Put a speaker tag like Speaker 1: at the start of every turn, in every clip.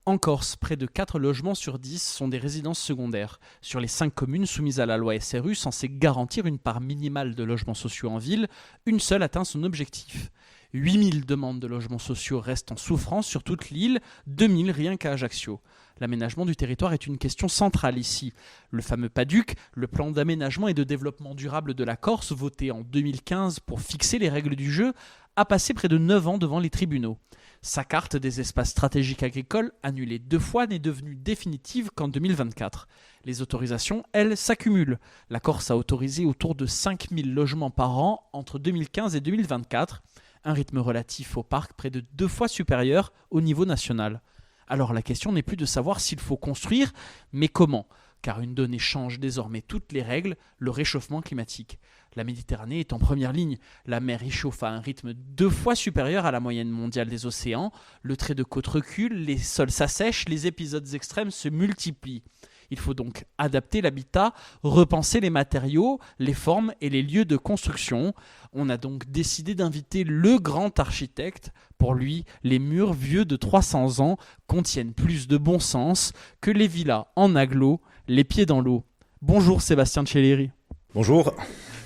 Speaker 1: En Corse, près de 4 logements sur 10 sont des résidences secondaires. Sur les 5 communes soumises à la loi SRU censée garantir une part minimale de logements sociaux en ville, une seule atteint son objectif. 8000 demandes de logements sociaux restent en souffrance sur toute l'île, 2000 rien qu'à Ajaccio. L'aménagement du territoire est une question centrale ici. Le fameux PADUC, le plan d'aménagement et de développement durable de la Corse, voté en 2015 pour fixer les règles du jeu, a passé près de 9 ans devant les tribunaux. Sa carte des espaces stratégiques agricoles, annulée 2 fois, n'est devenue définitive qu'en 2024. Les autorisations, elles, s'accumulent. La Corse a autorisé autour de 5000 logements par an entre 2015 et 2024, un rythme relatif au parc près de 2 fois supérieur au niveau national. Alors la question n'est plus de savoir s'il faut construire, mais comment ? Car une donnée change désormais toutes les règles, le réchauffement climatique. La Méditerranée est en première ligne. La mer réchauffe à un rythme 2 fois supérieur à la moyenne mondiale des océans. Le trait de côte recule, les sols s'assèchent, les épisodes extrêmes se multiplient. Il faut donc adapter l'habitat, repenser les matériaux, les formes et les lieux de construction. On a donc décidé d'inviter le grand architecte. Pour lui, les murs vieux de 300 ans contiennent plus de bon sens que les villas en agglo, les pieds dans l'eau. Bonjour Sébastien Celleri.
Speaker 2: Bonjour.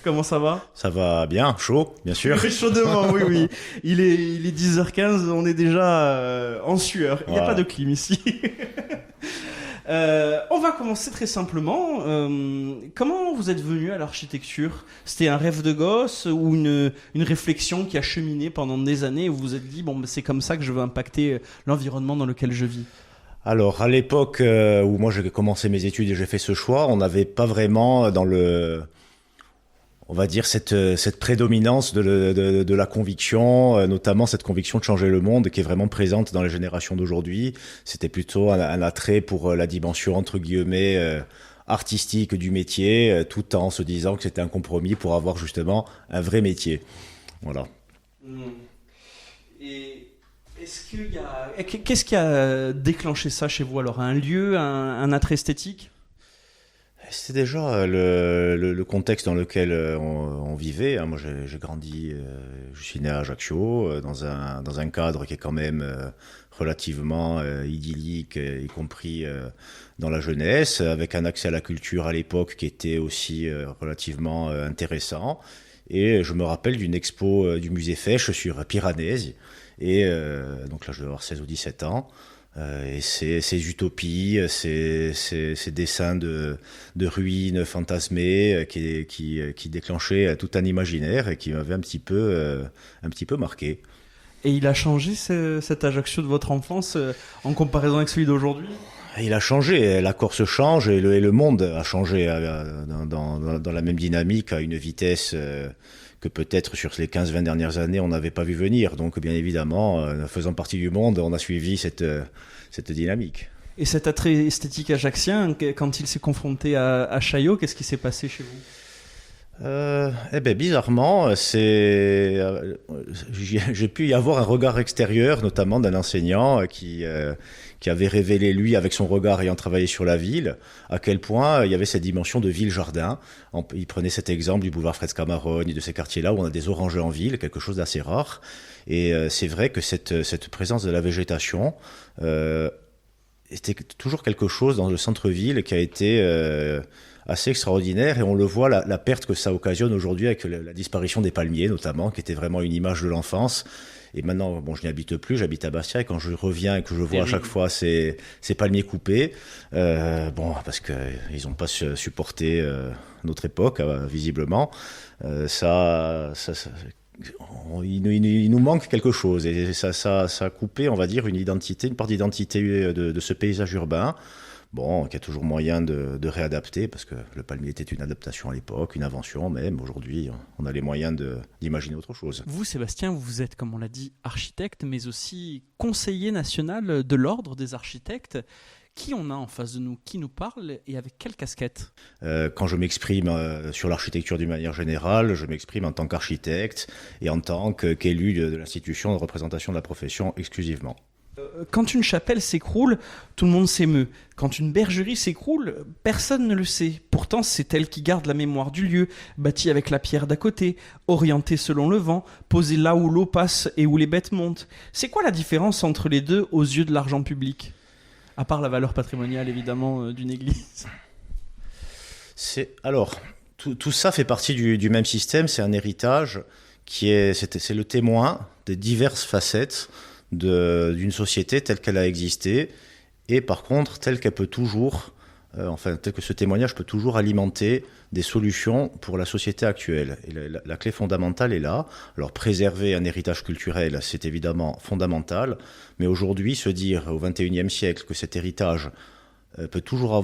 Speaker 1: Comment ça va ?
Speaker 2: Ça va bien, chaud, bien sûr.
Speaker 1: Chaudement, oui. Il est 10h15, on est déjà en sueur. Il n'y a pas de clim ici. On va commencer très simplement. Comment vous êtes venu à l'architecture ? C'était un rêve de gosse ou une réflexion qui a cheminé pendant des années et vous vous êtes dit, c'est comme ça que je veux impacter l'environnement dans lequel je vis ?
Speaker 2: Alors, à l'époque où moi j'ai commencé mes études et j'ai fait ce choix, on n'avait pas vraiment on va dire cette prédominance de la conviction, notamment cette conviction de changer le monde qui est vraiment présente dans les générations d'aujourd'hui. C'était plutôt un attrait pour la dimension entre guillemets artistique du métier, tout en se disant que c'était un compromis pour avoir justement un vrai métier. Voilà.
Speaker 1: Et qu'est-ce qui a déclenché ça chez vous alors ? Un lieu, un attrait esthétique ?
Speaker 2: C'était déjà le contexte dans lequel on vivait. Moi, j'ai grandi, je suis né à Ajaccio, dans un cadre qui est quand même relativement idyllique, y compris dans la jeunesse, avec un accès à la culture à l'époque qui était aussi relativement intéressant. Et je me rappelle d'une expo du musée Fesch sur Piranesi. Et donc là, je devais avoir 16 ou 17 ans. Et ces utopies, ces dessins de ruines fantasmées qui déclenchaient tout un imaginaire et qui m'avaient un petit peu marqué.
Speaker 1: Et il a changé cet Ajaccio de votre enfance en comparaison avec celui d'aujourd'hui ?
Speaker 2: Il a changé, la Corse change et le monde a changé dans la même dynamique à une vitesse que peut-être sur les 15-20 dernières années on n'avait pas vu venir. Donc bien évidemment, faisant partie du monde, on a suivi cette dynamique.
Speaker 1: Et cet attrait esthétique ajaccien, quand il s'est confronté à Chaillot, qu'est-ce qui s'est passé chez vous ?
Speaker 2: Bizarrement, j'ai pu y avoir un regard extérieur, notamment d'un enseignant qui avait révélé, lui, avec son regard ayant travaillé sur la ville, à quel point il y avait cette dimension de ville-jardin. Il prenait cet exemple du boulevard Fred Camarone, de ces quartiers-là où on a des orangers en ville, quelque chose d'assez rare. Et c'est vrai que cette présence de la végétation était toujours quelque chose dans le centre-ville qui a été assez extraordinaire, et on le voit, la perte que ça occasionne aujourd'hui avec la disparition des palmiers notamment, qui était vraiment une image de l'enfance. Et maintenant, je n'y habite plus, j'habite à Bastia, et quand je reviens et que je vois à chaque fois ces palmiers coupés, parce qu'ils n'ont pas supporté notre époque, visiblement, il nous manque quelque chose, et ça a coupé, on va dire, une part d'identité de ce paysage urbain. Qu'il y a toujours moyen de réadapter, parce que le palmier était une adaptation à l'époque, une invention même. Aujourd'hui, on a les moyens d'imaginer autre chose.
Speaker 1: Vous, Sébastien, vous êtes, comme on l'a dit, architecte, mais aussi conseiller national de l'Ordre des architectes. Qui on a en face de nous ? Qui nous parle et avec quelle casquette ?
Speaker 2: Quand je m'exprime sur l'architecture d'une manière générale, je m'exprime en tant qu'architecte et en tant qu'élu de l'institution de représentation de la profession exclusivement.
Speaker 1: Quand une chapelle s'écroule, tout le monde s'émeut. Quand une bergerie s'écroule, personne ne le sait. Pourtant, c'est elle qui garde la mémoire du lieu, bâtie avec la pierre d'à côté, orientée selon le vent, posée là où l'eau passe et où les bêtes montent. C'est quoi la différence entre les deux aux yeux de l'argent public ? À part la valeur patrimoniale, évidemment, d'une église.
Speaker 2: Alors, tout ça fait partie du même système. C'est un héritage c'est le témoin des diverses facettes d'une société telle qu'elle a existé, et par contre, telle qu'elle peut toujours, tel que ce témoignage peut toujours alimenter des solutions pour la société actuelle. Et la clé fondamentale est là. Alors, préserver un héritage culturel, c'est évidemment fondamental, mais aujourd'hui, se dire au XXIe siècle que cet héritage peut toujours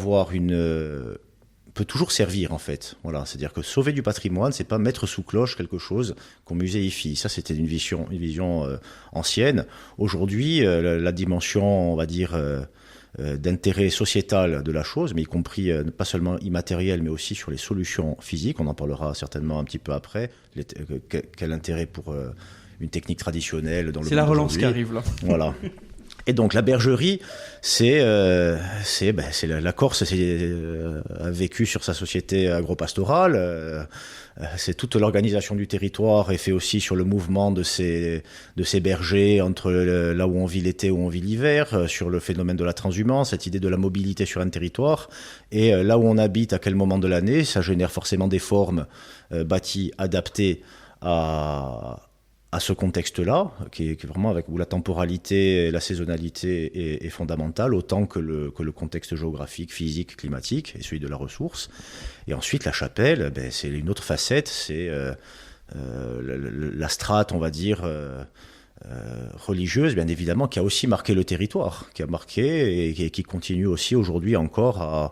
Speaker 2: peut toujours servir, en fait. Voilà, c'est-à-dire que sauver du patrimoine, c'est pas mettre sous cloche quelque chose qu'on muséifie. Ça, c'était une vision ancienne. Aujourd'hui, la dimension, on va dire, d'intérêt sociétal de la chose, mais y compris pas seulement immatériel, mais aussi sur les solutions physiques, on en parlera certainement un petit peu après, quel intérêt pour une technique traditionnelle dans le monde.
Speaker 1: C'est la relance qui arrive, là.
Speaker 2: Voilà. Et donc la bergerie, la Corse a vécu sur sa société agropastorale. C'est toute l'organisation du territoire est fait aussi sur le mouvement de ces bergers entre là où on vit l'été, où on vit l'hiver, sur le phénomène de la transhumance, cette idée de la mobilité sur un territoire. Et là où on habite, à quel moment de l'année, ça génère forcément des formes bâties, adaptées à ce contexte-là, qui est vraiment où la temporalité et la saisonnalité est fondamentale, autant que le contexte géographique, physique, climatique, et celui de la ressource. Et ensuite, la chapelle, c'est une autre facette, c'est la strate, on va dire, religieuse, bien évidemment, qui a aussi marqué le territoire, qui a marqué et qui continue aussi aujourd'hui encore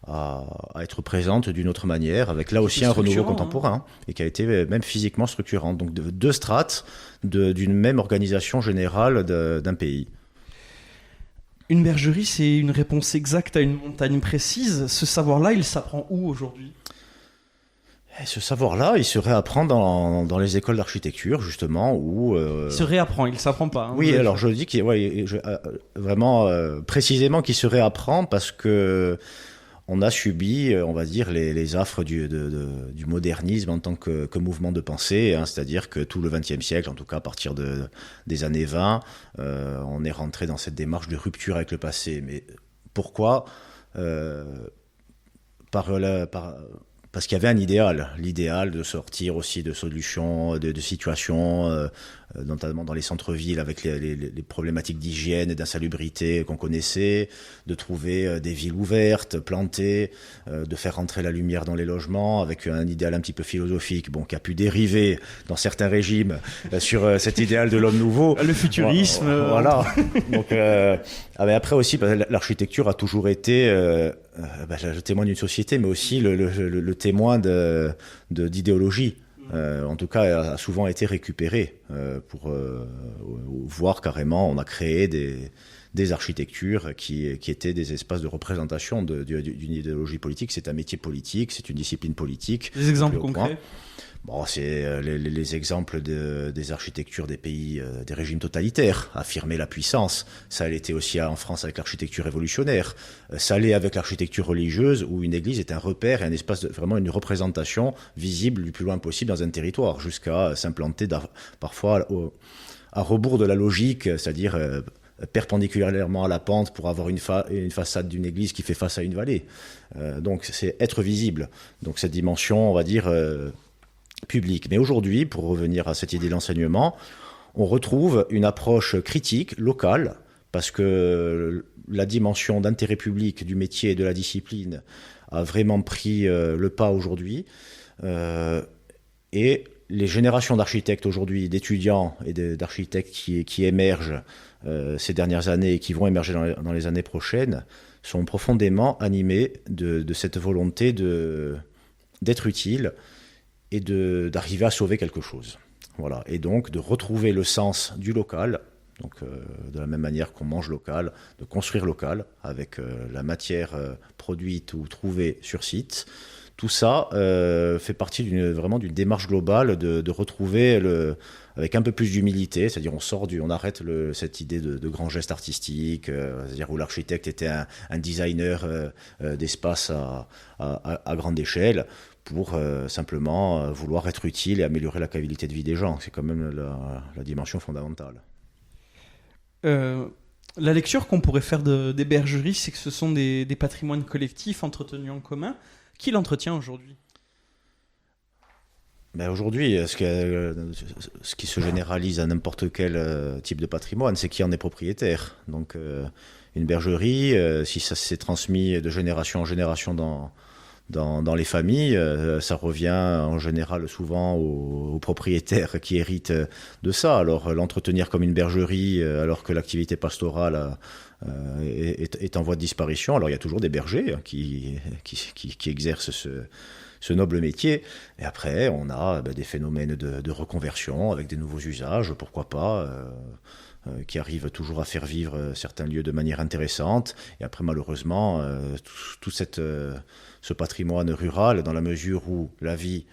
Speaker 2: à être présente d'une autre manière, avec là aussi un renouveau contemporain, et qui a été même physiquement structurant. Donc deux strates d'une même organisation générale d'un pays.
Speaker 1: Une bergerie, c'est une réponse exacte à une montagne précise. Ce savoir-là, il s'apprend où aujourd'hui ?
Speaker 2: Ce savoir-là, il se réapprend dans les écoles d'architecture, justement, où...
Speaker 1: Il se réapprend, il ne s'apprend pas.
Speaker 2: Oui, alors je dis vraiment précisément qu'il se réapprend parce que on a subi, on va dire, les affres du modernisme en tant que mouvement de pensée, hein, c'est-à-dire que tout le XXe siècle, en tout cas à partir des années 20, on est rentré dans cette démarche de rupture avec le passé. Mais pourquoi parce qu'il y avait un idéal, l'idéal de sortir aussi de solutions, de situations, notamment dans les centres-villes avec les problématiques d'hygiène et d'insalubrité qu'on connaissait, de trouver des villes ouvertes, plantées, de faire rentrer la lumière dans les logements avec un idéal un petit peu philosophique, qui a pu dériver dans certains régimes sur cet idéal de l'homme nouveau.
Speaker 1: Le futurisme.
Speaker 2: Voilà. Donc, mais après aussi, l'architecture a toujours été le témoin d'une société, mais aussi le témoin d'idéologie. En tout cas, a souvent été récupéré pour voir carrément, on a créé des architectures qui étaient des espaces de représentation d'une idéologie politique. C'est un métier politique, c'est une discipline politique.
Speaker 1: Des exemples concrets ?
Speaker 2: C'est les exemples des architectures des pays, des régimes totalitaires, affirmer la puissance. Ça l'était aussi en France avec l'architecture révolutionnaire. Ça l'est avec l'architecture religieuse, où une église est un repère et un espace, vraiment une représentation visible le plus loin possible dans un territoire, jusqu'à s'implanter parfois à rebours de la logique, c'est-à-dire perpendiculairement à la pente pour avoir une façade d'une église qui fait face à une vallée. Donc c'est être visible. Donc cette dimension, on va dire... public. Mais aujourd'hui, pour revenir à cette idée d'enseignement, on retrouve une approche critique, locale, parce que la dimension d'intérêt public du métier et de la discipline a vraiment pris le pas aujourd'hui. Et les générations d'architectes aujourd'hui, d'étudiants et d'architectes qui émergent ces dernières années et qui vont émerger dans les années prochaines, sont profondément animés de cette volonté d'être utiles, et d'arriver à sauver quelque chose. Voilà. Et donc de retrouver le sens du local, donc de la même manière qu'on mange local, de construire local avec la matière produite ou trouvée sur site. Tout ça fait partie vraiment d'une démarche globale de retrouver avec un peu plus d'humilité, c'est-à-dire on arrête cette idée de grand geste artistique, c'est-à-dire où l'architecte était un designer d'espace à grande échelle, pour simplement vouloir être utile et améliorer la qualité de vie des gens. C'est quand même la dimension fondamentale.
Speaker 1: La lecture qu'on pourrait faire des bergeries, c'est que ce sont des patrimoines collectifs entretenus en commun. Qui l'entretient aujourd'hui ?
Speaker 2: Ben aujourd'hui, ce qui se généralise à n'importe quel type de patrimoine, c'est qui en est propriétaire. Donc, une bergerie, si ça s'est transmis de génération en génération dans les familles, ça revient en général souvent aux propriétaires qui héritent de ça. Alors, l'entretenir comme une bergerie, alors que l'activité pastorale est en voie de disparition, alors il y a toujours des bergers qui exercent ce noble métier. Et après, on a des phénomènes de reconversion avec des nouveaux usages, pourquoi pas, qui arrivent toujours à faire vivre certains lieux de manière intéressante. Et après, malheureusement, tout ce patrimoine rural, dans la mesure où la vie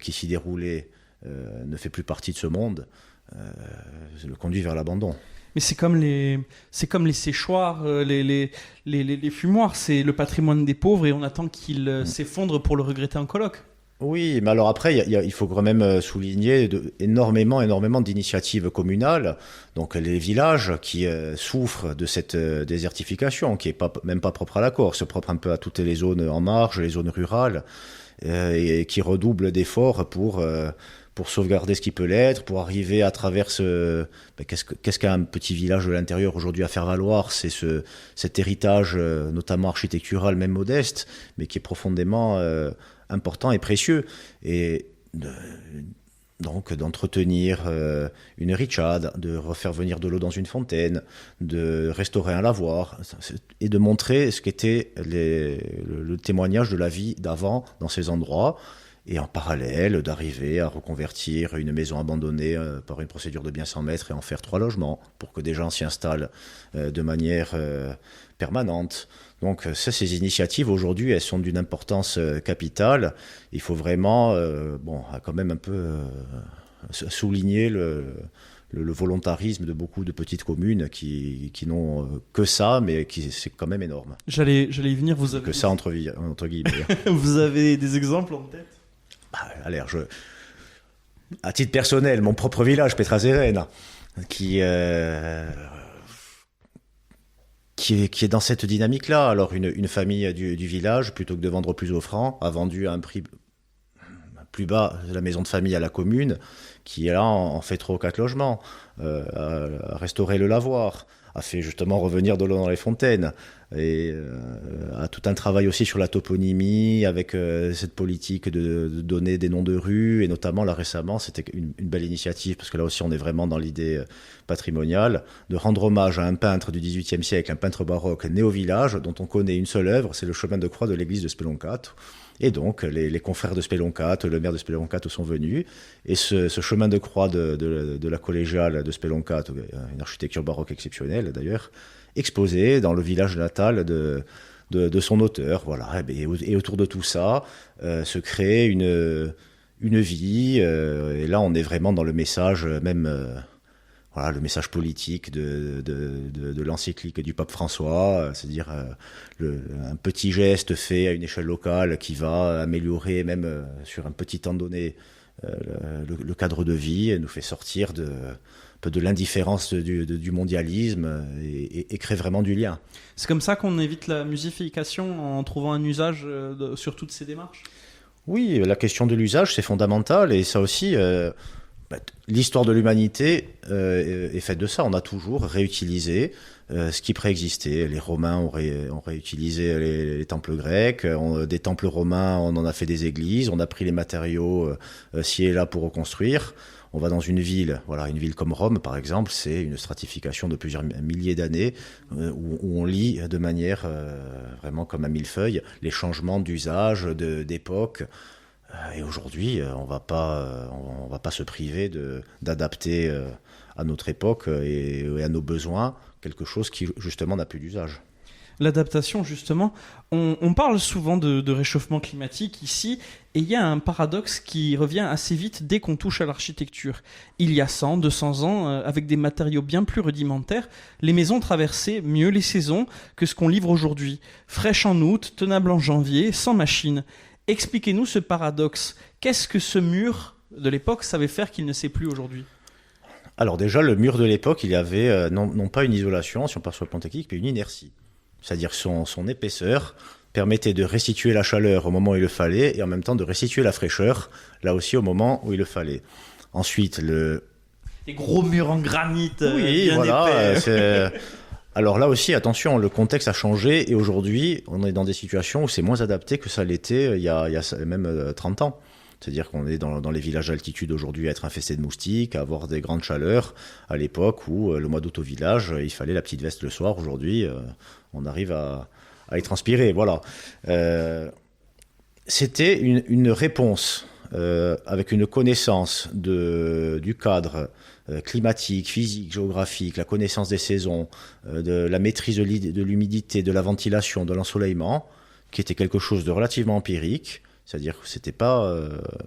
Speaker 2: qui s'y déroulait ne fait plus partie de ce monde, le conduit vers l'abandon.
Speaker 1: Mais c'est comme les séchoirs, les fumoirs, c'est le patrimoine des pauvres et on attend qu'il s'effondre pour le regretter en colloque.
Speaker 2: Oui, mais alors après, il faut quand même souligner énormément d'initiatives communales. Donc les villages qui souffrent de cette désertification, qui est même pas propre à la Corse, propre un peu à toutes les zones en marge, les zones rurales, et qui redoublent d'efforts pour sauvegarder ce qui peut l'être, pour arriver à travers qu'est-ce qu'un petit village de l'intérieur aujourd'hui à faire valoir, c'est cet héritage notamment architectural, même modeste, mais qui est profondément important et précieux. Et donc d'entretenir une richade, de refaire venir de l'eau dans une fontaine, de restaurer un lavoir, et de montrer ce qu'était le témoignage de la vie d'avant dans ces endroits. Et en parallèle, d'arriver à reconvertir une maison abandonnée par une procédure de bien 100 mètres et en faire 3 logements pour que des gens s'y installent de manière permanente. Donc ces initiatives aujourd'hui, elles sont d'une importance capitale. Il faut vraiment, quand même un peu souligner le volontarisme de beaucoup de petites communes qui n'ont que ça, mais c'est quand même énorme.
Speaker 1: J'allais y venir, vous avez...
Speaker 2: Que ça entre guillemets.
Speaker 1: Vous avez des exemples en tête ?
Speaker 2: À titre personnel, mon propre village, Pétrazérène, qui est dans cette dynamique-là. Alors, une famille du village, plutôt que de vendre plus offrant, a vendu à un prix plus bas la maison de famille à la commune, qui là en fait 3 ou 4 logements, a restauré le lavoir, a fait justement revenir de l'eau dans les fontaines, et a tout un travail aussi sur la toponymie, avec cette politique de donner des noms de rues, et notamment là récemment, c'était une belle initiative, parce que là aussi on est vraiment dans l'idée patrimoniale, de rendre hommage à un peintre du XVIIIe siècle, un peintre baroque né au village, dont on connaît une seule œuvre, c'est le chemin de croix de l'église de Speloncato. Et donc, les confrères de Speloncato, le maire de Speloncato sont venus. Et ce chemin de croix de la collégiale de Speloncato, une architecture baroque exceptionnelle d'ailleurs, exposé dans le village natal de son auteur. Voilà. Et autour de tout ça, se crée une vie. Et là, on est vraiment dans le message même... le message politique de l'encyclique du pape François, c'est-à-dire un petit geste fait à une échelle locale qui va améliorer même sur un petit temps donné le cadre de vie et nous fait sortir de l'indifférence du mondialisme et crée vraiment du lien.
Speaker 1: C'est comme ça qu'on évite la musification en trouvant un usage sur toutes ces démarches ?
Speaker 2: Oui, la question de l'usage, c'est fondamental et ça aussi... l'histoire de l'humanité est faite de ça. On a toujours réutilisé ce qui préexistait. Les Romains ont réutilisé les temples grecs. Des temples romains, on en a fait des églises. On a pris les matériaux ci et là pour reconstruire. On va dans une ville comme Rome par exemple, c'est une stratification de plusieurs milliers d'années où on lit de manière vraiment comme un millefeuille les changements d'usage, d'époque. Et aujourd'hui, on va pas se priver d'adapter à notre époque et à nos besoins quelque chose qui justement n'a plus d'usage.
Speaker 1: L'adaptation, justement, on parle souvent de réchauffement climatique ici, et il y a un paradoxe qui revient assez vite dès qu'on touche à l'architecture. Il y a 100, 200 ans, avec des matériaux bien plus rudimentaires, les maisons traversaient mieux les saisons que ce qu'on livre aujourd'hui. Fraîches en août, tenables en janvier, sans machine. Expliquez-nous ce paradoxe. Qu'est-ce que ce mur de l'époque savait faire qu'il ne sait plus aujourd'hui ?
Speaker 2: Alors déjà, le mur de l'époque, il avait non pas une isolation, si on passe sur le plan technique, mais une inertie. C'est-à-dire que son épaisseur permettait de restituer la chaleur au moment où il le fallait et en même temps de restituer la fraîcheur, là aussi au moment où il le fallait. Ensuite,
Speaker 1: des gros murs en granit
Speaker 2: oui,
Speaker 1: bien
Speaker 2: voilà,
Speaker 1: épais.
Speaker 2: Alors là aussi, attention, le contexte a changé et aujourd'hui, on est dans des situations où c'est moins adapté que ça l'était il y a même 30 ans. C'est-à-dire qu'on est dans les villages d'altitude aujourd'hui à être infesté de moustiques, à avoir des grandes chaleurs. À l'époque où le mois d'août au village, il fallait la petite veste le soir. Aujourd'hui, on arrive à y transpirer. Voilà. C'était une réponse avec une connaissance du cadre climatique, physique, géographique, la connaissance des saisons, de la maîtrise de l'humidité, de la ventilation, de l'ensoleillement, qui était quelque chose de relativement empirique. C'est-à-dire que c'était pas...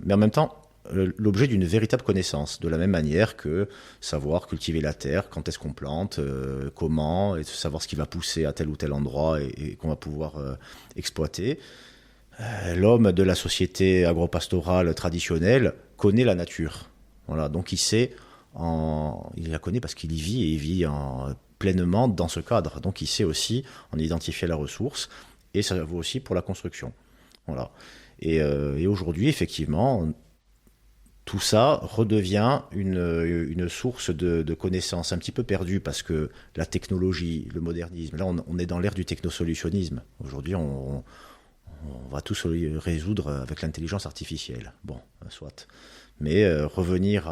Speaker 2: mais en même temps, l'objet d'une véritable connaissance, de la même manière que savoir cultiver la terre, quand est-ce qu'on plante, comment, et savoir ce qui va pousser à tel ou tel endroit et qu'on va pouvoir exploiter. L'homme de la société agropastorale traditionnelle connaît la nature. Voilà, donc il la connaît parce qu'il y vit et il vit pleinement dans ce cadre. Donc il sait aussi en identifier la ressource et ça vaut aussi pour la construction. Voilà. Et aujourd'hui, effectivement, tout ça redevient une source de connaissances un petit peu perdue parce que la technologie, le modernisme, là on est dans l'ère du technosolutionnisme. Aujourd'hui, on va tout se résoudre avec l'intelligence artificielle. Bon, soit. Mais revenir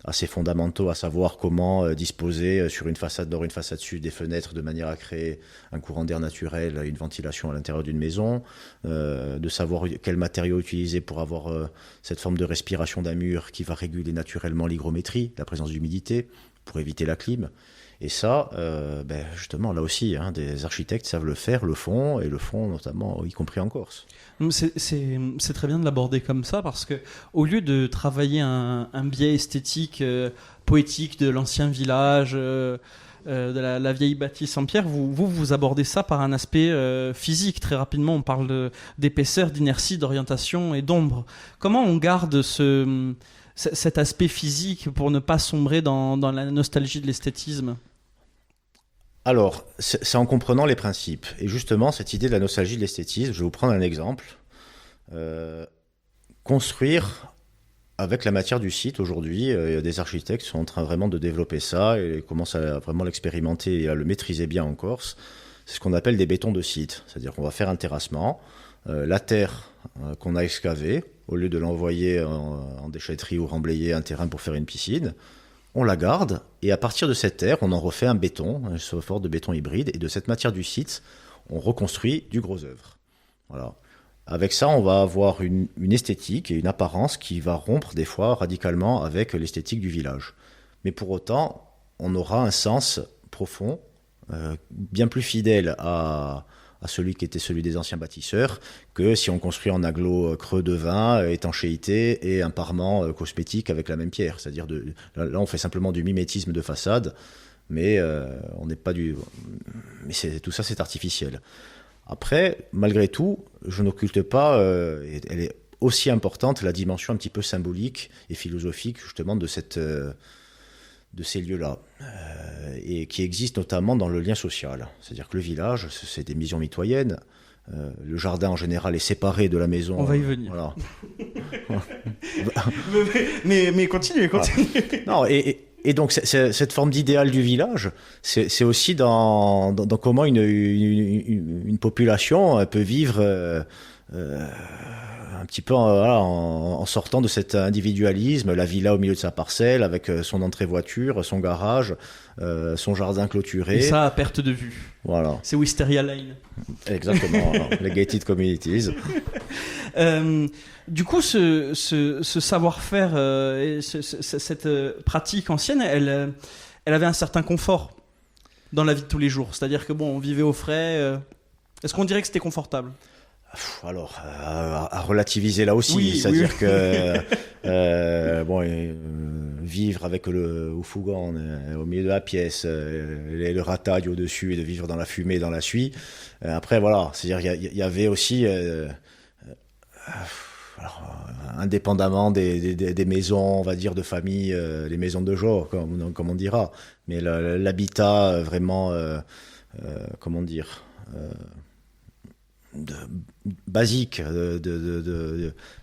Speaker 2: à ces fondamentaux, à savoir comment disposer sur une façade nord, une façade sud des fenêtres de manière à créer un courant d'air naturel, une ventilation à l'intérieur d'une maison, de savoir quel matériau utiliser pour avoir cette forme de respiration d'un mur qui va réguler naturellement l'hygrométrie, la présence d'humidité, pour éviter la clim. Et ça, justement, là aussi, des architectes savent le faire, le font, et le font notamment, y compris en Corse.
Speaker 1: C'est très bien de l'aborder comme ça, parce que au lieu de travailler un biais esthétique, poétique de l'ancien village, de la vieille bâtisse en pierre, vous abordez ça par un aspect physique. Très rapidement, on parle d'épaisseur, d'inertie, d'orientation et d'ombre. Comment on garde cet aspect physique pour ne pas sombrer dans la nostalgie de l'esthétisme?
Speaker 2: Alors, c'est en comprenant les principes. Et justement, cette idée de la nostalgie de l'esthétisme, je vais vous prendre un exemple. Construire avec la matière du site, aujourd'hui, il y a des architectes qui sont en train vraiment de développer ça et commencent à vraiment l'expérimenter et à le maîtriser bien en Corse. C'est ce qu'on appelle des bétons de site. C'est-à-dire qu'on va faire un terrassement. La terre qu'on a excavée, au lieu de l'envoyer en déchetterie ou remblayer un terrain pour faire une piscine, on la garde et à partir de cette terre, on en refait un béton, un support de béton hybride, et de cette matière du site, on reconstruit du gros œuvre. Voilà. Avec ça, on va avoir une esthétique et une apparence qui va rompre des fois radicalement avec l'esthétique du village. Mais pour autant, on aura un sens profond, bien plus fidèle à celui qui était celui des anciens bâtisseurs, que si on construit en aglo creux de vin, étanchéité et un parement cosmétique avec la même pierre. C'est-à-dire, là, on fait simplement du mimétisme de façade, mais on n'est pas mais tout ça, c'est artificiel. Après, malgré tout, je n'occulte pas, elle est aussi importante, la dimension un petit peu symbolique et philosophique, justement, de ces lieux-là, et qui existent notamment dans le lien social. C'est-à-dire que le village, c'est des maisons mitoyennes. Le jardin, en général, est séparé de la maison.
Speaker 1: On va y venir.
Speaker 2: Voilà.
Speaker 1: mais continuez.
Speaker 2: Voilà. Non, et donc, cette forme d'idéal du village, c'est aussi dans comment une population peut vivre un petit peu en sortant de cet individualisme, la villa au milieu de sa parcelle, avec son entrée voiture, son garage, son jardin clôturé.
Speaker 1: Et ça à perte de vue.
Speaker 2: Voilà.
Speaker 1: C'est Wisteria Lane.
Speaker 2: Exactement, les gated communities.
Speaker 1: Du coup, ce savoir-faire, cette pratique ancienne, elle avait un certain confort dans la vie de tous les jours. C'est-à-dire que on vivait au frais. Est-ce qu'on dirait que c'était confortable ?
Speaker 2: Alors, à relativiser là aussi,
Speaker 1: oui,
Speaker 2: c'est-à-dire
Speaker 1: oui.
Speaker 2: que vivre avec au fougan au milieu de la pièce, le rataille au-dessus et de vivre dans la fumée, dans la suie. Après, voilà, c'est-à-dire qu'il y avait aussi indépendamment des maisons, on va dire, de famille, les maisons de genre, comme on dira. Mais l'habitat vraiment, comment dire, de, basique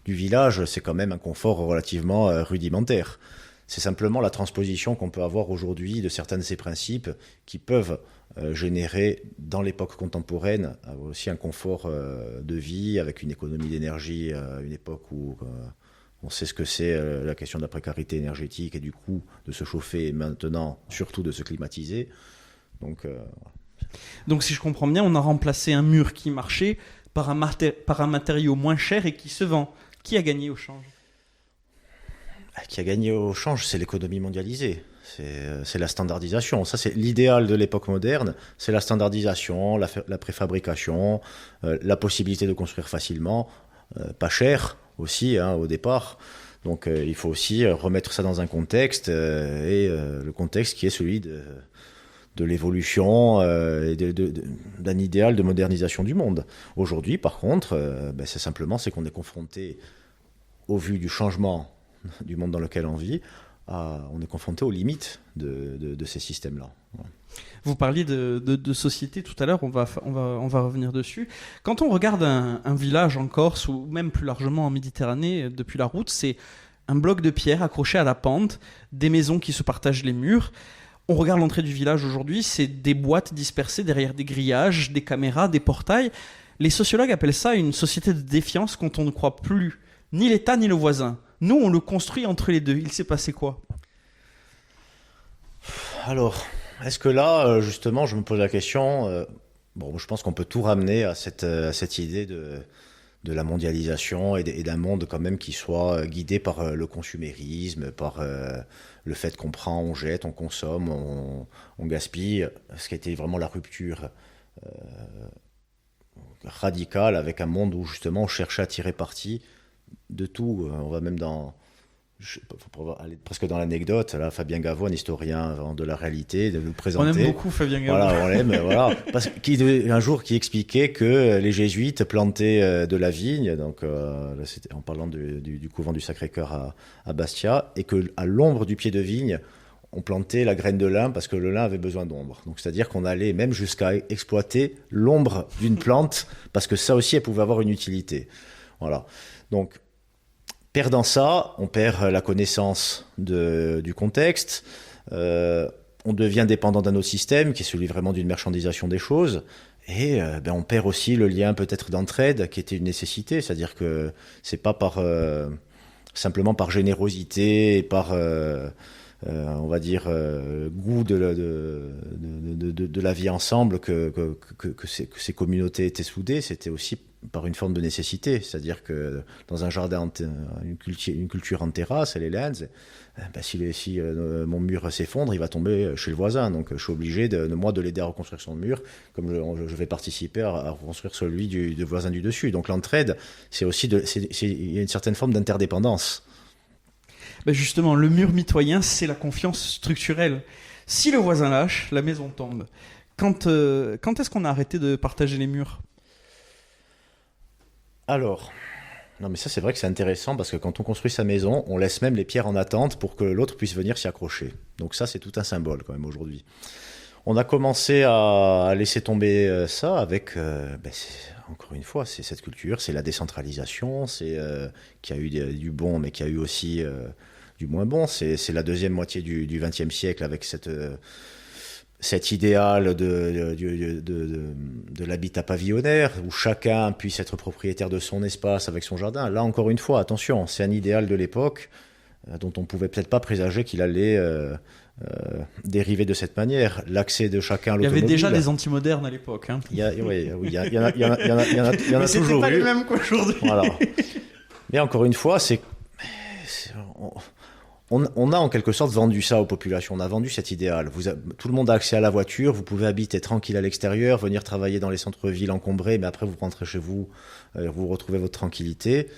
Speaker 2: du village, c'est quand même un confort relativement rudimentaire. C'est simplement la transposition qu'on peut avoir aujourd'hui de certains de ces principes qui peuvent générer dans l'époque contemporaine aussi un confort de vie avec une économie d'énergie, une époque où on sait ce que c'est la question de la précarité énergétique et du coup de se chauffer et maintenant surtout de se climatiser.
Speaker 1: Donc si je comprends bien, on a remplacé un mur qui marchait par un matériau moins cher et qui se vend. Qui a gagné au change ?
Speaker 2: Qui a gagné au change, c'est l'économie mondialisée. C'est la standardisation. Ça, c'est l'idéal de l'époque moderne. C'est la standardisation, la préfabrication, la possibilité de construire facilement, pas cher aussi au départ. Donc il faut aussi remettre ça dans un contexte, et le contexte qui est celui de l'évolution et d'un idéal de modernisation du monde. Aujourd'hui, par contre, c'est qu'on est confronté, au vu du changement du monde dans lequel on vit, on est confronté aux limites de ces systèmes-là.
Speaker 1: Vous parliez de société tout à l'heure, on va revenir dessus. Quand on regarde un village en Corse, ou même plus largement en Méditerranée, depuis la route, c'est un bloc de pierre accroché à la pente, des maisons qui se partagent les murs. On regarde l'entrée du village aujourd'hui, c'est des boîtes dispersées derrière des grillages, des caméras, des portails. Les sociologues appellent ça une société de défiance quand on ne croit plus ni l'État ni le voisin. Nous, on le construit entre les deux. Il s'est passé quoi ?
Speaker 2: Alors, est-ce que là, justement, je me pose la question, je pense qu'on peut tout ramener à cette idée de la mondialisation et d'un monde quand même qui soit guidé par le consumérisme, par le fait qu'on prend, on jette, on consomme, on gaspille, ce qui a été vraiment la rupture radicale avec un monde où justement on cherchait à tirer parti de tout. On va même pour aller presque dans l'anecdote, là, Fabien Gavot, un historien de la réalité, de nous présenter.
Speaker 1: On aime beaucoup Fabien Gavot.
Speaker 2: Voilà, on l'aime, voilà. Un jour, qui expliquait que les jésuites plantaient de la vigne, donc c'était en parlant du couvent du Sacré-Cœur à Bastia, et qu'à l'ombre du pied de vigne, on plantait la graine de lin parce que le lin avait besoin d'ombre. Donc c'est-à-dire qu'on allait même jusqu'à exploiter l'ombre d'une plante parce que ça aussi, elle pouvait avoir une utilité. Voilà. Donc, perdant ça, on perd la connaissance du contexte, on devient dépendant d'un autre système qui est celui vraiment d'une marchandisation des choses, et on perd aussi le lien peut-être d'entraide qui était une nécessité, c'est-à-dire que c'est pas simplement par générosité et par on va dire goût de la vie ensemble que ces communautés étaient soudées, c'était aussi par une forme de nécessité, c'est-à-dire que dans un jardin, une culture en terrasse, elle est lente, si mon mur s'effondre, il va tomber chez le voisin, donc je suis obligé de l'aider à reconstruire son mur, comme je vais participer à reconstruire celui du voisin du dessus. Donc l'entraide, c'est aussi il y a une certaine forme d'interdépendance.
Speaker 1: Justement, le mur mitoyen, c'est la confiance structurelle. Si le voisin lâche, la maison tombe. Quand est-ce qu'on a arrêté de partager les murs ?
Speaker 2: Alors, non mais ça c'est vrai que c'est intéressant parce que quand on construit sa maison, on laisse même les pierres en attente pour que l'autre puisse venir s'y accrocher. Donc ça c'est tout un symbole quand même aujourd'hui. On a commencé à laisser tomber ça avec, encore une fois, c'est cette culture, c'est la décentralisation, c'est qui a eu du bon mais qui a eu aussi du moins bon. C'est la deuxième moitié du XXe siècle avec cet idéal de l'habitat pavillonnaire, où chacun puisse être propriétaire de son espace avec son jardin. Là, encore une fois, attention, c'est un idéal de l'époque dont on ne pouvait peut-être pas présager qu'il allait dériver de cette manière. L'accès de chacun à l'automobile.
Speaker 1: Il y avait déjà des antimodernes à l'époque. Hein.
Speaker 2: Il y en a
Speaker 1: mais
Speaker 2: toujours eu.
Speaker 1: Pas les mêmes qu'aujourd'hui.
Speaker 2: Voilà. Mais encore une fois, on a en quelque sorte vendu ça aux populations, on a vendu cet idéal. Tout le monde a accès à la voiture, vous pouvez habiter tranquille à l'extérieur, venir travailler dans les centres-villes encombrés, mais après vous rentrez chez vous, vous retrouvez votre tranquillité.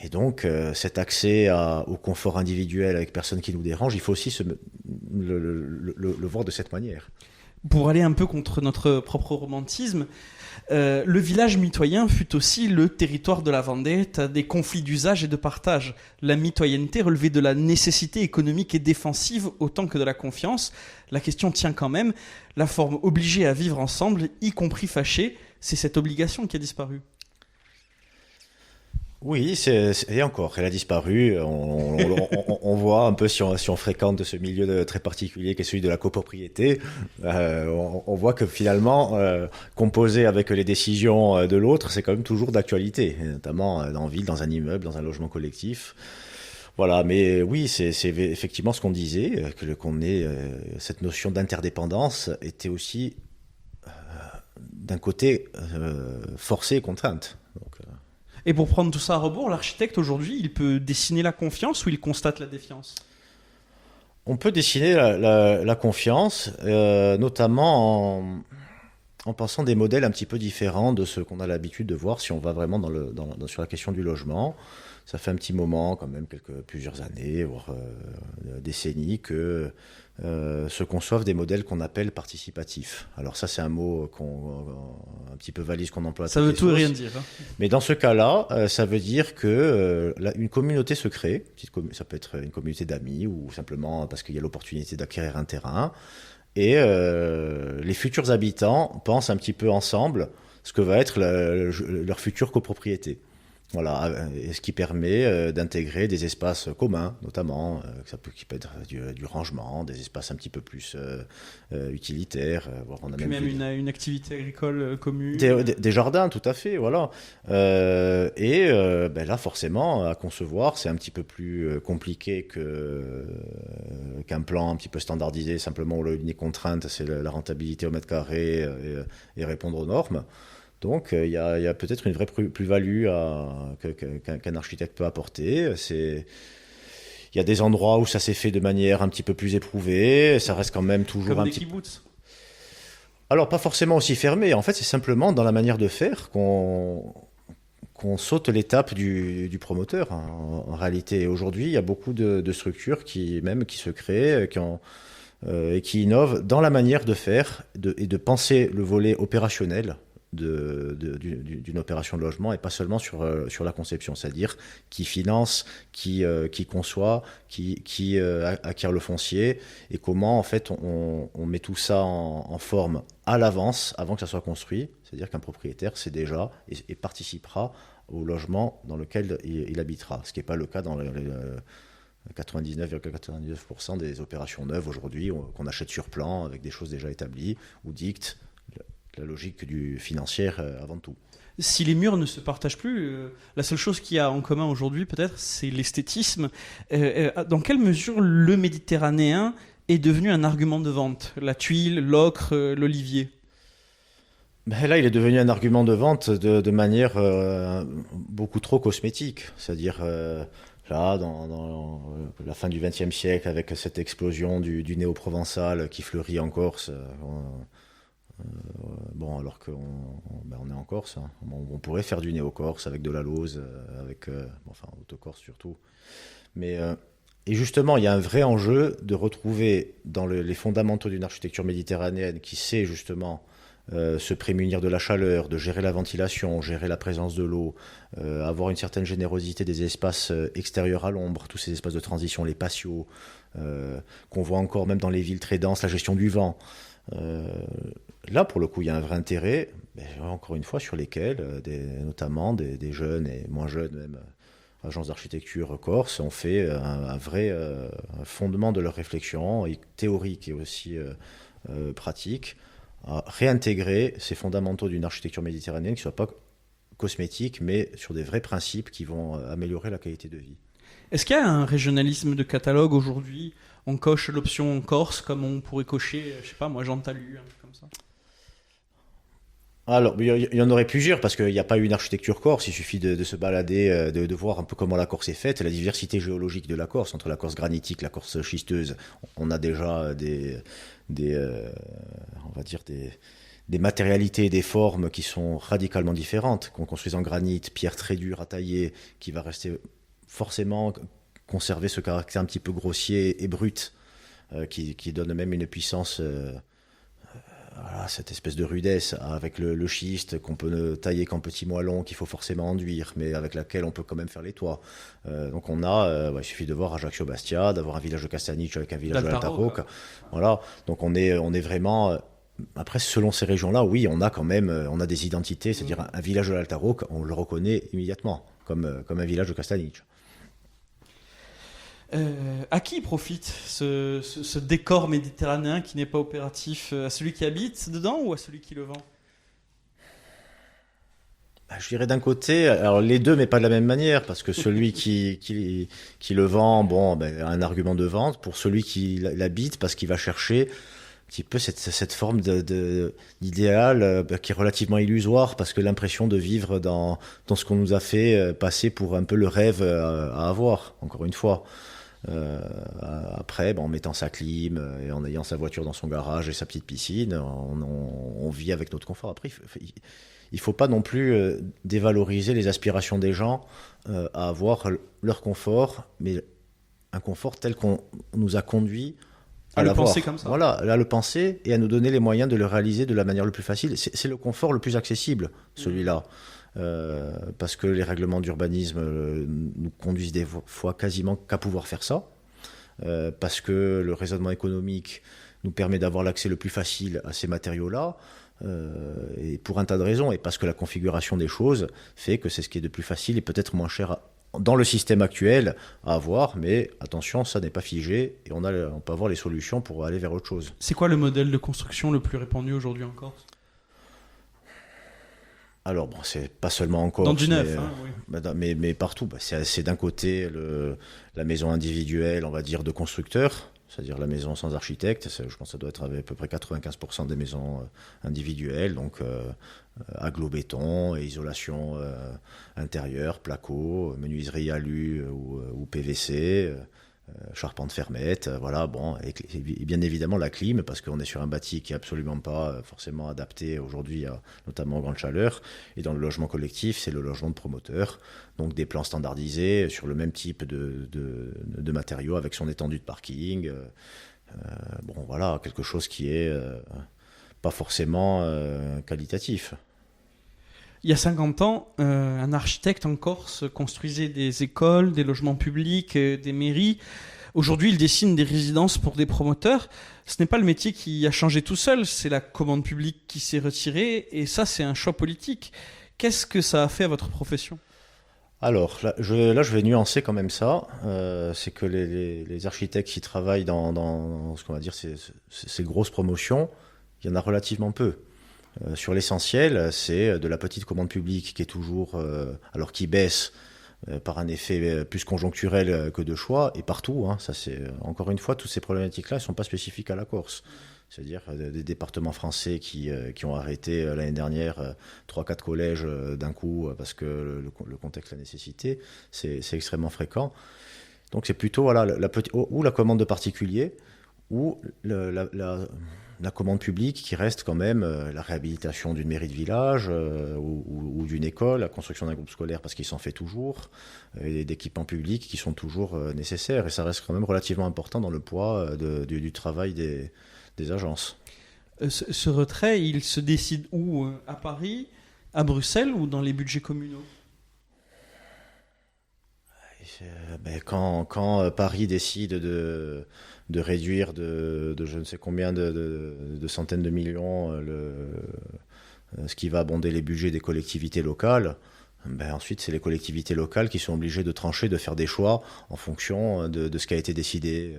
Speaker 2: Et donc cet accès au confort individuel avec personne qui nous dérange, il faut aussi le voir de cette manière.
Speaker 1: Pour aller un peu contre notre propre romantisme, le village mitoyen fut aussi le territoire de la vendetta, des conflits d'usage et de partage. La mitoyenneté relevait de la nécessité économique et défensive autant que de la confiance. La question tient quand même. La forme obligée à vivre ensemble, y compris fâchée, c'est cette obligation qui a disparu.
Speaker 2: Oui, et encore, elle a disparu. On voit un peu si on fréquente ce milieu très particulier qui est celui de la copropriété, on voit que finalement, composer avec les décisions de l'autre, c'est quand même toujours d'actualité, notamment en ville, dans un immeuble, dans un logement collectif. Voilà, mais oui, c'est effectivement ce qu'on disait, qu'on ait cette notion d'interdépendance était aussi d'un côté forcée et contrainte. Donc,
Speaker 1: Et pour prendre tout ça à rebours, l'architecte aujourd'hui, il peut dessiner la confiance ou il constate la défiance?
Speaker 2: on peut dessiner la confiance, notamment en pensant des modèles un petit peu différents de ce qu'on a l'habitude de voir si on va vraiment sur la question du logement. Ça fait un petit moment, quand même, plusieurs années, voire décennies, que se conçoivent des modèles qu'on appelle participatifs. Alors ça, c'est un mot un petit peu valise qu'on emploie à
Speaker 1: Ça
Speaker 2: toutes
Speaker 1: veut
Speaker 2: les
Speaker 1: tout et
Speaker 2: sauces.
Speaker 1: rien dire.
Speaker 2: Mais dans ce cas-là, ça veut dire que une communauté se crée. Ça peut être une communauté d'amis ou simplement parce qu'il y a l'opportunité d'acquérir un terrain. Et les futurs habitants pensent un petit peu ensemble ce que va être leur future copropriété. Voilà, et ce qui permet d'intégrer des espaces communs, notamment, qui peut être du rangement, des espaces un petit peu plus utilitaires. Voire on a
Speaker 1: Puis même une activité agricole commune.
Speaker 2: des jardins, tout à fait, voilà. Ben là, forcément, à concevoir, c'est un petit peu plus compliqué qu'un plan un petit peu standardisé, simplement où l'unique contrainte, c'est la rentabilité au mètre carré et répondre aux normes. Donc, il y a peut-être une vraie plus-value qu'un architecte peut apporter. Il y a des endroits où ça s'est fait de manière un petit peu plus éprouvée. Ça reste quand même toujours
Speaker 1: Comme
Speaker 2: un
Speaker 1: des
Speaker 2: petit...
Speaker 1: kibbutz.
Speaker 2: Alors, pas forcément aussi fermé. En fait, c'est simplement dans la manière de faire qu'on saute l'étape du promoteur. En réalité, aujourd'hui, il y a beaucoup de structures qui se créent, et qui innovent dans la manière de faire et de penser le volet opérationnel d'une opération de logement et pas seulement sur la conception, c'est-à-dire qui finance, qui conçoit, qui acquiert le foncier et comment en fait on met tout ça en forme à l'avance avant que ça soit construit, c'est-à-dire qu'un propriétaire sait déjà et participera au logement dans lequel il habitera, ce qui n'est pas le cas dans 99,99% des opérations neuves aujourd'hui qu'on achète sur plan avec des choses déjà établies ou dictent la logique du financière avant tout.
Speaker 1: Si les murs ne se partagent plus, la seule chose qu'il y a en commun aujourd'hui, peut-être, c'est l'esthétisme. Dans quelle mesure le méditerranéen est devenu un argument de vente? La tuile, l'ocre, l'olivier?
Speaker 2: Ben là, il est devenu un argument de vente de manière beaucoup trop cosmétique. C'est-à-dire, là, dans la fin du XXe siècle, avec cette explosion du néo-provençal qui fleurit en Corse, bon, alors on est en Corse, hein. On pourrait faire du néo-corse avec de la lauze, enfin, autocorse surtout. Mais, et justement, il y a un vrai enjeu de retrouver dans les fondamentaux d'une architecture méditerranéenne qui sait justement se prémunir de la chaleur, de gérer la ventilation, gérer la présence de l'eau, avoir une certaine générosité des espaces extérieurs à l'ombre, tous ces espaces de transition, les patios, qu'on voit encore même dans les villes très denses, la gestion du vent. Là, pour le coup, il y a un vrai intérêt, encore une fois, sur lesquels, notamment des jeunes et moins jeunes, même agences d'architecture corse, ont fait un vrai fondement de leur réflexion, théorique et aussi pratique, à réintégrer ces fondamentaux d'une architecture méditerranéenne qui ne soient pas cosmétiques, mais sur des vrais principes qui vont améliorer la qualité de vie.
Speaker 1: Est-ce qu'il y a un régionalisme de catalogue aujourd'hui? On coche l'option Corse comme on pourrait cocher, je sais pas moi, Jean Talus, un truc comme ça.
Speaker 2: Alors, il y en aurait plusieurs parce qu'il n'y a pas une architecture corse, il suffit de se balader, de voir un peu comment la Corse est faite, la diversité géologique de la Corse, entre la Corse granitique, la Corse schisteuse. On a déjà on va dire des matérialités et des formes qui sont radicalement différentes, qu'on construise en granit, pierre très dure à tailler, qui va rester forcément conserver ce caractère un petit peu grossier et brut, qui donne même une puissance voilà, cette espèce de rudesse avec le schiste qu'on peut ne tailler qu'en petits moellons, qu'il faut forcément enduire, mais avec laquelle on peut quand même faire les toits. Donc il suffit de voir Ajaccio Bastia, d'avoir un village de Castaniche avec un village de l'Alta-Rocca. Voilà, donc on est vraiment... Après, selon ces régions-là, oui, on a des identités, c'est-à-dire un village de l'Alta-Rocca, on le reconnaît immédiatement, comme un village de Castaniche.
Speaker 1: À qui profite ce décor méditerranéen qui n'est pas opératif? À celui qui habite dedans ou à celui qui le vend?
Speaker 2: Je dirais d'un côté, alors les deux, mais pas de la même manière, parce que celui qui le vend, a un argument de vente. Pour celui qui l'habite, parce qu'il va chercher un petit peu cette forme d'idéal qui est relativement illusoire, parce que l'impression de vivre dans ce qu'on nous a fait passer pour un peu le rêve à avoir, encore une fois. Après, en mettant sa clim et en ayant sa voiture dans son garage et sa petite piscine, on vit avec notre confort. Après, il faut pas non plus dévaloriser les aspirations des gens à avoir leur confort, mais un confort tel qu'on nous a conduit
Speaker 1: à le penser comme ça.
Speaker 2: Voilà, à le penser et à nous donner les moyens de le réaliser de la manière le plus facile. C'est le confort le plus accessible, celui-là. Parce que les règlements d'urbanisme nous conduisent des fois quasiment qu'à pouvoir faire ça, parce que le raisonnement économique nous permet d'avoir l'accès le plus facile à ces matériaux-là, et pour un tas de raisons, et parce que la configuration des choses fait que c'est ce qui est de plus facile et peut-être moins cher dans le système actuel à avoir, mais attention, ça n'est pas figé, et on peut avoir les solutions pour aller vers autre chose.
Speaker 1: C'est quoi le modèle de construction le plus répandu aujourd'hui en Corse?
Speaker 2: Alors, c'est pas seulement en Corse,
Speaker 1: dans du neuf, oui.
Speaker 2: Mais partout. C'est d'un côté la maison individuelle, on va dire, de constructeurs, c'est-à-dire la maison sans architecte. Je pense que ça doit être à peu près 95% des maisons individuelles, donc aglo-béton, isolation intérieure, placo, menuiserie alu ou PVC. Charpente fermette, voilà, et bien évidemment la clim, parce qu'on est sur un bâti qui est absolument pas forcément adapté aujourd'hui, notamment aux grandes chaleurs, et dans le logement collectif, c'est le logement de promoteur, donc des plans standardisés sur le même type de matériaux avec son étendue de parking, voilà, quelque chose qui est pas forcément qualitatif.
Speaker 1: Il y a 50 ans, un architecte en Corse construisait des écoles, des logements publics, des mairies. Aujourd'hui, il dessine des résidences pour des promoteurs. Ce n'est pas le métier qui a changé tout seul, c'est la commande publique qui s'est retirée, et ça, c'est un choix politique. Qu'est-ce que ça a fait à votre profession ?
Speaker 2: Alors, là, je vais nuancer quand même ça. C'est que les architectes qui travaillent dans ce qu'on va dire ces grosses promotions, il y en a relativement peu. Sur l'essentiel, c'est de la petite commande publique qui est toujours, alors qui baisse par un effet plus conjoncturel que de choix, et partout. Ça, c'est encore une fois, toutes ces problématiques-là ne sont pas spécifiques à la Corse. C'est-à-dire des départements français qui ont arrêté l'année dernière 3-4 collèges d'un coup parce que le contexte l'a nécessité, c'est extrêmement fréquent. Donc c'est plutôt la commande de particulier ou la commande publique qui reste quand même la réhabilitation d'une mairie de village ou d'une école, la construction d'un groupe scolaire parce qu'il s'en fait toujours, et d'équipements publics qui sont toujours nécessaires. Et ça reste quand même relativement important dans le poids du travail des agences.
Speaker 1: Ce retrait, il se décide où ? À Paris, à Bruxelles ou dans les budgets communaux ?
Speaker 2: Quand Paris décide de réduire de je ne sais combien de centaines de millions ce qui va abonder les budgets des collectivités locales, ensuite c'est les collectivités locales qui sont obligées de trancher, de faire des choix en fonction de ce qui a été décidé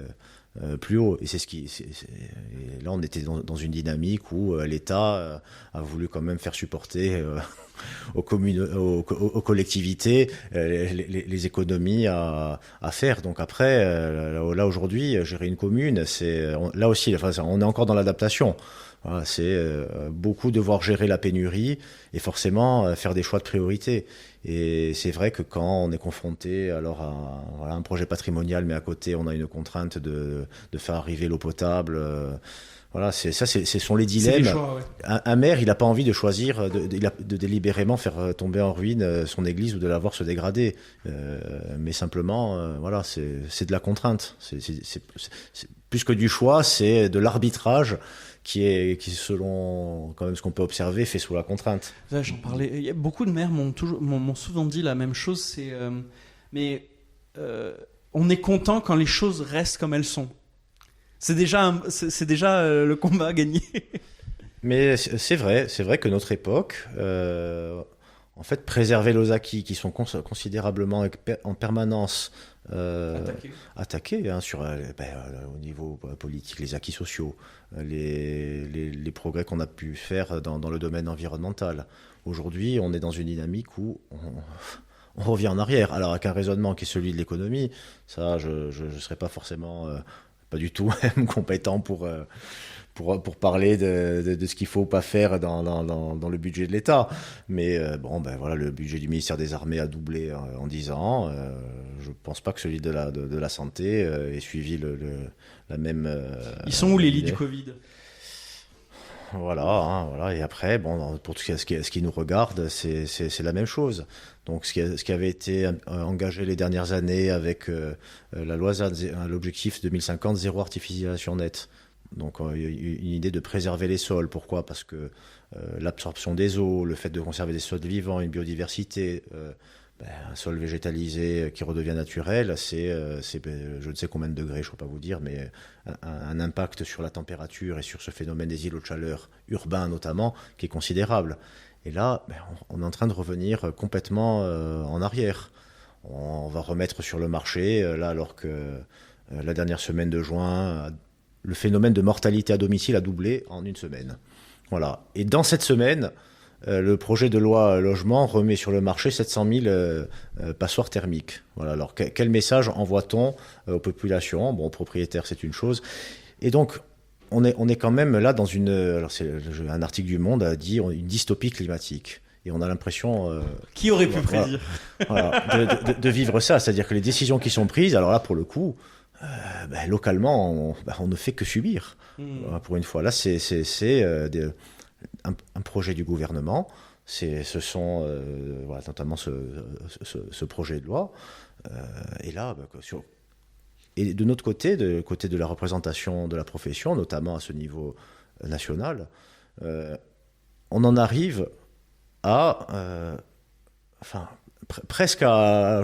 Speaker 2: plus haut. Et et là on était dans une dynamique où l'État a voulu quand même faire supporter aux collectivités les économies à faire. Donc après, là aujourd'hui, gérer une commune, là aussi, on est encore dans l'adaptation. Voilà, c'est beaucoup devoir gérer la pénurie et forcément faire des choix de priorité. Et c'est vrai que quand on est confronté alors à un projet patrimonial, mais à côté on a une contrainte de faire arriver l'eau potable, Voilà, ce sont les
Speaker 1: C'est
Speaker 2: dilemmes.
Speaker 1: les choix, ouais.
Speaker 2: Un maire, il n'a pas envie de choisir, de délibérément faire tomber en ruine son église ou de la voir se dégrader. Mais simplement, voilà, c'est de la contrainte. Plus que du choix, c'est de l'arbitrage qui selon quand même ce qu'on peut observer, fait sous la contrainte.
Speaker 1: Là, j'en parlais. Il y a beaucoup de maires m'ont souvent dit la même chose. Mais on est content quand les choses restent comme elles sont. C'est déjà le combat à gagner.
Speaker 2: Mais c'est vrai que notre époque, en fait, préserver nos acquis qui sont considérablement en permanence attaqués hein, au niveau politique, les acquis sociaux, les progrès qu'on a pu faire dans le domaine environnemental. Aujourd'hui, on est dans une dynamique où on revient en arrière. Alors avec un raisonnement qui est celui de l'économie, ça, je ne serais pas forcément... pas du tout même compétent pour parler de ce qu'il faut pas faire dans le budget de l'État. Mais voilà, le budget du ministère des Armées a doublé en 10 ans. Je pense pas que celui de la santé ait suivi la même...
Speaker 1: Ils sont où les lits du Covid ?
Speaker 2: Voilà. Et après, pour tout ce qui nous regarde, c'est la même chose. Donc, ce qui avait été engagé les dernières années avec la loi ZAN, l'objectif 2050, zéro artificialisation nette. Donc, une idée de préserver les sols. Pourquoi ? Parce que l'absorption des eaux, le fait de conserver des sols vivants, une biodiversité, un sol végétalisé qui redevient naturel, c'est je ne sais combien de degrés, je ne peux pas vous dire, mais un impact sur la température et sur ce phénomène des îlots de chaleur urbains notamment, qui est considérable. Et là, on est en train de revenir complètement en arrière. On va remettre sur le marché, là, alors que la dernière semaine de juin, le phénomène de mortalité à domicile a doublé en une semaine. Voilà. Et dans cette semaine... le projet de loi logement remet sur le marché 700 000 passoires thermiques. Voilà. Alors, quel message envoie-t-on aux populations ? Bon, aux propriétaires, c'est une chose. Et donc, on est quand même là dans un article du Monde a dit une dystopie climatique. Et on a l'impression...
Speaker 1: Qui aurait pu prédire
Speaker 2: de vivre ça. C'est-à-dire que les décisions qui sont prises, alors là, pour le coup, localement, on ne fait que subir. Voilà, pour une fois. Là, c'est un projet du gouvernement, notamment ce projet de loi. Et là, et de notre côté, côté de la représentation de la profession, notamment à ce niveau national, on en arrive à, presque à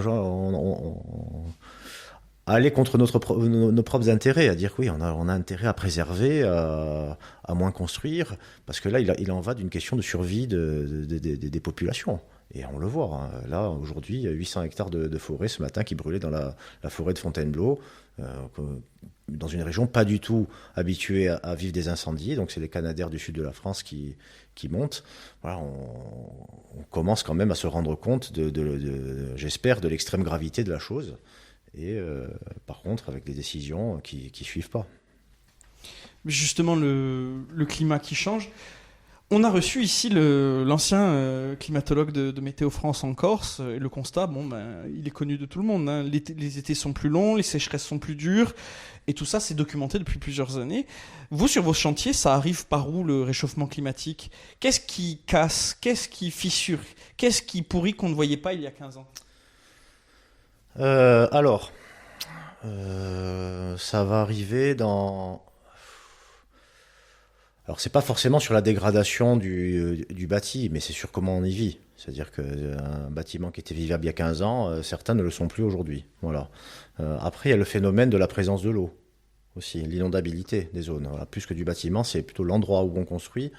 Speaker 2: aller contre nos propres intérêts, à dire que oui, on a intérêt à préserver, à moins construire, parce que là, il en va d'une question de survie des populations. Et on le voit, hein. Là, aujourd'hui, 800 hectares de forêt ce matin qui brûlaient dans la forêt de Fontainebleau, dans une région pas du tout habituée à vivre des incendies. Donc, c'est les Canadaires du sud de la France qui montent. Voilà, on commence quand même à se rendre compte, j'espère, de l'extrême gravité de la chose. Et par contre, avec des décisions qui suivent pas.
Speaker 1: Justement, le climat qui change. On a reçu ici l'ancien climatologue de Météo France en Corse. Et le constat, il est connu de tout le monde. Hein. Les étés sont plus longs, les sécheresses sont plus dures. Et tout ça, c'est documenté depuis plusieurs années. Vous, sur vos chantiers, ça arrive par où, le réchauffement climatique ? Qu'est-ce qui casse ? Qu'est-ce qui fissure ? Qu'est-ce qui pourrit qu'on ne voyait pas il y a 15 ans ?
Speaker 2: Ça va arriver dans... Alors, c'est pas forcément sur la dégradation du bâti, mais c'est sur comment on y vit. C'est-à-dire qu'un bâtiment qui était vivable il y a 15 ans, certains ne le sont plus aujourd'hui. Voilà. Après, il y a le phénomène de la présence de l'eau aussi, l'inondabilité des zones. Voilà. Plus que du bâtiment, c'est plutôt l'endroit où on construit.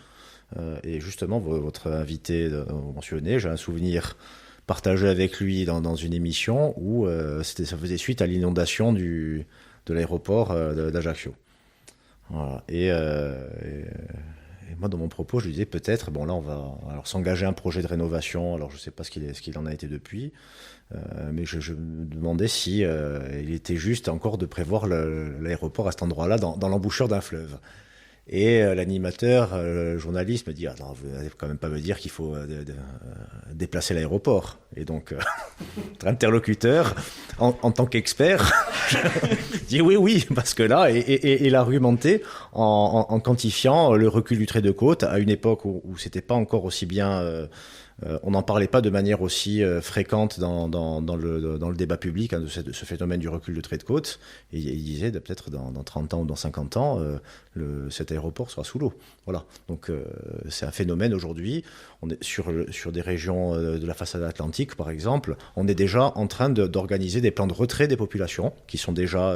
Speaker 2: Et justement, votre invité mentionné, j'ai un souvenir partagé avec lui dans une émission où ça faisait suite à l'inondation de l'aéroport d'Ajaccio. Voilà. Et moi, dans mon propos, je lui disais peut-être, là, on va alors s'engager un projet de rénovation. Alors, je ne sais pas ce qu'il en a été depuis, mais je me demandais si il était juste encore de prévoir l'aéroport à cet endroit-là, dans l'embouchure d'un fleuve. Et l'animateur, le journaliste, me dit « Attends, vous n'allez quand même pas me dire qu'il faut déplacer l'aéroport ?» Et donc, notre interlocuteur, en tant qu'expert, dit oui, parce que là, et il a argumenté en quantifiant le recul du trait de côte à une époque où c'était pas encore aussi bien... on n'en parlait pas de manière aussi fréquente dans le débat public, hein, de ce phénomène du recul de trait de côte. Et il disait peut-être dans 30 ans ou dans 50 ans, cet aéroport sera sous l'eau. Voilà. Donc c'est un phénomène aujourd'hui. On est sur des régions de la façade atlantique, par exemple, on est déjà en train d'organiser des plans de retrait des populations qui sont déjà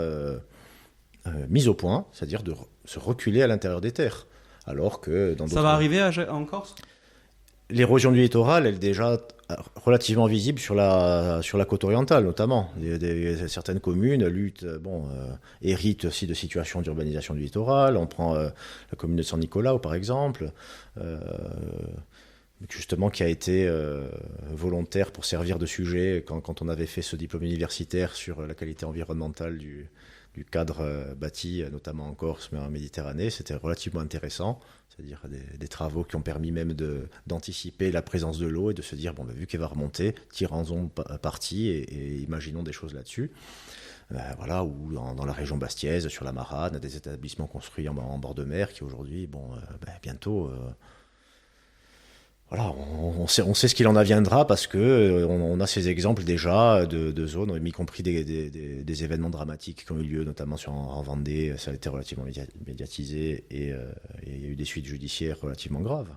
Speaker 2: mis au point, c'est-à-dire de se reculer à l'intérieur des terres. Alors que dans
Speaker 3: Ça va arriver en Corse ?
Speaker 2: L'érosion du littoral, elle est déjà relativement visible sur la côte orientale, notamment. Certaines communes héritent aussi de situations d'urbanisation du littoral. On prend la commune de San Nicolao, par exemple, justement qui a été volontaire pour servir de sujet quand on avait fait ce diplôme universitaire sur la qualité environnementale du cadre bâti, notamment en Corse, mais en Méditerranée. C'était relativement intéressant. C'est-à-dire des travaux qui ont permis même d'anticiper la présence de l'eau et de se dire, vu qu'elle va remonter, tirons-en parti et imaginons des choses là-dessus. Voilà, ou dans la région bastiaise, sur la Marane, des établissements construits en bord de mer qui aujourd'hui, bientôt... Voilà, on sait ce qu'il en adviendra parce que on a ces exemples déjà de zones, y compris des événements dramatiques qui ont eu lieu, notamment en Vendée. Ça a été relativement médiatisé et il y a eu des suites judiciaires relativement graves.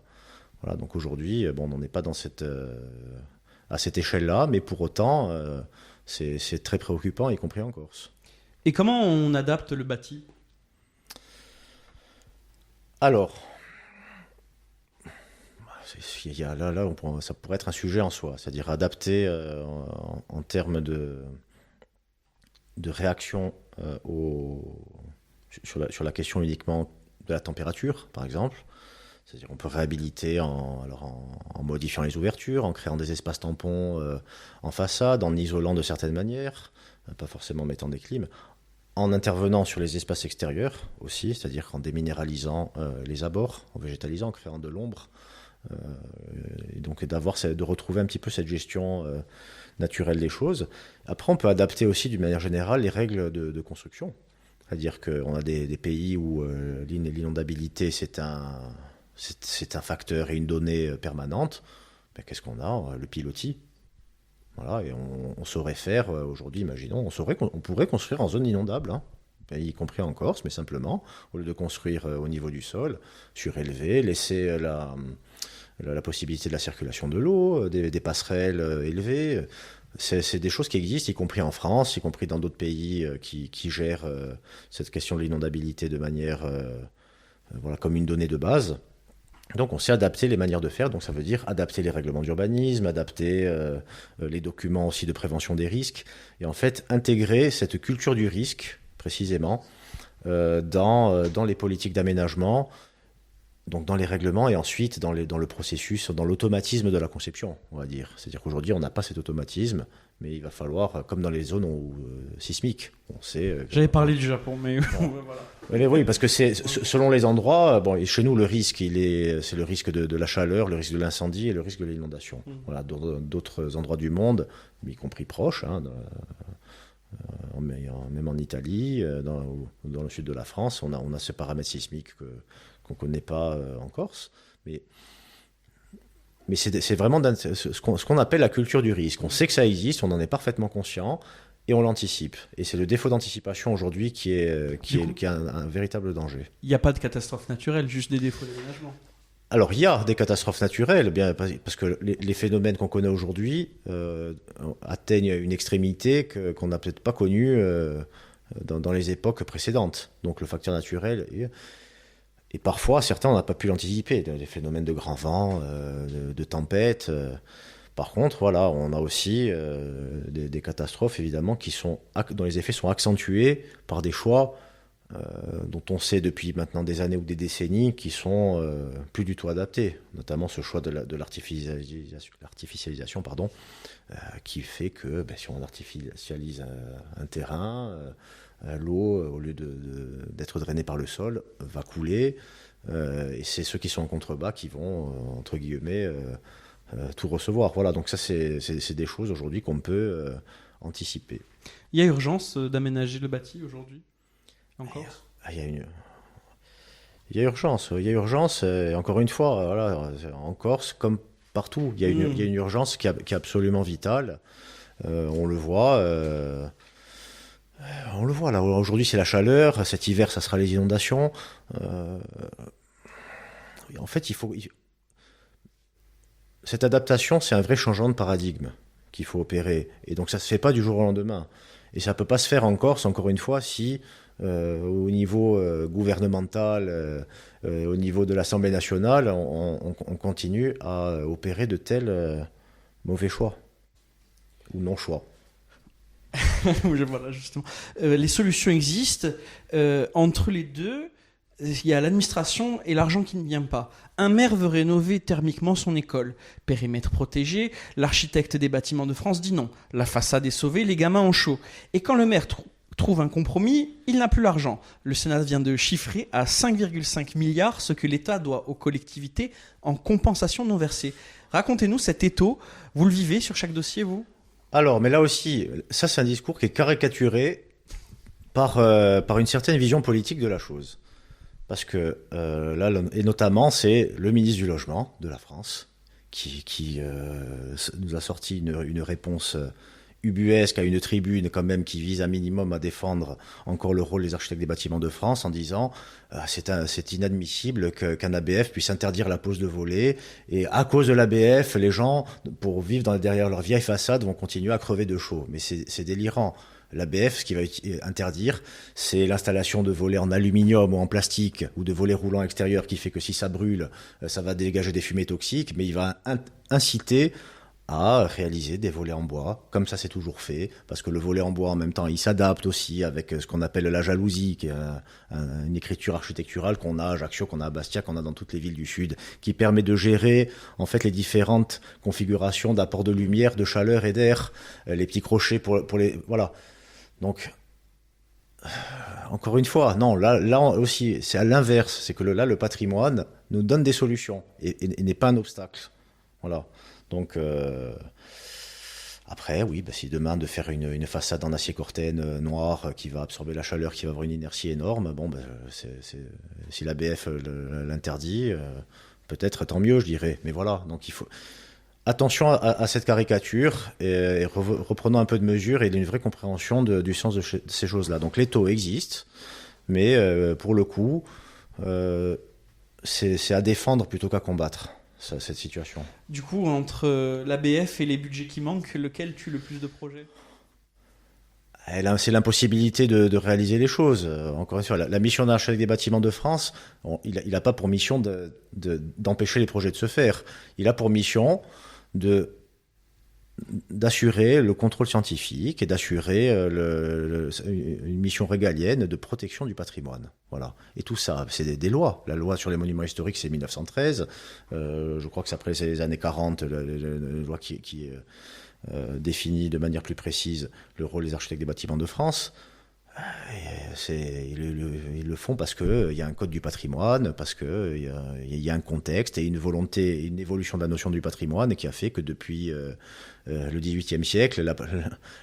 Speaker 2: Voilà, donc aujourd'hui, on n'en est pas à cette échelle-là, mais pour autant, c'est très préoccupant, y compris en Corse.
Speaker 3: Et comment on adapte le bâti ?
Speaker 2: Alors... ça pourrait être un sujet en soi, c'est-à-dire adapter en termes de réaction sur la question uniquement de la température, par exemple. C'est-à-dire on peut réhabiliter en modifiant les ouvertures, en créant des espaces tampons en façade, en isolant de certaines manières, pas forcément en mettant des clims, en intervenant sur les espaces extérieurs aussi, c'est-à-dire en déminéralisant les abords, en végétalisant, en créant de l'ombre. Et donc de retrouver un petit peu cette gestion naturelle des choses. Après, on peut adapter aussi d'une manière générale les règles de construction. C'est-à-dire qu'on a des pays où l'inondabilité c'est un facteur et une donnée permanente. Qu'est-ce qu'on a ? Le pilotis. Voilà, et on saurait faire aujourd'hui, imaginons, on pourrait construire en zone inondable, hein, y compris en Corse, mais simplement, au lieu de construire au niveau du sol, surélever, laisser la possibilité de la circulation de l'eau, des passerelles élevées. C'est des choses qui existent, y compris en France, y compris dans d'autres pays qui gèrent cette question de l'inondabilité de manière comme une donnée de base. Donc on sait adapter les manières de faire, donc ça veut dire adapter les règlements d'urbanisme, adapter les documents aussi de prévention des risques, et en fait intégrer cette culture du risque, précisément, dans les politiques d'aménagement, donc dans les règlements et ensuite dans le processus, dans l'automatisme de la conception, on va dire. C'est-à-dire qu'aujourd'hui, on n'a pas cet automatisme, mais il va falloir, comme dans les zones sismiques, on sait...
Speaker 3: J'avais parlé du Japon, mais voilà.
Speaker 2: Mais oui, parce que selon les endroits, et chez nous, le risque, c'est le risque de la chaleur, le risque de l'incendie et le risque de l'inondation. Voilà, dans d'autres endroits du monde, y compris proches, hein, même en Italie, dans le sud de la France, on a ce paramètre sismique qu'on ne connaît pas en Corse. Mais c'est vraiment ce qu'on appelle la culture du risque. On sait que ça existe, on en est parfaitement conscient et on l'anticipe. Et c'est le défaut d'anticipation aujourd'hui qui est un véritable danger.
Speaker 3: Il n'y a pas de catastrophe naturelle, juste des défauts d'aménagement.
Speaker 2: Alors, il y a des catastrophes naturelles, bien, parce que les phénomènes qu'on connaît aujourd'hui atteignent une extrémité qu'on n'a peut-être pas connue dans les époques précédentes. Donc, le facteur naturel... Et parfois, certains, on n'a pas pu l'anticiper, des phénomènes de grand vent, de tempêtes. Par contre, voilà, on a aussi des catastrophes, évidemment, dont les effets sont accentués par des choix dont on sait depuis maintenant des années ou des décennies qui sont plus du tout adaptés. Notamment ce choix de l'artificialisation, qui fait que si on artificialise un terrain... l'eau, au lieu d'être drainée par le sol, va couler. Et c'est ceux qui sont en contrebas qui vont, entre guillemets, tout recevoir. Voilà, donc ça, c'est des choses aujourd'hui qu'on peut anticiper.
Speaker 3: Il y a urgence d'aménager le bâti aujourd'hui en Corse?
Speaker 2: Il y a urgence. Encore une fois, voilà, en Corse, comme partout, il y a une urgence qui est absolument vitale. On le voit. Là aujourd'hui, c'est la chaleur. Cet hiver, ça sera les inondations. En fait, cette adaptation, c'est un vrai changement de paradigme qu'il faut opérer. Et donc, ça se fait pas du jour au lendemain. Et ça peut pas se faire en Corse, encore une fois, si au niveau gouvernemental, au niveau de l'Assemblée nationale, on continue à opérer de tels mauvais choix ou non-choix.
Speaker 3: Voilà, justement. Les solutions existent. Entre les deux, il y a l'administration et l'argent qui ne vient pas. Un maire veut rénover thermiquement son école. Périmètre protégé, l'architecte des bâtiments de France dit non. La façade est sauvée, les gamins ont chaud. Et quand le maire trouve un compromis, il n'a plus l'argent. Le Sénat vient de chiffrer à 5,5 milliards ce que l'État doit aux collectivités en compensation non versée. Racontez-nous cet étau. Vous le vivez sur chaque dossier, vous ?
Speaker 2: Alors, mais là aussi, ça c'est un discours qui est caricaturé par une certaine vision politique de la chose. Parce que là, et notamment, c'est le ministre du Logement de la France qui nous a sorti une réponse ubuesque à une tribune quand même qui vise un minimum à défendre encore le rôle des architectes des bâtiments de France en disant c'est inadmissible qu'un ABF puisse interdire la pose de volets et à cause de l'ABF, les gens, pour vivre derrière leur vieille façade, vont continuer à crever de chaud. Mais c'est délirant. L'ABF, ce qui va interdire, c'est l'installation de volets en aluminium ou en plastique ou de volets roulants extérieurs qui fait que si ça brûle, ça va dégager des fumées toxiques, mais il va inciter à réaliser des volets en bois, comme ça c'est toujours fait, parce que le volet en bois en même temps il s'adapte aussi avec ce qu'on appelle la jalousie, qui est une écriture architecturale qu'on a à Ajaccio, qu'on a à Bastia, qu'on a dans toutes les villes du Sud, qui permet de gérer en fait les différentes configurations d'apport de lumière, de chaleur et d'air, les petits crochets pour les... Voilà. Donc, encore une fois, non, là aussi, c'est à l'inverse, c'est que là le patrimoine nous donne des solutions et n'est pas un obstacle. Voilà. Donc, après, oui, si demain de faire une façade en acier corten noir qui va absorber la chaleur, qui va avoir une inertie énorme, si l'ABF l'interdit, peut-être tant mieux, je dirais. Mais voilà, donc il faut... Attention à cette caricature et reprenons un peu de mesure et d'une vraie compréhension du sens de ces choses-là. Donc les taux existent, mais pour le coup, c'est à défendre plutôt qu'à combattre cette situation.
Speaker 3: Du coup, entre l'ABF et les budgets qui manquent, lequel tue le plus de projets ?
Speaker 2: C'est l'impossibilité de réaliser les choses. Encore une fois, la mission d'architecte des bâtiments de France, il n'a pas pour mission d'empêcher les projets de se faire. Il a pour mission d'assurer le contrôle scientifique et d'assurer une mission régalienne de protection du patrimoine. Voilà. Et tout ça, c'est des lois. La loi sur les monuments historiques, c'est 1913. Je crois que c'est après les années 40, la loi qui définit de manière plus précise le rôle des architectes des bâtiments de France. Ils le font parce qu'il y a un code du patrimoine, parce qu'il y a un contexte et une volonté, une évolution de la notion du patrimoine qui a fait que depuis le XVIIIe siècle,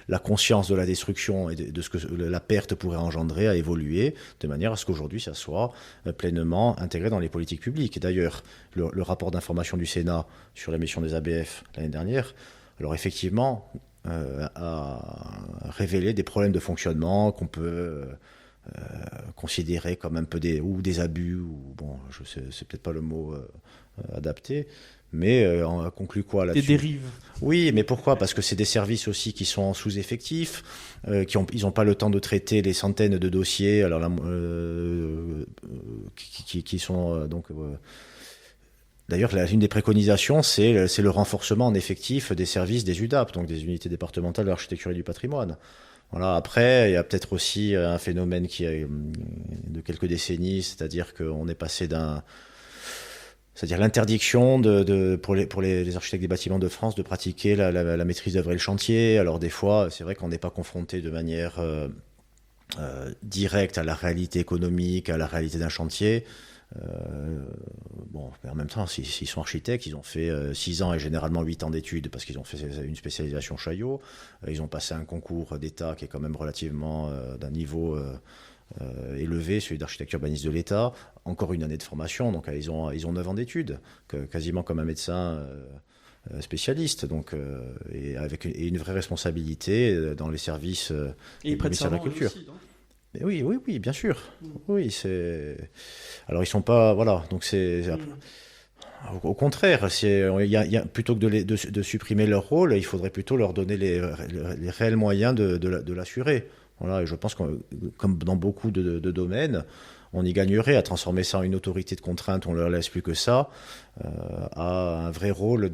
Speaker 2: la conscience de la destruction et de ce que la perte pourrait engendrer a évolué de manière à ce qu'aujourd'hui ça soit pleinement intégré dans les politiques publiques. Et d'ailleurs, le rapport d'information du Sénat sur la mission des ABF l'année dernière, alors effectivement, a révélé des problèmes de fonctionnement qu'on peut considérer comme un peu des abus, ou bon, c'est peut-être pas le mot adapté, mais on a conclu quoi là-dessus ?
Speaker 3: Des dérives.
Speaker 2: Oui, mais pourquoi ? Parce que c'est des services aussi qui sont en sous-effectif, ils n'ont pas le temps de traiter les centaines de dossiers, alors qui sont donc... D'ailleurs, une des préconisations, c'est le renforcement en effectif des services des UDAP, donc des unités départementales de l'architecture et du patrimoine. Voilà. Après, il y a peut-être aussi un phénomène qui est de quelques décennies, c'est-à-dire qu'on est passé c'est-à-dire l'interdiction pour les architectes des bâtiments de France de pratiquer la maîtrise d'œuvre et le chantier. Alors des fois, c'est vrai qu'on n'est pas confronté de manière directe à la réalité économique, à la réalité d'un chantier. Bon, mais en même temps, s'ils sont architectes, ils ont fait 6 ans et généralement 8 ans d'études parce qu'ils ont fait une spécialisation Chaillot. Ils ont passé un concours d'État qui est quand même relativement d'un niveau élevé, celui d'architecture urbaniste de l'État. Encore une année de formation, donc ils ont 9 ans d'études, quasiment comme un médecin spécialiste, donc, et avec une vraie responsabilité dans les services
Speaker 3: et
Speaker 2: du ministère de la Culture.
Speaker 3: Aussi, donc.
Speaker 2: Oui, bien sûr. Oui, alors ils sont pas, voilà, donc au contraire, plutôt que de supprimer leur rôle, il faudrait plutôt leur donner les réels moyens de l'assurer. Voilà, et je pense que, comme dans beaucoup de domaines, on y gagnerait à transformer ça en une autorité de contrainte. On leur laisse plus que ça, à un vrai rôle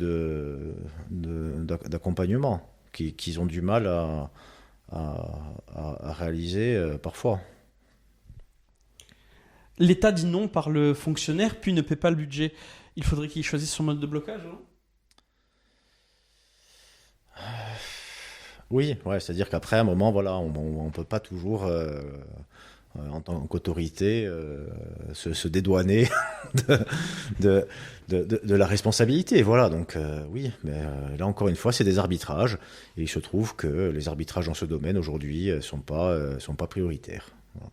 Speaker 2: d'accompagnement qu'ils ont du mal à réaliser parfois.
Speaker 3: L'État dit non par le fonctionnaire, puis ne paie pas le budget. Il faudrait qu'il choisisse son mode de blocage, non ?
Speaker 2: Oui, ouais, c'est-à-dire qu'après, à un moment, voilà, on ne peut pas toujours, en tant qu'autorité, se dédouaner de la responsabilité. Voilà, donc oui, mais là, encore une fois, c'est des arbitrages. Et il se trouve que les arbitrages dans ce domaine, aujourd'hui, ne sont pas prioritaires. Voilà.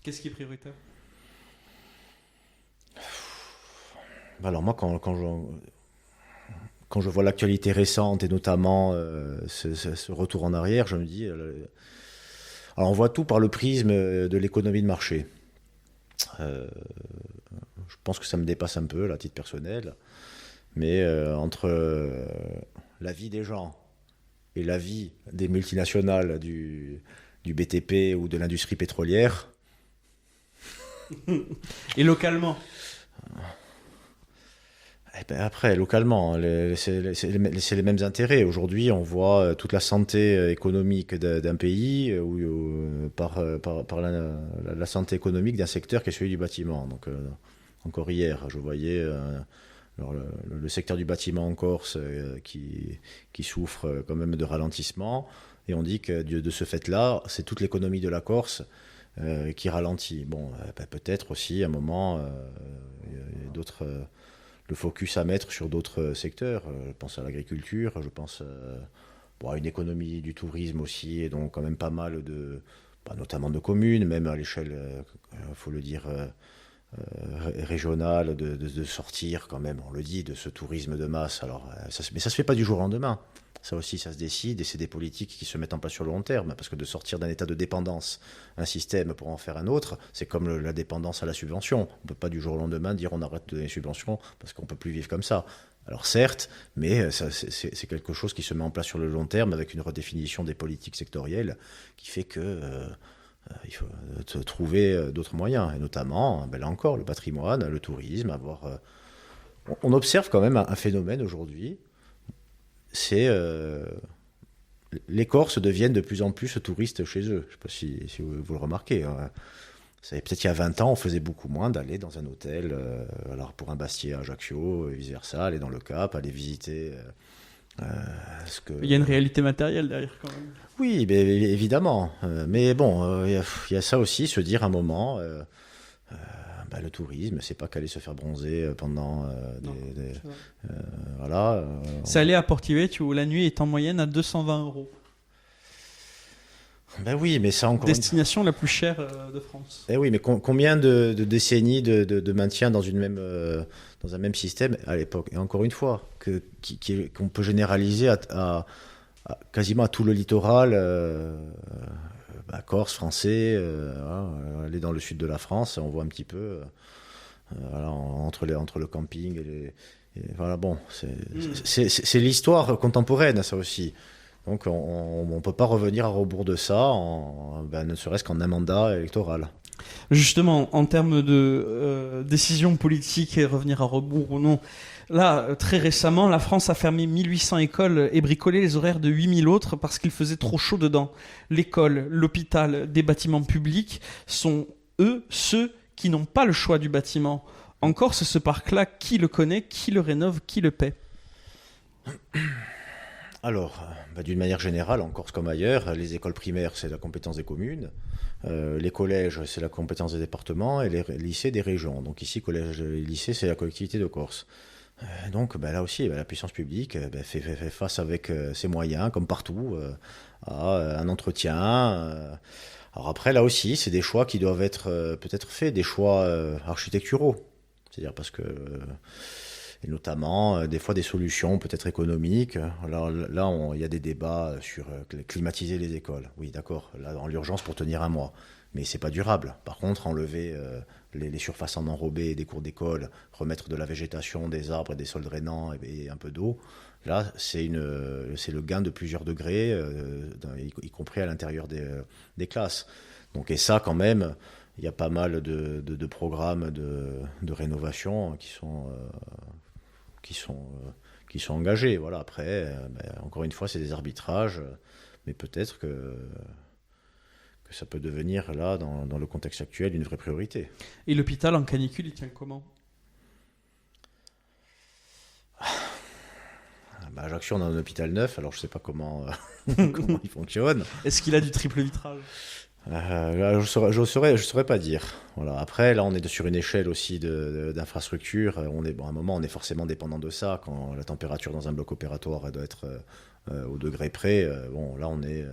Speaker 3: Qu'est-ce qui est prioritaire ?
Speaker 2: Alors moi, quand je vois l'actualité récente et notamment ce retour en arrière, je me dis... alors on voit tout par le prisme de l'économie de marché. Je pense que ça me dépasse un peu, à titre personnel. Mais entre la vie des gens et la vie des multinationales du BTP ou de l'industrie pétrolière...
Speaker 3: Et localement ?
Speaker 2: Après, localement, c'est les mêmes intérêts. Aujourd'hui, on voit toute la santé économique d'un pays par la santé économique d'un secteur qui est celui du bâtiment. Donc, encore hier, je voyais le secteur du bâtiment en Corse qui souffre quand même de ralentissement. Et on dit que de ce fait-là, c'est toute l'économie de la Corse qui ralentit. Bon, peut-être aussi, à un moment, d'autres... le focus à mettre sur d'autres secteurs. Je pense à l'agriculture, je pense à une économie du tourisme aussi, et donc quand même pas mal notamment de communes, même à l'échelle, faut le dire, régionale, de sortir quand même, on le dit, de ce tourisme de masse. Alors, mais ça se fait pas du jour au lendemain. Ça aussi, ça se décide, et c'est des politiques qui se mettent en place sur le long terme, parce que de sortir d'un état de dépendance, un système pour en faire un autre, c'est comme la dépendance à la subvention. On ne peut pas du jour au lendemain dire on arrête de donner des subventions, parce qu'on ne peut plus vivre comme ça. Alors certes, mais c'est quelque chose qui se met en place sur le long terme, avec une redéfinition des politiques sectorielles, qui fait que il faut trouver d'autres moyens, et notamment, là encore, le patrimoine, le tourisme, on observe quand même un phénomène aujourd'hui. C'est les Corses deviennent de plus en plus touristes chez eux. Je ne sais pas si vous le remarquez. Hein. Peut-être il y a 20 ans, on faisait beaucoup moins d'aller dans un hôtel, alors pour un Bastier à Ajaccio, et vice-versa, aller dans le Cap, aller visiter...
Speaker 3: Il y a une réalité matérielle derrière quand même.
Speaker 2: Oui, évidemment. Mais bon, il y a ça aussi, se dire un moment... le tourisme, c'est pas qu'aller se faire bronzer pendant voilà.
Speaker 3: C'est aller à Portivecchio où la nuit est en moyenne à 220 €.
Speaker 2: Ben oui, mais ça encore.
Speaker 3: Destination la plus chère de France.
Speaker 2: Eh oui, mais combien de décennies de maintien dans un même système à l'époque, et encore une fois, qu'on peut généraliser à quasiment à tout le littoral. Corse, français, aller dans le sud de la France, on voit un petit peu entre le camping et voilà, bon, c'est l'histoire contemporaine, ça aussi. Donc on ne peut pas revenir à rebours de ça, ne serait-ce qu'en un mandat électoral.
Speaker 3: Justement, en termes de décision politique et revenir à rebours ou non, là, très récemment, la France a fermé 1800 écoles et bricolé les horaires de 8000 autres parce qu'il faisait trop chaud dedans. L'école, l'hôpital, des bâtiments publics sont, eux, ceux qui n'ont pas le choix du bâtiment. En Corse, ce parc-là, qui le connaît, qui le rénove, qui le paie ?
Speaker 2: Alors, d'une manière générale, en Corse comme ailleurs, les écoles primaires, c'est la compétence des communes. Les collèges, c'est la compétence des départements. Et les lycées, des régions. Donc ici, collège et lycée, c'est la collectivité de Corse. Donc là aussi, la puissance publique fait face avec ses moyens, comme partout, à un entretien. Alors après, là aussi, c'est des choix qui doivent être peut-être faits, des choix architecturaux. C'est-à-dire parce que, et notamment, des fois des solutions peut-être économiques. Alors là, il y a des débats sur climatiser les écoles. Oui, d'accord, là, dans l'urgence pour tenir un mois. Mais c'est pas durable. Par contre, enlever les surfaces en enrobé des cours d'école, remettre de la végétation, des arbres, des sols drainants et un peu d'eau, là, c'est le gain de plusieurs degrés, y compris à l'intérieur des classes. Donc, et ça, quand même, il y a pas mal de programmes de rénovation qui sont engagés. Voilà. Après, encore une fois, c'est des arbitrages, mais peut-être que ça peut devenir, là, dans le contexte actuel, une vraie priorité.
Speaker 3: Et l'hôpital en canicule, il tient comment?
Speaker 2: Ajaccio, on a un hôpital neuf, alors je ne sais pas comment il fonctionne.
Speaker 3: Est-ce qu'il a du triple vitrage?
Speaker 2: Je ne saurais pas dire. Voilà. Après, là, on est sur une échelle aussi d'infrastructure. À un moment, on est forcément dépendant de ça. Quand la température dans un bloc opératoire doit être au degré près, là, on est...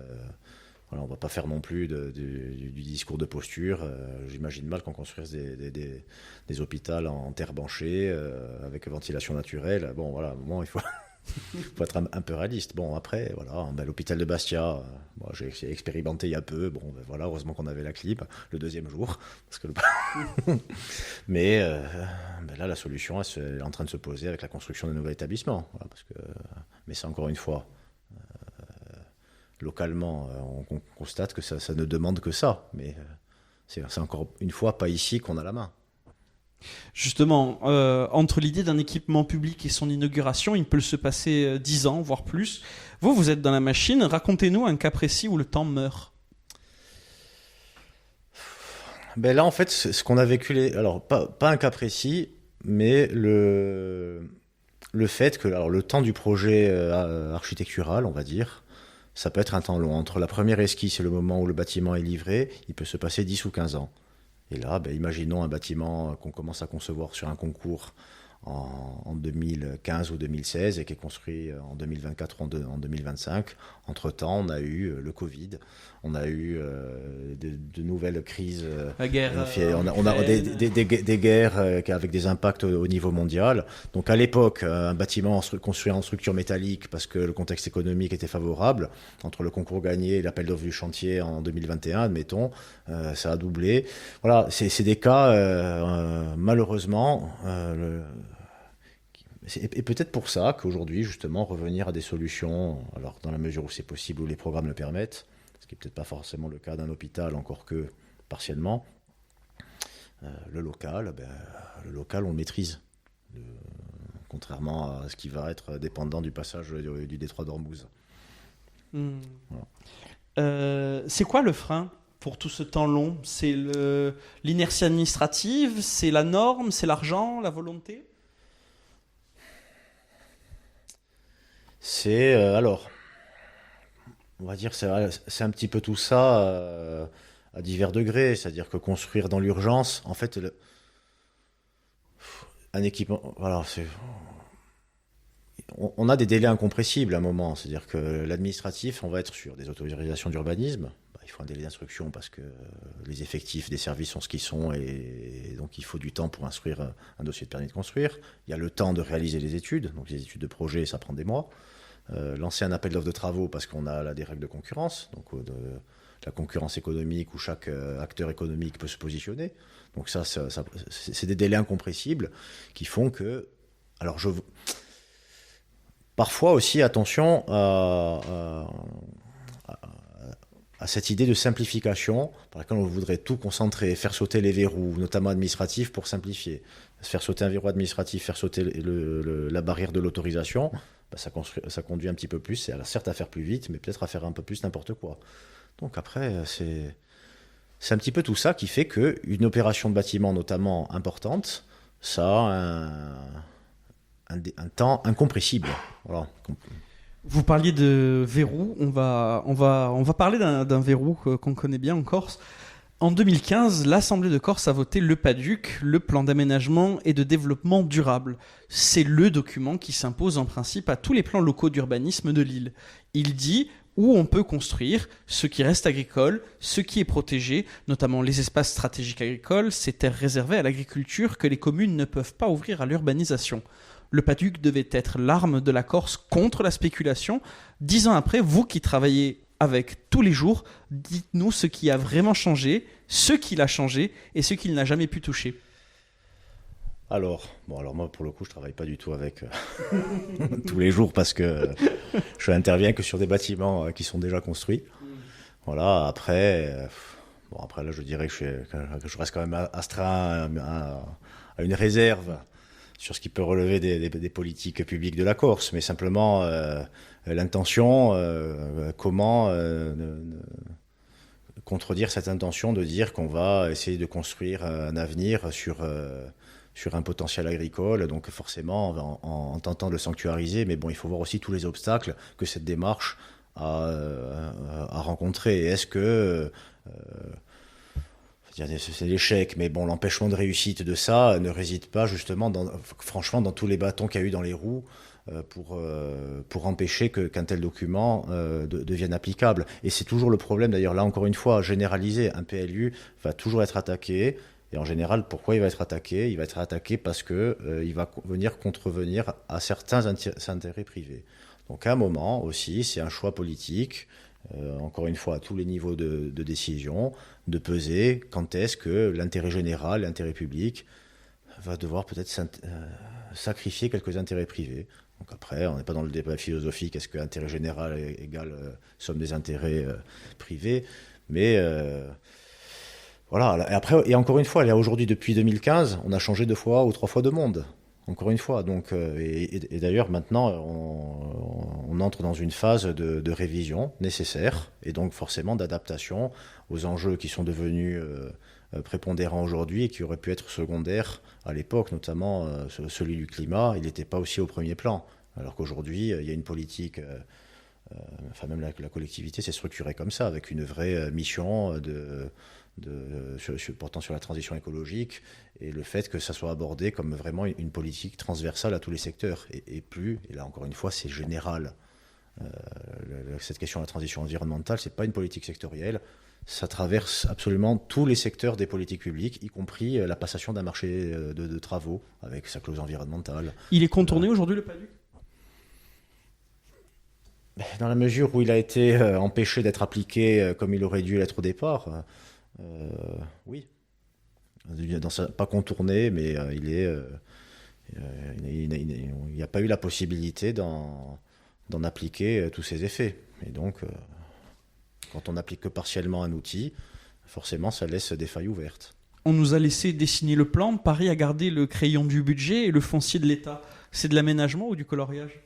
Speaker 2: Voilà, on ne va pas faire non plus du discours de posture. J'imagine mal qu'on construise des hôpitaux en terre banchée, avec ventilation naturelle. Bon, voilà, à un moment, il faut être un peu réaliste. Bon, après, voilà, l'hôpital de Bastia, moi, j'ai expérimenté il y a peu. Bon, voilà, heureusement qu'on avait la clim le deuxième jour. Parce que Mais là, la solution, elle est en train de se poser avec la construction d'un nouvel établissement. Voilà, mais c'est encore une fois... Localement, on constate que ça ne demande que ça, mais c'est encore une fois pas ici qu'on a la main.
Speaker 3: Justement, entre l'idée d'un équipement public et son inauguration, il peut se passer 10 ans, voire plus. Vous êtes dans la machine, racontez-nous un cas précis où le temps meurt.
Speaker 2: Là, en fait, ce qu'on a vécu, alors pas un cas précis, mais le fait que le temps du projet architectural, on va dire, ça peut être un temps long. Entre la première esquisse et le moment où le bâtiment est livré, il peut se passer 10 ou 15 ans. Et là, imaginons un bâtiment qu'on commence à concevoir sur un concours en 2015 ou 2016 et qui est construit en 2024 ou en 2025. Entre-temps, on a eu le Covid, on a eu de nouvelles crises.
Speaker 3: La guerre.
Speaker 2: On a des guerres avec des impacts au niveau mondial. Donc à l'époque, un bâtiment construit en structure métallique parce que le contexte économique était favorable. Entre le concours gagné et l'appel d'offres du chantier en 2021, admettons, ça a doublé. Voilà, c'est des cas, malheureusement... Et peut-être pour ça qu'aujourd'hui, justement, revenir à des solutions, alors dans la mesure où c'est possible, où les programmes le permettent, ce qui n'est peut-être pas forcément le cas d'un hôpital, encore que partiellement, le local, on le maîtrise. Contrairement à ce qui va être dépendant du passage du détroit d'Ormuz.
Speaker 3: Voilà. C'est quoi le frein pour tout ce temps long? C'est l'inertie administrative, c'est la norme, c'est l'argent, la volonté?
Speaker 2: C'est on va dire, c'est un petit peu tout ça à divers degrés. C'est-à-dire que construire dans l'urgence, en fait, un équipement, voilà, on a des délais incompressibles à un moment. C'est-à-dire que l'administratif, on va être sur des autorisations d'urbanisme. Il faut un délai d'instruction parce que les effectifs des services sont ce qu'ils sont et donc il faut du temps pour instruire un dossier de permis de construire. Il y a le temps de réaliser les études, donc les études de projet, ça prend des mois. Lancer un appel d'offres de travaux parce qu'on a là des règles de concurrence, donc de la concurrence économique où chaque acteur économique peut se positionner. Donc ça c'est des délais incompressibles qui font que... Alors parfois aussi, attention à cette idée de simplification par laquelle on voudrait tout concentrer, faire sauter les verrous, notamment administratifs, pour simplifier. Faire sauter un verrou administratif, faire sauter la barrière de l'autorisation, ça conduit un petit peu plus, c'est certes à faire plus vite, mais peut-être à faire un peu plus n'importe quoi. Donc après, c'est un petit peu tout ça qui fait qu'une opération de bâtiment, notamment importante, ça a un temps incompressible. Voilà.
Speaker 3: Vous parliez de verrou, on va parler d'un verrou qu'on connaît bien en Corse. En 2015, l'Assemblée de Corse a voté le PADUC, le plan d'aménagement et de développement durable. C'est le document qui s'impose en principe à tous les plans locaux d'urbanisme de l'île. Il dit où on peut construire, ce qui reste agricole, ce qui est protégé, notamment les espaces stratégiques agricoles, ces terres réservées à l'agriculture que les communes ne peuvent pas ouvrir à l'urbanisation. Le PADUC devait être l'arme de la Corse contre la spéculation. 10 ans après, vous qui travaillez avec tous les jours, dites-nous ce qui a vraiment changé, ce qui l'a changé et ce qu'il n'a jamais pu toucher.
Speaker 2: Alors moi pour le coup je travaille pas du tout avec tous les jours parce que je interviens que sur des bâtiments qui sont déjà construits. Voilà, après là je dirais que je reste quand même astreint à une réserve sur ce qui peut relever des politiques publiques de la Corse, mais simplement l'intention, comment contredire cette intention de dire qu'on va essayer de construire un avenir sur un potentiel agricole, donc forcément en tentant de le sanctuariser, mais bon, il faut voir aussi tous les obstacles que cette démarche a rencontrés. Et est-ce que c'est l'échec, mais bon, l'empêchement de réussite de ça ne réside pas justement, franchement, dans tous les bâtons qu'il y a eu dans les roues pour empêcher qu'un tel document devienne applicable. Et c'est toujours le problème, d'ailleurs, là encore une fois, généraliser, un PLU va toujours être attaqué. Et en général, pourquoi il va être attaqué ? Il va être attaqué parce qu'il va venir contrevenir à certains intérêts privés. Donc à un moment aussi, c'est un choix politique, encore une fois à tous les niveaux de décision, de peser quand est-ce que l'intérêt général, l'intérêt public, va devoir peut-être sacrifier quelques intérêts privés. Donc après, on n'est pas dans le débat philosophique, est-ce que l'intérêt général égale somme des intérêts privés, mais... Voilà, et encore une fois, aujourd'hui, depuis 2015, on a changé 2 fois ou 3 fois de monde. Encore une fois. Donc, et d'ailleurs, maintenant, on entre dans une phase de révision nécessaire et donc forcément d'adaptation aux enjeux qui sont devenus prépondérants aujourd'hui et qui auraient pu être secondaires à l'époque, notamment celui du climat. Il n'était pas aussi au premier plan. Alors qu'aujourd'hui, il y a une politique... enfin, même la collectivité s'est structurée comme ça, avec une vraie mission portant sur la transition écologique et le fait que ça soit abordé comme vraiment une politique transversale à tous les secteurs et là encore une fois c'est général. Cette question de la transition environnementale, c'est pas une politique sectorielle, ça traverse absolument tous les secteurs des politiques publiques, y compris la passation d'un marché de travaux avec sa clause environnementale.
Speaker 3: Il est contourné aujourd'hui le PADUC ?
Speaker 2: Dans la mesure où il a été empêché d'être appliqué comme il aurait dû l'être au départ, oui. Pas contourné, mais il n'y a pas eu la possibilité d'en appliquer tous ses effets. Et donc, quand on n'applique que partiellement un outil, forcément, ça laisse des failles ouvertes.
Speaker 3: On nous a laissé dessiner le plan, Paris a gardé le crayon du budget et le foncier de l'État. C'est de l'aménagement ou du coloriage ?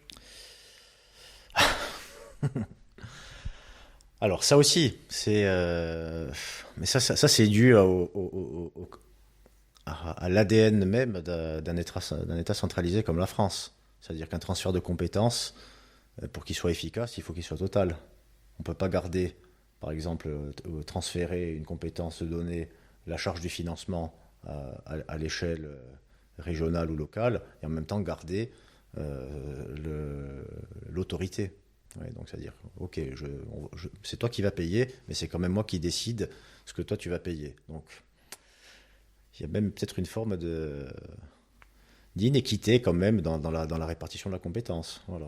Speaker 2: Alors ça aussi, mais ça c'est dû à l'ADN même d'un État centralisé comme la France. C'est-à-dire qu'un transfert de compétences, pour qu'il soit efficace, il faut qu'il soit total. On ne peut pas garder, par exemple, transférer une compétence donnée, la charge du financement à l'échelle régionale ou locale, et en même temps garder l'autorité. Ouais, donc c'est-à-dire, ok, c'est toi qui vas payer, mais c'est quand même moi qui décide ce que toi tu vas payer. Donc il y a même peut-être une forme d'inéquité quand même dans la répartition de la compétence. Voilà.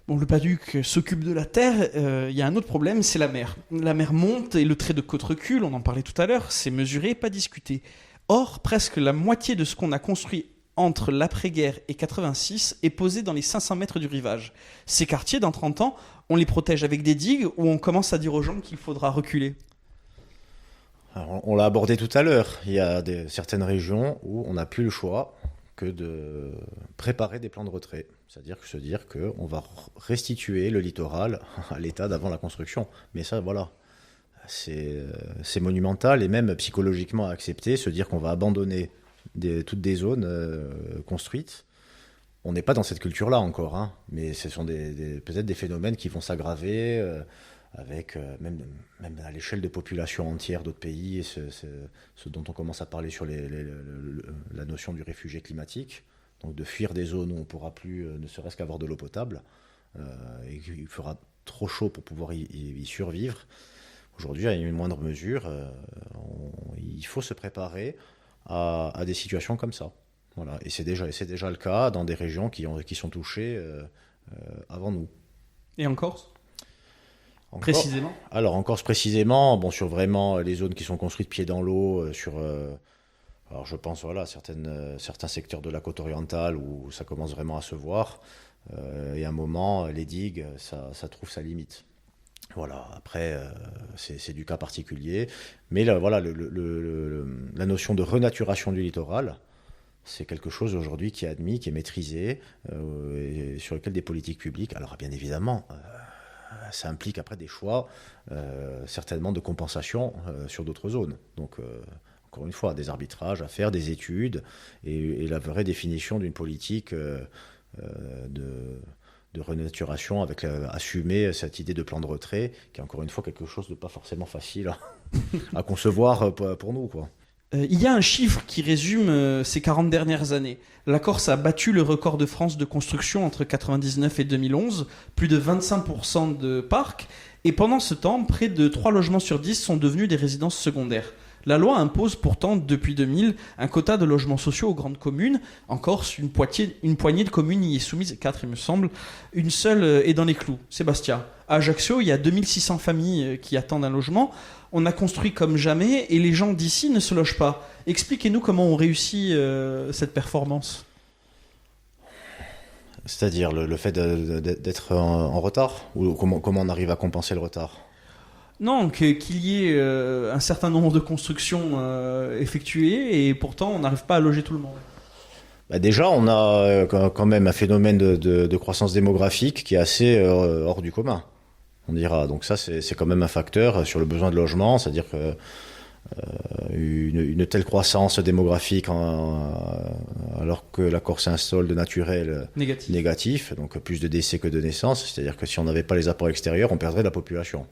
Speaker 3: Bon, le PADUC s'occupe de la terre, il y a un autre problème, c'est la mer. La mer monte et le trait de côte recule, on en parlait tout à l'heure, c'est mesuré, pas discuté. Or, presque la moitié de ce qu'on a construit entre l'après-guerre et 86 est posé dans les 500 mètres du rivage. Ces quartiers, dans 30 ans, on les protège avec des digues ou on commence à dire aux gens qu'il faudra reculer ?
Speaker 2: Alors, on l'a abordé tout à l'heure. Il y a certaines régions où on n'a plus le choix que de préparer des plans de retrait. C'est-à-dire se dire qu'on va restituer le littoral à l'état d'avant la construction. Mais ça, voilà, c'est monumental et même psychologiquement à accepter, se dire qu'on va abandonner toutes des zones construites On n'est pas dans cette culture-là encore, hein, mais ce sont peut-être des phénomènes qui vont s'aggraver avec même à l'échelle de populations entières d'autres pays, et ce dont on commence à parler sur la notion du réfugié climatique, donc de fuir des zones où on ne pourra plus ne serait-ce qu'avoir de l'eau potable, et qu'il fera trop chaud pour pouvoir y survivre. Aujourd'hui, à une moindre mesure, il faut se préparer à des situations comme ça. Voilà. Et c'est déjà le cas dans des régions qui sont touchées avant nous.
Speaker 3: Et en Corse précisément?
Speaker 2: Alors en Corse précisément, sur vraiment les zones qui sont construites pied dans l'eau, alors je pense certains secteurs de la côte orientale où ça commence vraiment à se voir. Et à un moment, les digues, ça trouve sa limite. Voilà. Après, c'est du cas particulier, mais là, voilà, la notion de renaturation du littoral. C'est quelque chose aujourd'hui qui est admis, qui est maîtrisé, et sur lequel des politiques publiques, alors bien évidemment, ça implique après des choix, certainement de compensation sur d'autres zones. Donc, encore une fois, des arbitrages à faire, des études, et la vraie définition d'une politique de renaturation, avec assumer cette idée de plan de retrait, qui est encore une fois quelque chose de pas forcément facile à concevoir pour nous, quoi.
Speaker 3: Il y a un chiffre qui résume ces 40 dernières années. La Corse a battu le record de France de construction entre 1999 et 2011, plus de 25% de parcs, et pendant ce temps, près de 3 logements sur 10 sont devenus des résidences secondaires. La loi impose pourtant, depuis 2000, un quota de logements sociaux aux grandes communes. En Corse, une poignée de communes y est soumise, 4 il me semble, une seule est dans les clous. Sébastien, à Ajaccio, il y a 2600 familles qui attendent un logement. On a construit comme jamais et les gens d'ici ne se logent pas. Expliquez-nous comment on réussit cette performance.
Speaker 2: C'est-à-dire le fait d'être en retard, ou comment on arrive à compenser le retard?
Speaker 3: Non, qu'il y ait un certain nombre de constructions effectuées et pourtant on n'arrive pas à loger tout le monde.
Speaker 2: Déjà, on a quand même un phénomène de croissance démographique qui est assez hors du commun, on dira. Donc ça, c'est quand même un facteur sur le besoin de logement, c'est-à-dire que une telle croissance démographique alors que la Corse a un solde naturel négatif, donc plus de décès que de naissances, c'est-à-dire que si on n'avait pas les apports extérieurs, on perdrait la population.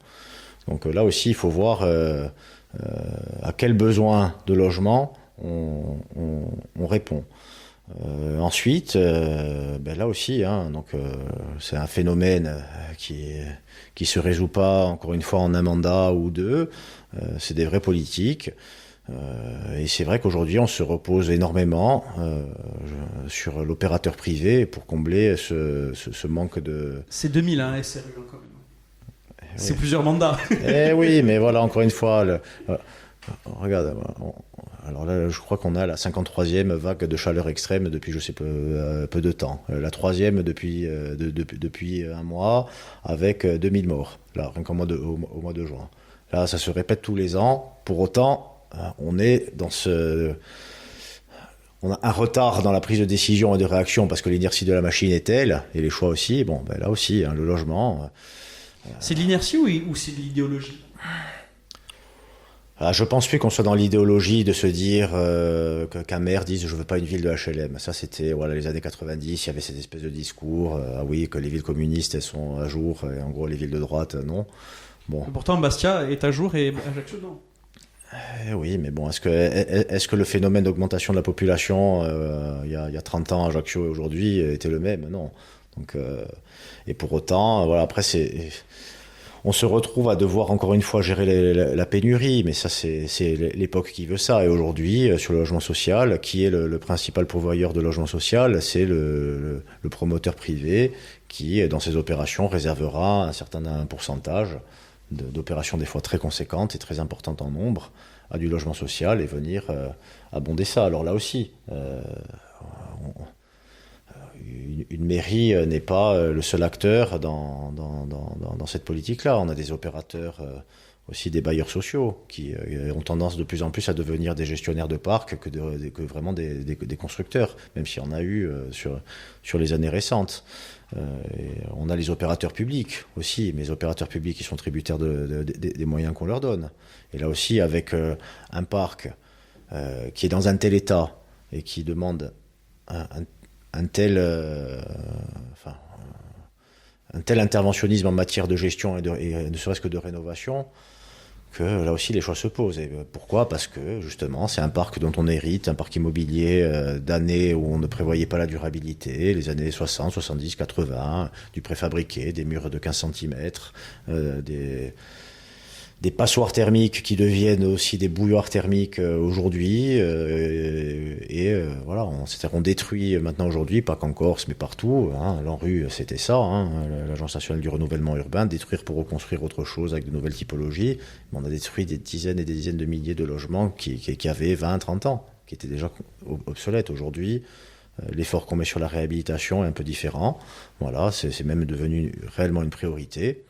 Speaker 2: Donc là aussi, il faut voir à quel besoin de logement on répond. Ensuite, là aussi, c'est un phénomène qui se résout pas, encore une fois, en un mandat ou deux. C'est des vraies politiques. Et c'est vrai qu'aujourd'hui, on se repose énormément sur l'opérateur privé pour combler ce manque de...
Speaker 3: C'est 2000, SRU, quand même. C'est plusieurs mandats.
Speaker 2: Oui, mais voilà, encore une fois, regarde, alors là, je crois qu'on a la 53e vague de chaleur extrême depuis, je sais peu de temps. La 3e depuis un mois, avec 2000 morts, là, rien qu'au au mois de juin. Là, ça se répète tous les ans. Pour autant, on est dans on a un retard dans la prise de décision et de réaction parce que l'inertie de la machine est telle, et les choix aussi. Là aussi, le logement...
Speaker 3: C'est de l'inertie ou c'est de l'idéologie?
Speaker 2: Je pense plus qu'on soit dans l'idéologie de se dire qu'un maire dise je veux pas une ville de HLM. Ça c'était les années 90, il y avait cette espèce de discours que les villes communistes elles sont à jour et en gros les villes de droite non. Bon.
Speaker 3: Et pourtant Bastia est à jour et Ajaccio non.
Speaker 2: Oui, mais bon, est-ce que le phénomène d'augmentation de la population il y a 30 ans à Ajaccio et aujourd'hui était le même? Non. Donc et pour autant après on se retrouve à devoir encore une fois gérer la pénurie, mais ça c'est l'époque qui veut ça. Et aujourd'hui, sur le logement social, qui est le principal pourvoyeur de logement social, c'est le promoteur privé qui, dans ses opérations, réservera un certain pourcentage d'opérations des fois très conséquentes et très importantes en nombre à du logement social et venir abonder ça. Alors là aussi, une mairie n'est pas le seul acteur dans cette politique-là. On a des opérateurs, aussi des bailleurs sociaux, qui ont tendance de plus en plus à devenir des gestionnaires de parcs que vraiment des constructeurs, même s'il y en a eu sur les années récentes. Et on a les opérateurs publics aussi, mais les opérateurs publics qui sont tributaires des moyens qu'on leur donne. Et là aussi, avec un parc qui est dans un tel état et qui demande un tel interventionnisme en matière de gestion et ne serait-ce que de rénovation, que là aussi les choix se posent. Et pourquoi ? Parce que justement c'est un parc dont on hérite, un parc immobilier d'années où on ne prévoyait pas la durabilité, les années 60, 70, 80, du préfabriqué, des murs de 15 cm, des passoires thermiques qui deviennent aussi des bouilloires thermiques aujourd'hui. Voilà, c'est-à-dire qu'on détruit maintenant aujourd'hui, pas qu'en Corse, mais partout. L'ANRU, c'était ça, l'Agence nationale du renouvellement urbain, détruire pour reconstruire autre chose avec de nouvelles typologies. Mais on a détruit des dizaines et des dizaines de milliers de logements qui avaient 20, 30 ans, qui étaient déjà obsolètes. Aujourd'hui, l'effort qu'on met sur la réhabilitation est un peu différent. Voilà, c'est même devenu réellement une priorité.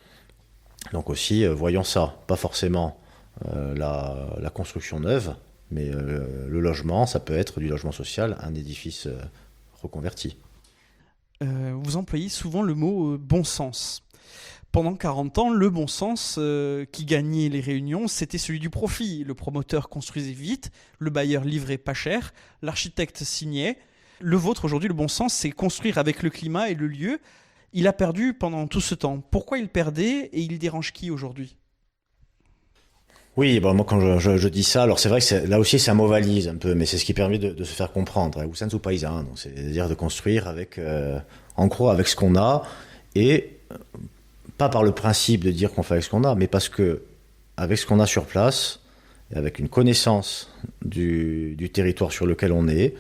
Speaker 2: Donc aussi, voyons ça, pas forcément la construction neuve, mais le logement, ça peut être du logement social, un édifice reconverti.
Speaker 3: Vous employez souvent le mot bon sens. Pendant 40 ans, le bon sens qui gagnait les réunions, c'était celui du profit. Le promoteur construisait vite, le bailleur livrait pas cher, l'architecte signait. Le vôtre aujourd'hui, le bon sens, c'est construire avec le climat et le lieu. Il a perdu pendant tout ce temps. Pourquoi il perdait et il dérange qui aujourd'hui ?
Speaker 2: Oui, moi quand je dis ça, alors c'est vrai que là aussi c'est un mot valise un peu, mais c'est ce qui permet de se faire comprendre. Ou sensu paisano, c'est-à-dire de construire avec, en gros, avec ce qu'on a, et pas par le principe de dire qu'on fait avec ce qu'on a, mais parce que avec ce qu'on a sur place, et avec une connaissance du territoire sur lequel on est,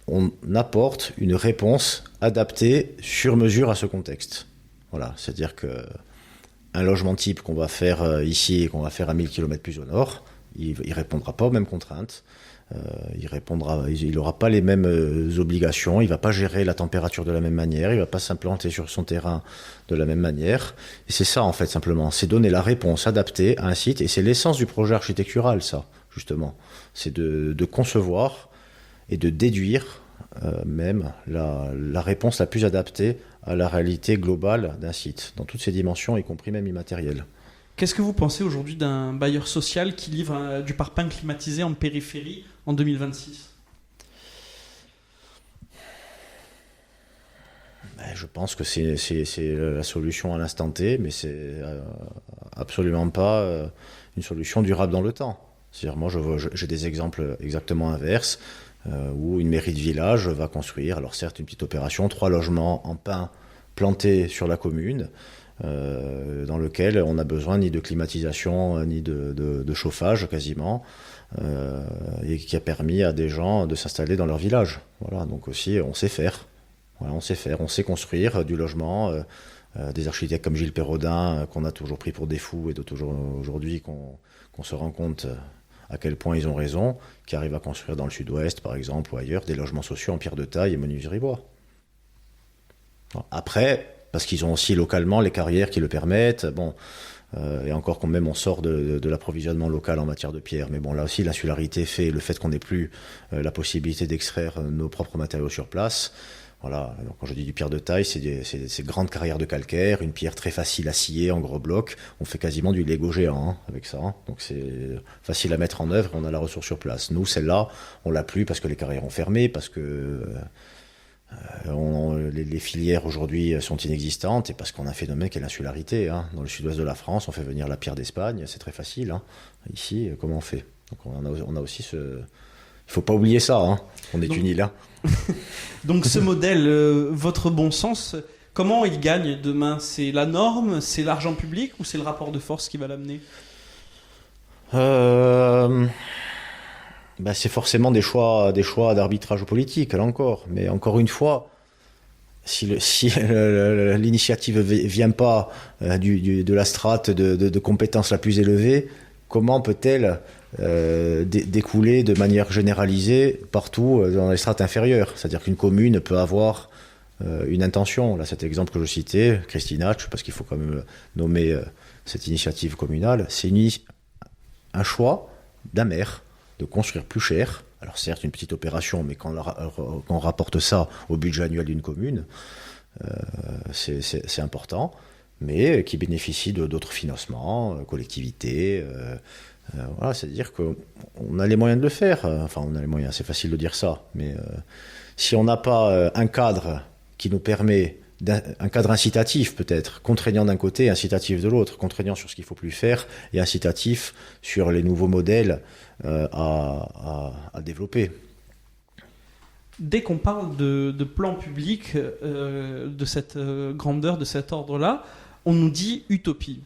Speaker 2: on apporte une réponse adaptée sur mesure à ce contexte. Voilà, c'est-à-dire que un logement type qu'on va faire ici et qu'on va faire à 1000 km plus au nord, il répondra pas aux mêmes contraintes, il n'aura pas les mêmes obligations, il va pas gérer la température de la même manière, il va pas s'implanter sur son terrain de la même manière. Et c'est ça en fait simplement, c'est donner la réponse adaptée à un site, et c'est l'essence du projet architectural, ça justement, c'est de concevoir et de déduire même la réponse la plus adaptée à la réalité globale d'un site, dans toutes ses dimensions, y compris même immatérielles.
Speaker 3: Qu'est-ce que vous pensez aujourd'hui d'un bailleur social qui livre du parpaing climatisé en périphérie en 2026 ?
Speaker 2: Je pense que c'est la solution à l'instant T, mais c'est absolument pas une solution durable dans le temps. C'est-à-dire, moi, j'ai des exemples exactement inverses, où une mairie de village va construire, alors certes une petite opération, 3 logements en pin plantés sur la commune, dans lequel on n'a besoin ni de climatisation ni de chauffage quasiment, et qui a permis à des gens de s'installer dans leur village. Voilà, donc aussi on sait faire. Voilà, on sait construire du logement. Des architectes comme Gilles Perrodin, qu'on a toujours pris pour des fous et d'autres aujourd'hui qu'on se rend compte à quel point ils ont raison, qui arrivent à construire dans le sud-ouest, par exemple, ou ailleurs, des logements sociaux en pierre de taille et menuiserie bois. Après, parce qu'ils ont aussi localement les carrières qui le permettent, et encore quand même on sort de l'approvisionnement local en matière de pierre, mais bon, là aussi l'insularité fait le fait qu'on n'ait plus la possibilité d'extraire nos propres matériaux sur place. Voilà, donc quand je dis du pierre de taille, c'est ces grandes carrières de calcaire, une pierre très facile à scier en gros blocs. On fait quasiment du Lego géant avec ça. Donc c'est facile à mettre en œuvre, on a la ressource sur place. Nous, celle-là, on l'a plus parce que les carrières ont fermé, parce que les filières aujourd'hui sont inexistantes, et parce qu'on a un phénomène qui est l'insularité. Dans le sud-ouest de la France, on fait venir la pierre d'Espagne, c'est très facile. Ici, comment on fait ? Donc on a aussi ce... Il ne faut pas oublier ça, on est une île.
Speaker 3: Donc ce modèle, votre bon sens, comment il gagne demain ? C'est la norme, c'est l'argent public ou c'est le rapport de force qui va l'amener ?
Speaker 2: C'est forcément des choix d'arbitrage politique, là encore. Mais encore une fois, si l'initiative ne vient pas de la strate de compétences la plus élevée, comment peut-elle découler de manière généralisée partout dans les strates inférieures? C'est-à-dire qu'une commune peut avoir une intention. Là, cet exemple que je citais, Christinach, parce qu'il faut quand même nommer cette initiative communale, c'est un choix d'un maire de construire plus cher. Alors certes, une petite opération, mais quand on rapporte ça au budget annuel d'une commune, c'est important. mais qui bénéficient d'autres financements, collectivités. Voilà, c'est-à-dire qu'on a les moyens de le faire. Enfin, on a les moyens, c'est facile de dire ça, mais si on n'a pas un cadre qui nous permet, un cadre incitatif peut-être, contraignant d'un côté, incitatif de l'autre, contraignant sur ce qu'il ne faut plus faire et incitatif sur les nouveaux modèles à développer.
Speaker 3: Dès qu'on parle de plan public de cette grandeur, de cet ordre-là, on nous dit utopie.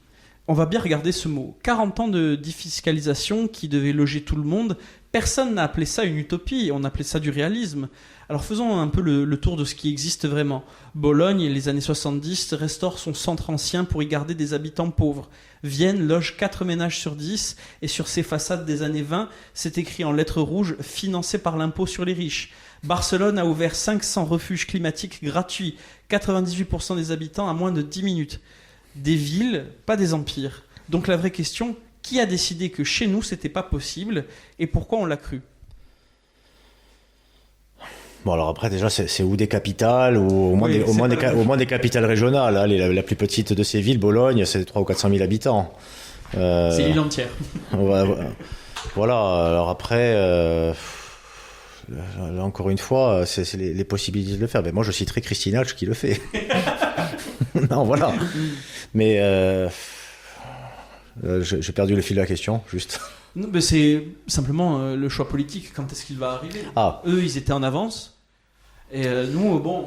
Speaker 3: On va bien regarder ce mot. 40 ans de défiscalisation qui devait loger tout le monde. Personne n'a appelé ça une utopie, on appelait ça du réalisme. Alors faisons un peu le tour de ce qui existe vraiment. Bologne, les années 70, restaure son centre ancien pour y garder des habitants pauvres. Vienne loge 4 ménages sur 10 et sur ses façades des années 20, c'est écrit en lettres rouges « financé par l'impôt sur les riches ». Barcelone a ouvert 500 refuges climatiques gratuits, 98% des habitants à moins de 10 minutes. Des villes, pas des empires. Donc la vraie question, qui a décidé que chez nous c'était pas possible et pourquoi on l'a cru ?
Speaker 2: Bon, alors après, déjà, c'est ou des capitales, ou au moins des capitales régionales. Hein. La plus petite de ces villes, Bologne, c'est 300 ou 400 000 habitants.
Speaker 3: C'est l'île entière.
Speaker 2: Voilà, alors après, là, encore une fois, c'est les possibilités de le faire. Mais moi, je citerai Christine Hatch qui le fait. Non, voilà. Mais j'ai perdu le fil de la question, juste.
Speaker 3: Non, mais c'est simplement le choix politique, quand est-ce qu'il va arriver. Eux, ils étaient en avance, et nous, bon...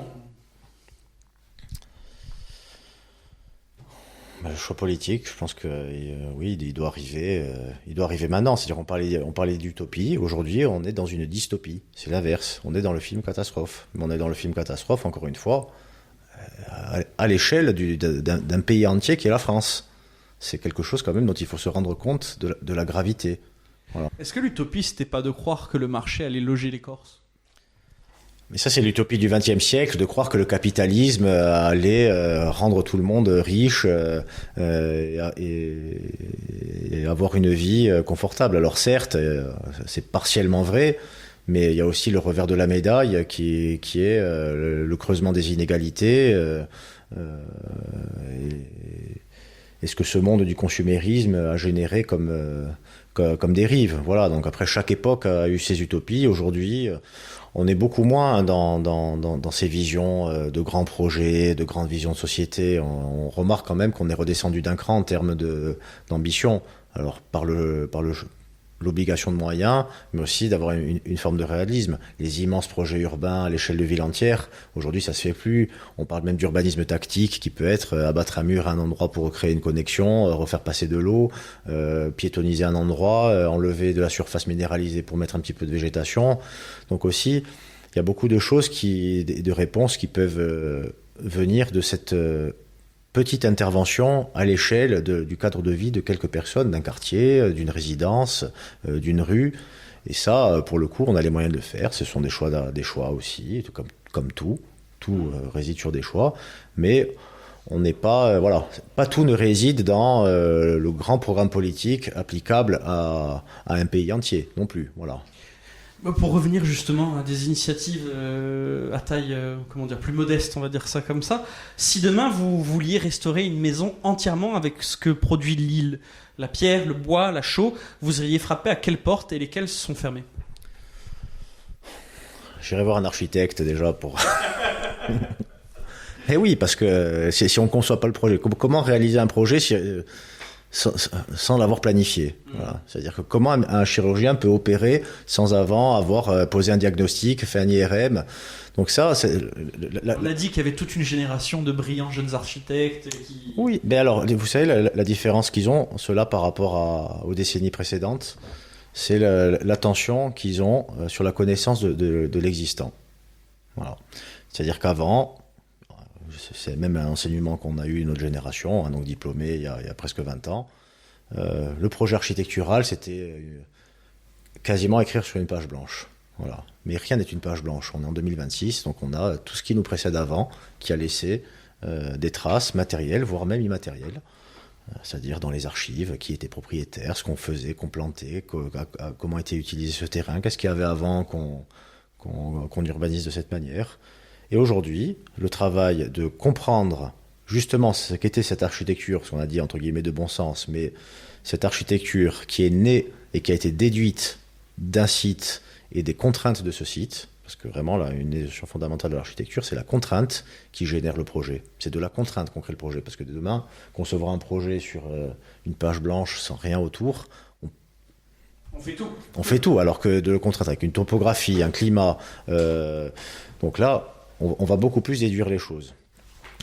Speaker 2: Le choix politique, je pense que oui, il doit arriver maintenant. C'est-à-dire on parlait d'utopie, aujourd'hui on est dans une dystopie, c'est l'inverse. On est dans le film catastrophe. Mais on est dans le film catastrophe, encore une fois, à l'échelle d'un pays entier qui est la France. C'est quelque chose quand même dont il faut se rendre compte de la gravité. Voilà.
Speaker 3: Est-ce que l'utopie, c'était pas de croire que le marché allait loger les Corses ?
Speaker 2: Mais ça, c'est l'utopie du XXe siècle, de croire que le capitalisme allait rendre tout le monde riche et avoir une vie confortable. Alors certes, c'est partiellement vrai, mais il y a aussi le revers de la médaille qui est le creusement des inégalités et ce que ce monde du consumérisme a généré comme dérive. Voilà, donc après, chaque époque a eu ses utopies. Aujourd'hui, on est beaucoup moins dans ces visions de grands projets, de grandes visions de société. On remarque quand même qu'on est redescendu d'un cran en termes d'ambition. Alors par l'obligation de moyens, mais aussi d'avoir une forme de réalisme. Les immenses projets urbains à l'échelle de villes entières, aujourd'hui ça se fait plus. On parle même d'urbanisme tactique qui peut être abattre un mur à un endroit pour recréer une connexion, refaire passer de l'eau, piétoniser un endroit, enlever de la surface minéralisée pour mettre un petit peu de végétation. Donc aussi, il y a beaucoup de choses, de réponses qui peuvent venir de cette petite intervention à l'échelle du cadre de vie de quelques personnes, d'un quartier, d'une résidence, d'une rue. Et ça, pour le coup, on a les moyens de le faire. Ce sont des choix aussi, comme tout. Tout réside sur des choix. Mais on n'est pas... pas tout ne réside dans le grand programme politique applicable à un pays entier non plus. Voilà.
Speaker 3: Pour revenir justement à des initiatives à taille plus modeste, on va dire ça comme ça, si demain vous vouliez restaurer une maison entièrement avec ce que produit l'île, la pierre, le bois, la chaux, vous iriez frapper à quelles portes et lesquelles sont fermées ?
Speaker 2: J'irai voir un architecte déjà pour... Eh oui, parce que si on ne conçoit pas le projet, comment réaliser un projet sans l'avoir planifié. Voilà. C'est-à-dire que comment un chirurgien peut opérer sans avoir posé un diagnostic, fait un IRM. Donc ça,
Speaker 3: on a dit qu'il y avait toute une génération de brillants jeunes architectes qui...
Speaker 2: Oui, mais alors, vous savez, la différence qu'ils ont, ceux-là, par rapport aux décennies précédentes, c'est l'attention qu'ils ont sur la connaissance de l'existant. Voilà. C'est-à-dire qu'avant, c'est même un enseignement qu'on a eu notre génération, donc diplômé il y a presque 20 ans. Le projet architectural, c'était quasiment écrire sur une page blanche. Voilà. Mais rien n'est une page blanche. On est en 2026, donc on a tout ce qui nous précède avant, qui a laissé des traces matérielles, voire même immatérielles. C'est-à-dire dans les archives, qui étaient propriétaires, ce qu'on faisait, qu'on plantait, comment était utilisé ce terrain, qu'est-ce qu'il y avait avant qu'on urbanise de cette manière. Et aujourd'hui, le travail de comprendre justement ce qu'était cette architecture, ce qu'on a dit entre guillemets de bon sens, mais cette architecture qui est née et qui a été déduite d'un site et des contraintes de ce site, parce que vraiment là, une des notions fondamentales de l'architecture, c'est la contrainte qui génère le projet. C'est de la contrainte qu'on crée le projet, parce que demain, concevoir un projet sur une page blanche sans rien autour,
Speaker 3: On fait tout.
Speaker 2: on fait tout, alors que de la contrainte avec une topographie, un climat, donc là, on va beaucoup plus déduire les choses.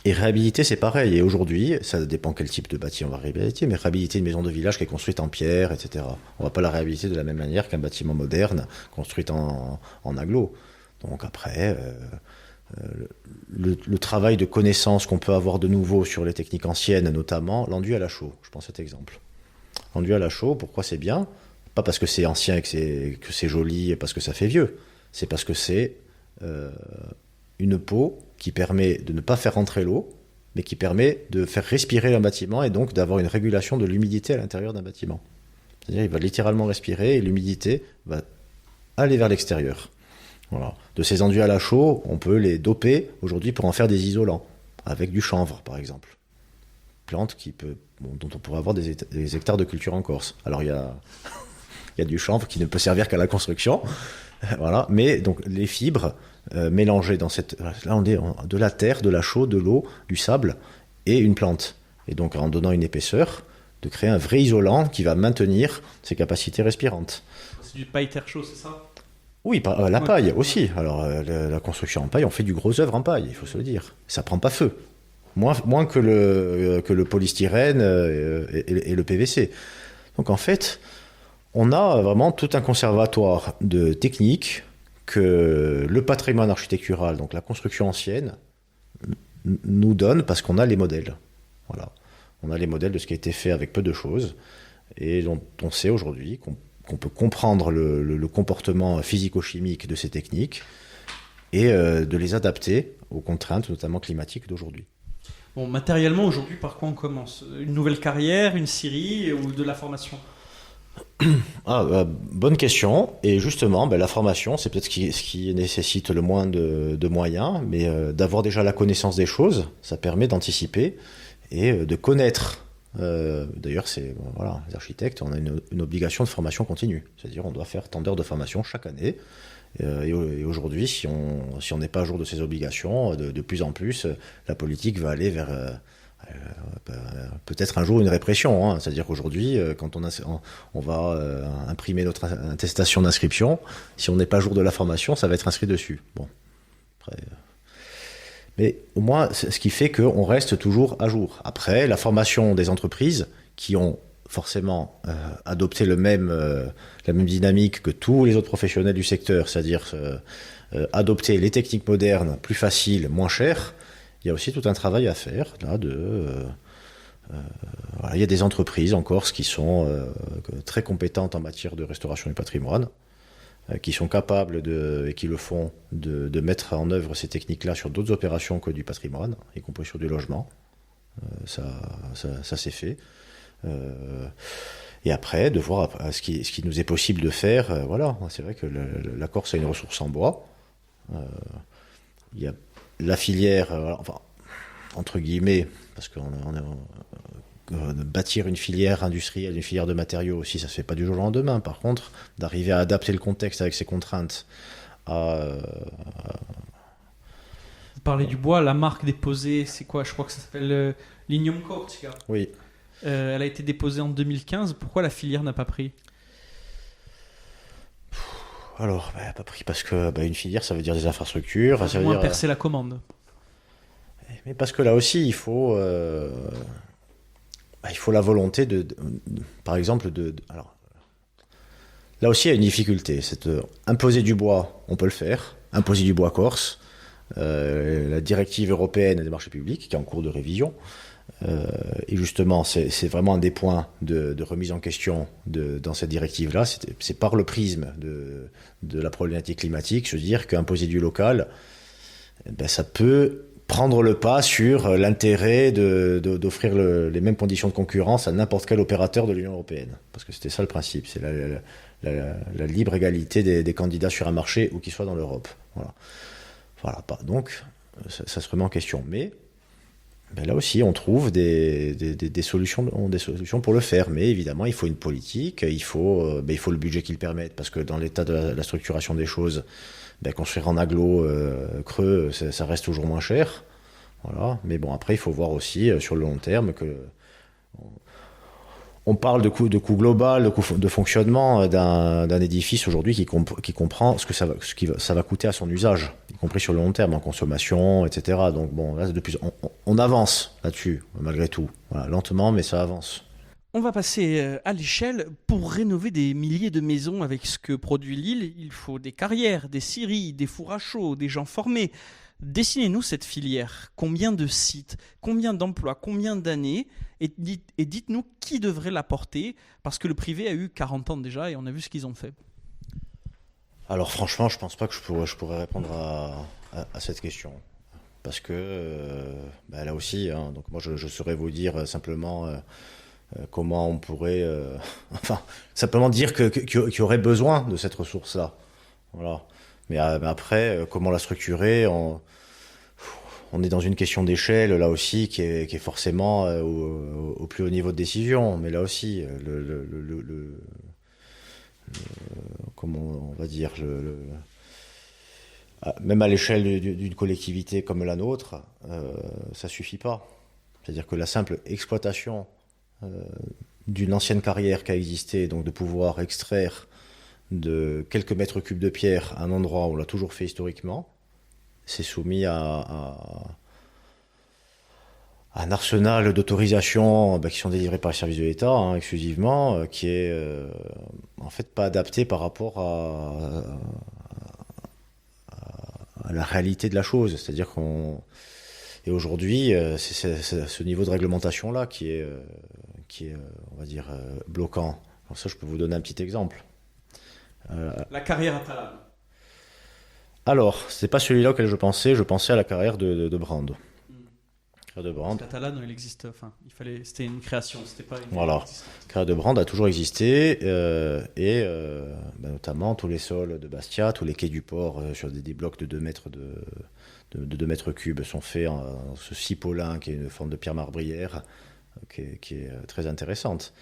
Speaker 2: Et réhabiliter, c'est pareil. Et aujourd'hui, ça dépend quel type de bâti on va réhabiliter, mais réhabiliter une maison de village qui est construite en pierre, etc. On ne va pas la réhabiliter de la même manière qu'un bâtiment moderne construit en aglo. Donc après, le travail de connaissance qu'on peut avoir de nouveau sur les techniques anciennes, notamment l'enduit à la chaux, je prends cet exemple. L'enduit à la chaux, pourquoi c'est bien ? Pas parce que c'est ancien et que c'est joli et parce que ça fait vieux. C'est parce que c'est une peau qui permet de ne pas faire rentrer l'eau, mais qui permet de faire respirer un bâtiment et donc d'avoir une régulation de l'humidité à l'intérieur d'un bâtiment. C'est-à-dire qu'il va littéralement respirer et l'humidité va aller vers l'extérieur. Voilà. De ces enduits à la chaux, on peut les doper aujourd'hui pour en faire des isolants, avec du chanvre par exemple. Plante dont on pourrait avoir des hectares de culture en Corse. Alors il y a du chanvre qui ne peut servir qu'à la construction, voilà. Mais donc les fibres mélangées dans là on est de la terre, de la chaux, de l'eau, du sable et une plante. Et donc en donnant une épaisseur, de créer un vrai isolant qui va maintenir ses capacités respirantes.
Speaker 3: C'est du paille-terre chaud, c'est ça ?
Speaker 2: Oui, la paille aussi. Alors la construction en paille, on fait du gros œuvre en paille, il faut se le dire. Ça prend pas feu. Moins que le polystyrène et le PVC. Donc en fait, on a vraiment tout un conservatoire de techniques que le patrimoine architectural, donc la construction ancienne, nous donne parce qu'on a les modèles. Voilà. On a les modèles de ce qui a été fait avec peu de choses et dont on sait aujourd'hui qu'on peut comprendre le comportement physico-chimique de ces techniques et de les adapter aux contraintes, notamment climatiques d'aujourd'hui.
Speaker 3: Bon, matériellement, aujourd'hui, par quoi on commence ? Une nouvelle carrière, une scierie ou de la formation ?
Speaker 2: Bonne question. Et justement, la formation, c'est peut-être ce qui nécessite le moins de moyens, mais d'avoir déjà la connaissance des choses, ça permet d'anticiper et de connaître. D'ailleurs, les architectes, on a une obligation de formation continue. C'est-à-dire, on doit faire tant d'heures de formation chaque année. Et aujourd'hui, si on n'est pas à jour de ces obligations, de plus en plus, la politique va aller vers peut-être un jour une répression. Hein. C'est-à-dire qu'aujourd'hui, quand on va imprimer notre attestation d'inscription, si on n'est pas à jour de la formation, ça va être inscrit dessus. Bon, après, mais au moins, c'est ce qui fait qu'on reste toujours à jour. Après, la formation des entreprises qui ont forcément adopté la même dynamique que tous les autres professionnels du secteur, c'est-à-dire adopter les techniques modernes plus faciles, moins chères, il y a aussi tout un travail à faire. Là, il y a des entreprises en Corse qui sont très compétentes en matière de restauration du patrimoine, qui sont capables et qui le font, de mettre en œuvre ces techniques-là sur d'autres opérations que du patrimoine, y compris sur du logement. Ça s'est fait. Et après, de voir ce qui nous est possible de faire. Voilà, c'est vrai que la Corse a une ressource en bois. Il y a la filière, entre guillemets, parce qu'on bâtir une filière industrielle, une filière de matériaux aussi, ça se fait pas du jour au lendemain. Par contre, d'arriver à adapter le contexte avec ses contraintes Vous
Speaker 3: parlez du bois, la marque déposée, c'est quoi ? Je crois que ça s'appelle Lignum Corsica.
Speaker 2: Oui.
Speaker 3: Elle a été déposée en 2015. Pourquoi la filière n'a pas pris ?
Speaker 2: Alors, pas pris parce que une filière, ça veut dire des infrastructures. Ça veut
Speaker 3: Moins
Speaker 2: dire
Speaker 3: percer la commande.
Speaker 2: Mais parce que là aussi, il faut la volonté par exemple, alors, là aussi, il y a une difficulté. C'est imposer du bois, on peut le faire. Imposer du bois corse. La directive européenne des marchés publics, qui est en cours de révision. Et justement, c'est vraiment un des points de remise en question dans cette directive-là. C'est par le prisme de la problématique climatique, se dire qu'imposer du local, ça peut prendre le pas sur l'intérêt d'offrir les mêmes conditions de concurrence à n'importe quel opérateur de l'Union européenne. Parce que c'était ça le principe, c'est la libre égalité des candidats sur un marché, où qu'ils soient dans l'Europe. Voilà. Donc, ça se remet en question. Mais Ben là aussi, on trouve des solutions pour le faire. Mais évidemment, il faut une politique, il faut le budget qui le permette. Parce que dans l'état de la structuration des choses, construire en agglo creux, ça reste toujours moins cher. Voilà. Mais bon, après, il faut voir aussi sur le long terme que... On parle de coût global, de fonctionnement d'un édifice aujourd'hui qui comprend ce que ça va coûter à son usage, y compris sur le long terme, en consommation, etc. Donc bon, là, on avance là-dessus, malgré tout. Voilà, lentement, mais ça avance.
Speaker 3: On va passer à l'échelle. Pour rénover des milliers de maisons avec ce que produit l'île, il faut des carrières, des scieries, des fours à chaud, des gens formés. Dessinez-nous cette filière. Combien de sites, combien d'emplois, combien d'années, et dites-nous qui devrait la porter, parce que le privé a eu 40 ans déjà et on a vu ce qu'ils ont fait.
Speaker 2: Alors franchement, je pense pas que je pourrais répondre à cette question. Parce que là aussi, donc moi je saurais vous dire simplement comment on pourrait... simplement dire qu'il y aurait besoin de cette ressource-là. Voilà. Mais après, comment la structurer, on est dans une question d'échelle, là aussi, qui est forcément au plus haut niveau de décision. Mais là aussi, comment on va dire, même à l'échelle d'une collectivité comme la nôtre, ça suffit pas. C'est-à-dire que la simple exploitation d'une ancienne carrière qui a existé, donc de pouvoir extraire de quelques mètres cubes de pierre à un endroit où on l'a toujours fait historiquement, c'est soumis à un arsenal d'autorisations qui sont délivrées par les services de l'État exclusivement, qui est en fait pas adapté par rapport à la réalité de la chose. C'est-à-dire et aujourd'hui, c'est ce niveau de réglementation-là qui est on va dire, bloquant. Alors ça, je peux vous donner un petit exemple.
Speaker 3: La carrière à Talanne.
Speaker 2: Alors, c'est pas celui-là auquel je pensais à la carrière de Brande. De Brande.
Speaker 3: La Talanne, il existe, c'était une création, c'était pas une...
Speaker 2: Voilà, la carrière de Brande a toujours existé, notamment tous les sols de Bastia, tous les quais du port sur des blocs de 2 mètres de 2 mètres cubes sont faits en ce cipolin qui est une forme de pierre marbrière qui est très intéressante.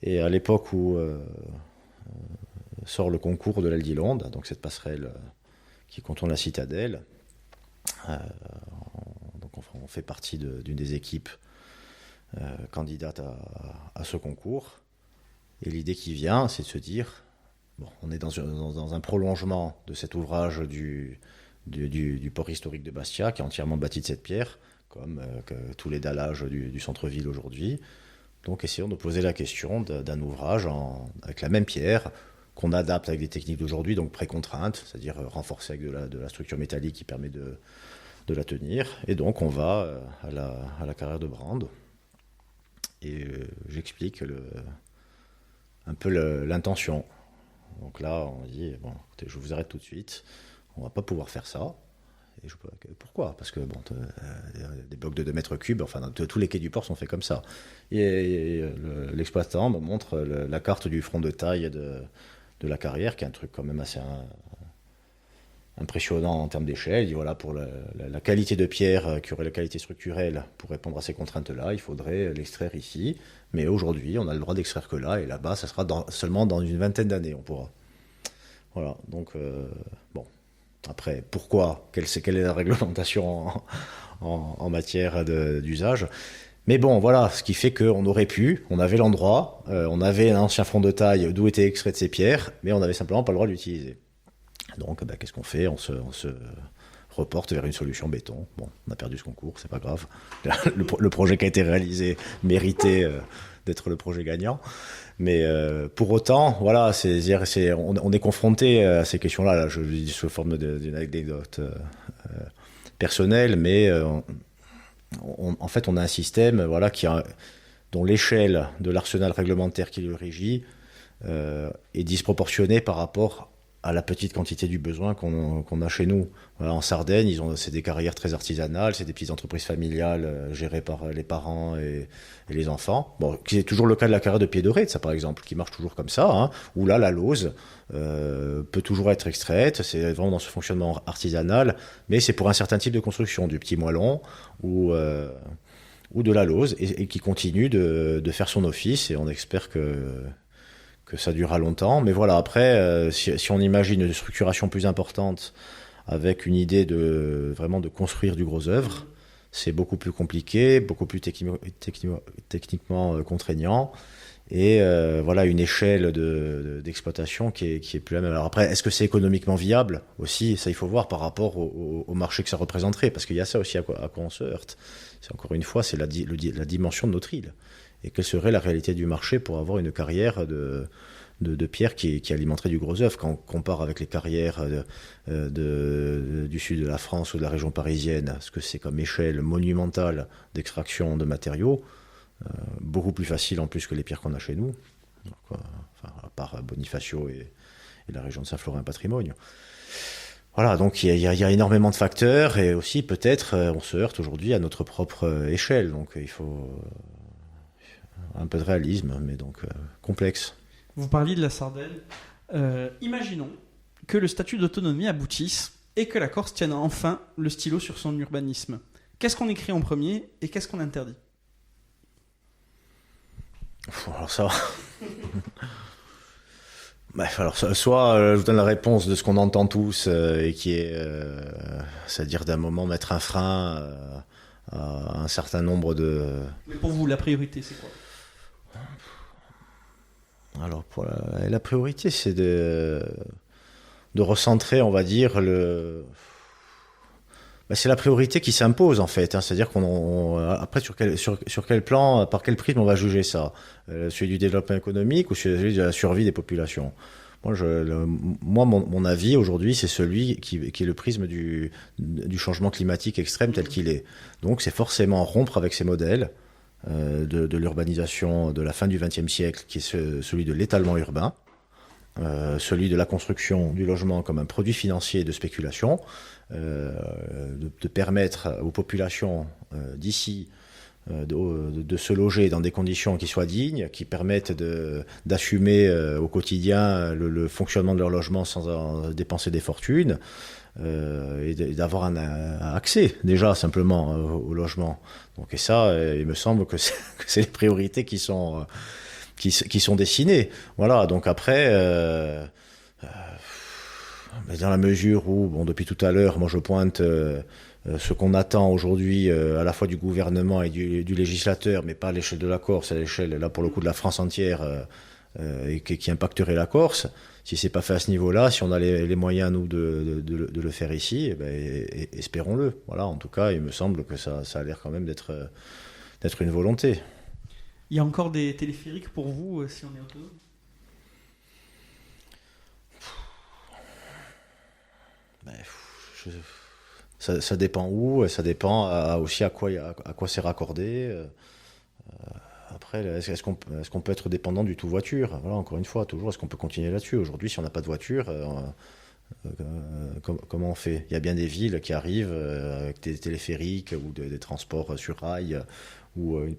Speaker 2: Et à l'époque où sort le concours de l'Aile d'Ilonde, donc cette passerelle qui contourne la citadelle, donc on fait partie d'une des équipes candidates à ce concours. Et l'idée qui vient, c'est de se dire, on est dans un prolongement de cet ouvrage du port historique de Bastia, qui est entièrement bâti de cette pierre, comme tous les dallages du centre-ville aujourd'hui. Donc essayons de poser la question d'un ouvrage avec la même pierre, qu'on adapte avec des techniques d'aujourd'hui, donc pré-contrainte, c'est-à-dire renforcée avec de la structure métallique qui permet de la tenir. Et donc on va à la carrière de Brande. Et j'explique un peu l'intention. Donc là, on dit, écoutez, je vous arrête tout de suite, on va pas pouvoir faire ça. Et pourquoi ? Parce que des blocs de 2 mètres cubes, tous les quais du port sont faits comme ça. Et l'exploitant me montre la carte du front de taille de la carrière, qui est un truc quand même assez impressionnant en termes d'échelle. Il dit voilà, pour la qualité de pierre qui aurait la qualité structurelle pour répondre à ces contraintes-là, il faudrait l'extraire ici. Mais aujourd'hui, on a le droit d'extraire que là, et là-bas, ça sera seulement dans une vingtaine d'années, on pourra. Voilà, donc bon. Après, pourquoi ? Quelle est la réglementation en matière d'usage ? Mais bon, voilà, ce qui fait qu'on aurait pu, on avait l'endroit, on avait un ancien front de taille d'où étaient extraites ces pierres, mais on n'avait simplement pas le droit de l'utiliser. Donc, qu'est-ce qu'on fait ? On se reporte vers une solution béton. Bon, on a perdu ce concours, c'est pas grave. Le projet qui a été réalisé méritait d'être le projet gagnant. Mais pour autant, voilà, on est confronté à ces questions-là. Là, je le dis sous forme d'une anecdote personnelle, mais en fait, on a un système, voilà, dont l'échelle de l'arsenal réglementaire qui le régit est disproportionnée par rapport à la petite quantité du besoin qu'on a chez nous. Voilà, en Sardaigne, c'est des carrières très artisanales, c'est des petites entreprises familiales gérées par les parents et les enfants. Bon, c'est toujours le cas de la carrière de Pied-Doré, ça par exemple, qui marche toujours comme ça, hein, où là, la lauze peut toujours être extraite, c'est vraiment dans ce fonctionnement artisanal, mais c'est pour un certain type de construction, du petit moellon ou de la lauze, et qui continue de faire son office, et on espère que ça durera longtemps. Mais voilà, après, si on imagine une structuration plus importante avec une idée vraiment de construire du gros œuvre, c'est beaucoup plus compliqué, beaucoup plus techniquement contraignant. Et voilà, une échelle d'exploitation qui est plus la même. Alors après, est-ce que c'est économiquement viable aussi? Ça, il faut voir par rapport au marché que ça représenterait, parce qu'il y a ça aussi à quoi on se heurte. C'est encore une fois, c'est la dimension de notre île. Et quelle serait la réalité du marché pour avoir une carrière de pierre qui alimenterait du gros œuvre, quand on compare avec les carrières du sud de la France ou de la région parisienne, ce que c'est comme échelle monumentale d'extraction de matériaux, beaucoup plus facile en plus que les pierres qu'on a chez nous, donc, à part Bonifacio et la région de Saint-Florin Patrimoine. Voilà, donc il y a énormément de facteurs, et aussi peut-être on se heurte aujourd'hui à notre propre échelle, donc il faut un peu de réalisme, mais donc complexe.
Speaker 3: Vous parliez de la Sardaigne. Imaginons que le statut d'autonomie aboutisse et que la Corse tienne enfin le stylo sur son urbanisme. Qu'est-ce qu'on écrit en premier et qu'est-ce qu'on interdit?
Speaker 2: Alors ça... Bref, alors soit je vous donne la réponse de ce qu'on entend tous, et qui est, c'est-à-dire d'un moment mettre un frein à un certain nombre de...
Speaker 3: Mais pour vous, la priorité, c'est quoi?
Speaker 2: Alors, pour la priorité, c'est de recentrer, on va dire, c'est la priorité qui s'impose, en fait, hein. C'est-à-dire après, sur quel plan, par quel prisme on va juger ça? Celui du développement économique ou celui de la survie des populations? Moi, mon avis aujourd'hui, c'est celui qui est le prisme du changement climatique extrême tel qu'il est. Donc, c'est forcément rompre avec ces modèles de l'urbanisation de la fin du XXe siècle, qui est celui de l'étalement urbain, celui de la construction du logement comme un produit financier de spéculation, de permettre aux populations d'ici de se loger dans des conditions qui soient dignes, qui permettent d'assumer au quotidien le fonctionnement de leur logement sans en dépenser des fortunes, et d'avoir un accès déjà simplement au logement. Donc, et ça, il me semble que c'est les priorités qui sont dessinées. Voilà, donc après, dans la mesure où, bon, depuis tout à l'heure, moi je pointe ce qu'on attend aujourd'hui à la fois du gouvernement et du législateur, mais pas à l'échelle de la Corse, à l'échelle, là pour le coup, de la France entière, et qui impacterait la Corse. Si c'est pas fait à ce niveau-là, si on a les moyens, nous, de le faire ici, espérons-le. Voilà, en tout cas, il me semble que ça a l'air quand même d'être une volonté.
Speaker 3: Il y a encore des téléphériques pour vous si on est autonome?
Speaker 2: Ça dépend où, ça dépend aussi à quoi c'est raccordé. Après, est-ce qu'on peut être dépendant du tout voiture? Voilà, encore une fois, toujours, est-ce qu'on peut continuer là-dessus? Aujourd'hui, si on n'a pas de voiture, comment on fait? Il y a bien des villes qui arrivent avec des téléphériques ou des transports sur rail, ou une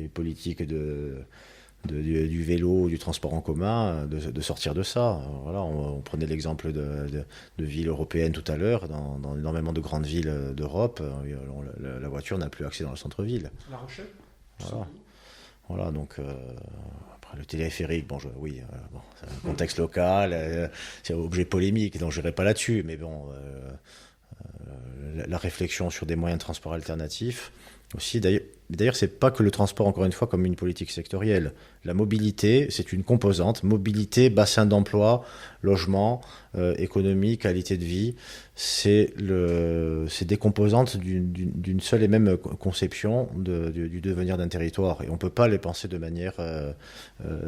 Speaker 2: politique du vélo, du transport en commun, de sortir de ça. Voilà, on prenait l'exemple de villes européennes tout à l'heure, dans énormément de grandes villes d'Europe, la voiture n'a plus accès dans le centre-ville.
Speaker 3: La Rochelle.
Speaker 2: Voilà, donc après le téléphérique, oui, c'est un contexte local, c'est objet polémique, donc je n'irai pas là-dessus, mais bon, la réflexion sur des moyens de transport alternatifs aussi. D'ailleurs, c'est pas que le transport, encore une fois, comme une politique sectorielle. La mobilité, c'est une composante. Mobilité, bassin d'emploi, logement, économie, qualité de vie, c'est des composantes d'une seule et même conception du devenir d'un territoire. Et on peut pas les penser de manière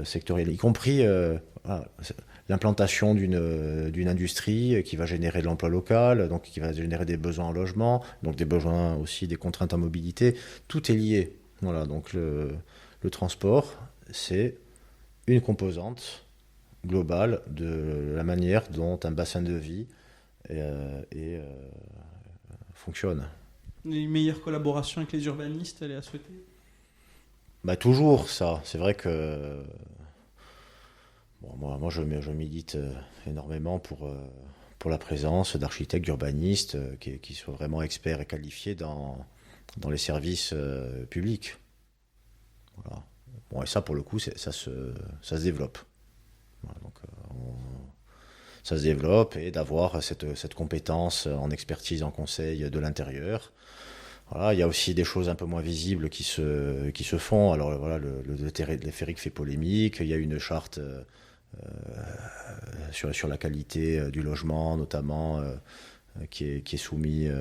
Speaker 2: sectorielle, y compris l'implantation d'une industrie qui va générer de l'emploi local, donc qui va générer des besoins en logement, donc des besoins aussi, des contraintes en mobilité. Tout est lié. Voilà, donc le transport, c'est une composante globale de la manière dont un bassin de vie fonctionne.
Speaker 3: Une meilleure collaboration avec les urbanistes, elle est à souhaiter.
Speaker 2: Toujours ça. C'est vrai que moi je milite énormément pour la présence d'architectes, d'urbanistes qui soient vraiment experts et qualifiés dans les services publics. Voilà. Bon, et ça, pour le coup, ça se développe. Voilà, donc, ça se développe, et d'avoir cette compétence en expertise, en conseil de l'intérieur. Voilà, il y a aussi des choses un peu moins visibles qui se font. Alors voilà, le téléphérique fait polémique. Il y a une charte sur la qualité du logement, notamment, qui est soumise.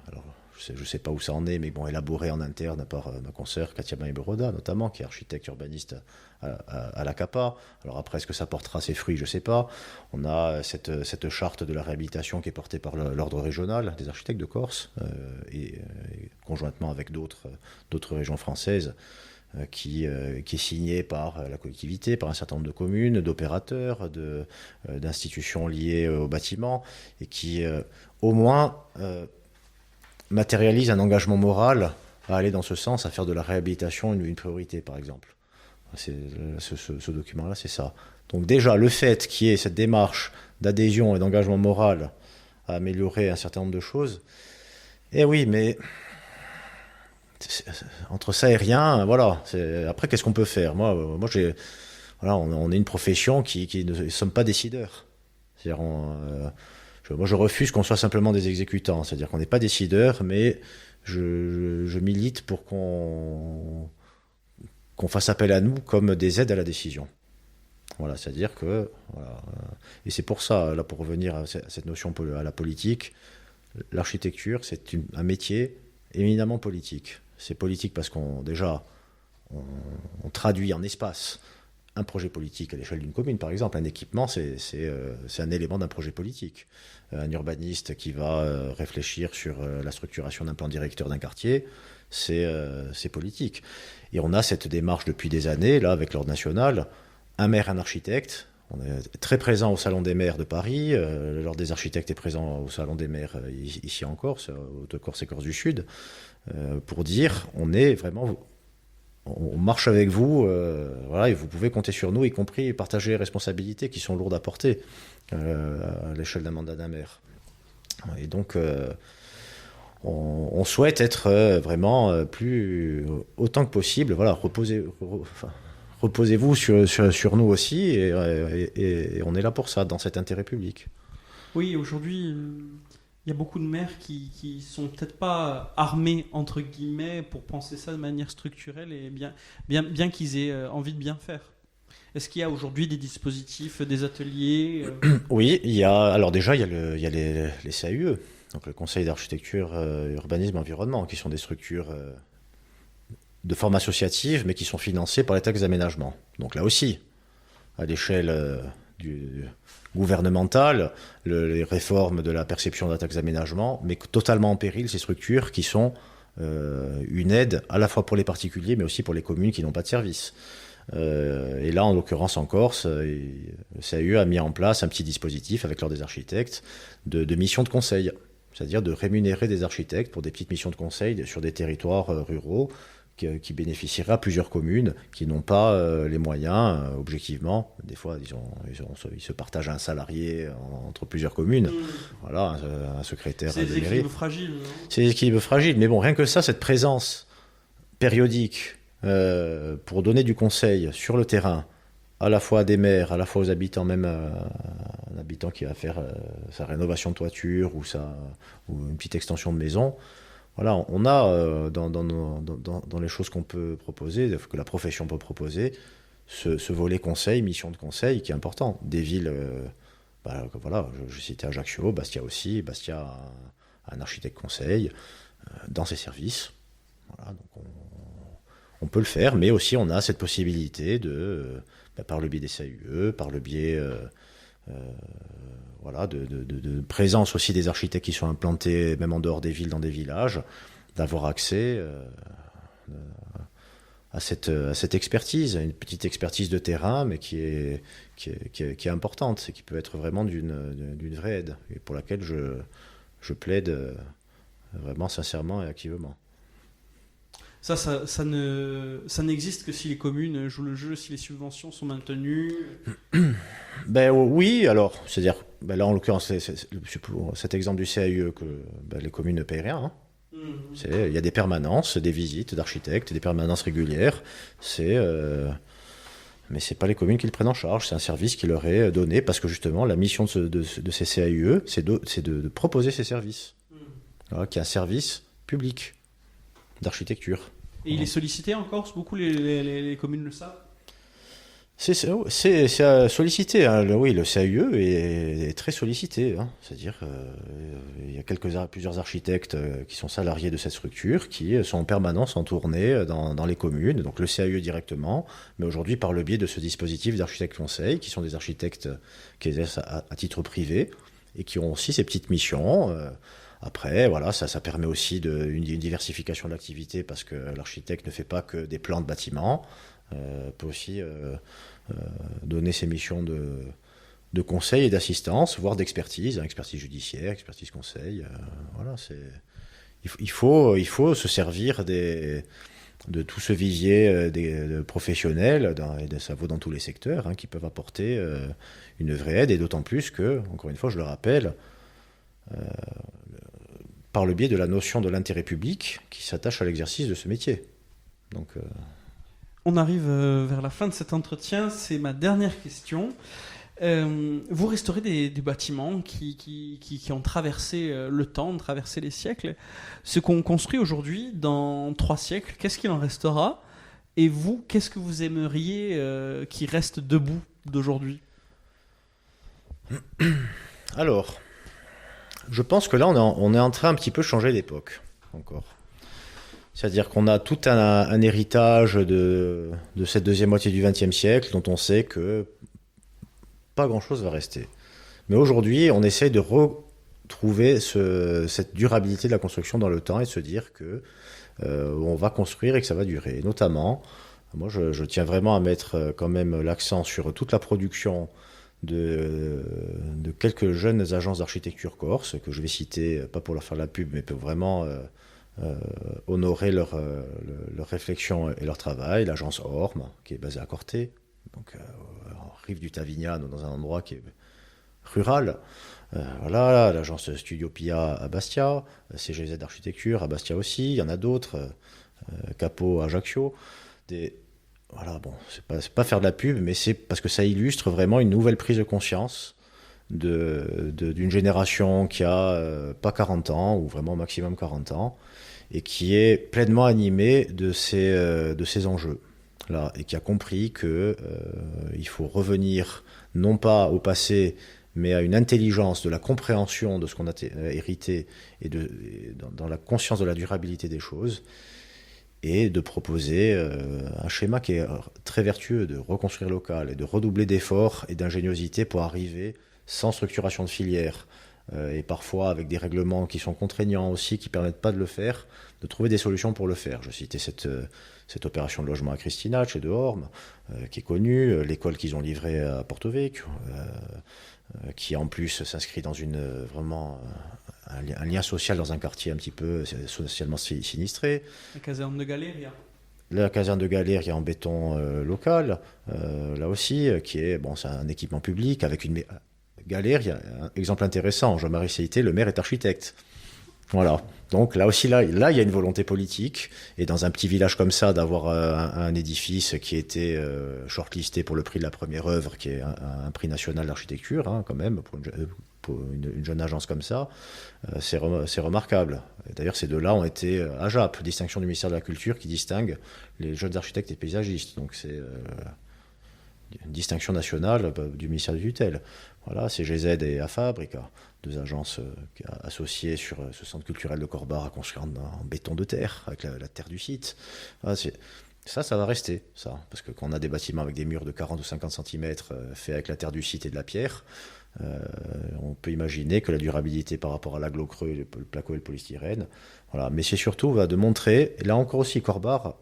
Speaker 2: Alors, je ne sais pas où ça en est, mais bon, élaboré en interne par ma consoeur Katia Maïboroda, notamment, qui est architecte urbaniste à la CAPA. Alors après, est-ce que ça portera ses fruits? Je ne sais pas. On a cette charte de la réhabilitation qui est portée par l'ordre régional des architectes de Corse, et conjointement avec d'autres régions françaises, qui est signée par la collectivité, par un certain nombre de communes, d'opérateurs, d'institutions liées au bâtiment, et qui, au moins, matérialise un engagement moral à aller dans ce sens, à faire de la réhabilitation une priorité, par exemple. Ce document-là, c'est ça. Donc déjà, le fait qu'il y ait cette démarche d'adhésion et d'engagement moral à améliorer un certain nombre de choses, oui, mais entre ça et rien, voilà. Après, qu'est-ce qu'on peut faire? Moi, on est une profession qui ne sommes pas décideurs. C'est-à-dire, moi, je refuse qu'on soit simplement des exécutants. C'est-à-dire qu'on n'est pas décideurs, mais je milite pour qu'on fasse appel à nous comme des aides à la décision. Voilà, c'est-à-dire que... Voilà, et c'est pour ça, là, pour revenir à cette notion à la politique, l'architecture, c'est un métier éminemment politique. C'est politique parce qu'on traduit en espace un projet politique à l'échelle d'une commune, par exemple. Un équipement, c'est un élément d'un projet politique. Un urbaniste qui va réfléchir sur la structuration d'un plan directeur d'un quartier, c'est politique. Et on a cette démarche depuis des années, là, avec l'Ordre national, un maire, un architecte. On est très présent au Salon des maires de Paris. L'Ordre des architectes est présent au Salon des maires ici en Corse, Haute-Corse et Corse du Sud, pour dire, on marche avec vous, voilà, et vous pouvez compter sur nous, y compris partager les responsabilités qui sont lourdes à porter à l'échelle d'un mandat d'un maire. Et donc, on souhaite être vraiment plus, autant que possible, voilà, reposez-vous sur nous aussi, et on est là pour ça, dans cet intérêt public.
Speaker 3: Oui, aujourd'hui, il y a beaucoup de maires qui sont peut-être pas armés, entre guillemets, pour penser ça de manière structurelle, et bien qu'ils aient envie de bien faire. Est-ce qu'il y a aujourd'hui des dispositifs, des ateliers
Speaker 2: Oui, alors déjà, il y a les CAUE, donc le Conseil d'architecture, urbanisme, environnement, qui sont des structures de forme associative, mais qui sont financées par les taxes d'aménagement. Donc là aussi, à l'échelle gouvernementale, les réformes de la perception de la taxe d'aménagement, mais totalement en péril ces structures qui sont une aide à la fois pour les particuliers, mais aussi pour les communes qui n'ont pas de service. Et là, en l'occurrence en Corse, le CAUE a mis en place un petit dispositif avec l'Ordre des architectes de missions de conseil, c'est-à-dire de rémunérer des architectes pour des petites missions de conseil sur des territoires ruraux qui bénéficiera à plusieurs communes qui n'ont pas les moyens, objectivement. Des fois, ils se partagent un salarié entre plusieurs communes. Voilà, un secrétaire de mairie.
Speaker 3: C'est des équilibres fragiles, non ?
Speaker 2: C'est des équilibres fragiles. Mais bon, rien que ça, cette présence périodique pour donner du conseil sur le terrain, à la fois à des maires, à la fois aux habitants, même un habitant qui va faire sa rénovation de toiture ou une petite extension de maison. Voilà, on a dans les choses qu'on peut proposer, que la profession peut proposer, ce volet conseil, mission de conseil qui est important. Des villes, voilà, je citais Ajaccio, Bastia aussi. Bastia a un architecte conseil dans ses services. Voilà, donc on peut le faire, mais aussi on a cette possibilité par le biais des CAUE, par le biais de présence aussi des architectes qui sont implantés même en dehors des villes, dans des villages, d'avoir accès cette expertise, une petite expertise de terrain, mais qui est importante et qui peut être vraiment d'une vraie aide, et pour laquelle je plaide vraiment sincèrement et activement.
Speaker 3: Ça n'existe que si les communes jouent le jeu, si les subventions sont maintenues.
Speaker 2: Ben oui, alors, c'est-à-dire, ben là en l'occurrence, c'est pour cet exemple du CAUE que ben, les communes ne payent rien. Hein. Il y a des permanences, des visites d'architectes, des permanences régulières. Mais c'est pas les communes qui le prennent en charge. C'est un service qui leur est donné parce que justement, la mission de ces CAUE, c'est de proposer ces services. Voilà, qui est un service public d'architecture.
Speaker 3: Et il est sollicité en Corse, beaucoup les communes le savent.
Speaker 2: C'est sollicité. Hein. Oui, le CAUE est très sollicité. Hein. C'est-à-dire, il y a plusieurs architectes qui sont salariés de cette structure, qui sont en permanence en tournée dans les communes. Donc le CAUE directement, mais aujourd'hui par le biais de ce dispositif d'architectes conseils, qui sont des architectes qui exercent à titre privé et qui ont aussi ces petites missions. Après, voilà, ça permet aussi une diversification de l'activité parce que l'architecte ne fait pas que des plans de bâtiments. Peut aussi donner ses missions de conseil et d'assistance, voire d'expertise, hein, expertise judiciaire, expertise conseil. Voilà, il faut se servir de tout ce vivier de professionnels, et ça vaut dans tous les secteurs, hein, qui peuvent apporter une vraie aide, et d'autant plus que, encore une fois, je le rappelle, par le biais de la notion de l'intérêt public qui s'attache à l'exercice de ce métier. Donc...
Speaker 3: On arrive vers la fin de cet entretien, c'est ma dernière question. Vous restaurez des bâtiments qui ont traversé le temps, ont traversé les siècles. Ce qu'on construit aujourd'hui, dans 3 siècles, qu'est-ce qu'il en restera? Et vous, qu'est-ce que vous aimeriez qui reste debout d'aujourd'hui?
Speaker 2: Alors, je pense que là, on est en train un petit peu de changer d'époque, encore. C'est-à-dire qu'on a tout un héritage de cette deuxième moitié du XXe siècle dont on sait que pas grand-chose va rester. Mais aujourd'hui, on essaye de retrouver cette durabilité de la construction dans le temps et de se dire que on va construire et que ça va durer. Et notamment, moi, je tiens vraiment à mettre quand même l'accent sur toute la production de quelques jeunes agences d'architecture corse que je vais citer, pas pour leur faire la pub, mais pour vraiment... honorer leur réflexion et leur travail. L'agence Orme, qui est basée à Corté, donc en rive du Tavignane, dans un endroit qui est rural. Voilà, l'agence Studio Pia à Bastia, CGZ d'architecture à Bastia aussi, il y en a d'autres, Capo à Ajaccio. Voilà, bon, c'est pas faire de la pub, mais c'est parce que ça illustre vraiment une nouvelle prise de conscience d'une génération qui a pas 40 ans, ou vraiment maximum 40 ans, et qui est pleinement animée de ces enjeux là, et qui a compris que il faut revenir non pas au passé, mais à une intelligence de la compréhension de ce qu'on a hérité et dans la conscience de la durabilité des choses, et de proposer un schéma qui est très vertueux, de reconstruire local et de redoubler d'efforts et d'ingéniosité pour arriver sans structuration de filière, et parfois avec des règlements qui sont contraignants aussi, qui ne permettent pas de le faire, de trouver des solutions pour le faire. Je citais cette opération de logement à Cristina, chez de Orme, qui est connue, l'école qu'ils ont livrée à Porto Vecchio, qui en plus s'inscrit dans vraiment un lien social dans un quartier un petit peu socialement sinistré.
Speaker 3: La caserne de Galéria.
Speaker 2: La caserne de Galéria en béton local, là aussi, qui est, bon, c'est un équipement public avec une... Galéria, un exemple intéressant, Jean-Marie Seité, le maire est architecte. Voilà. Donc là aussi, là, il y a une volonté politique. Et dans un petit village comme ça, d'avoir un édifice qui a été shortlisté pour le prix de la première œuvre, qui est un prix national d'architecture, hein, quand même, pour une jeune agence comme ça, c'est remarquable. D'ailleurs, ces deux-là ont été AJAP, distinction du ministère de la Culture, qui distingue les jeunes architectes et paysagistes. Donc c'est une distinction nationale du ministère de tutelle. Voilà, CGZ et AFABRICA, 2 agences associées sur ce centre culturel de Corbar à construire en béton de terre, avec la terre du site. Voilà, ça va rester, ça. Parce que quand on a des bâtiments avec des murs de 40 ou 50 cm faits avec la terre du site et de la pierre, On peut imaginer que la durabilité par rapport à l'agglo creux, le placo et le polystyrène. Voilà. Mais c'est surtout de montrer, et là encore aussi Corbard,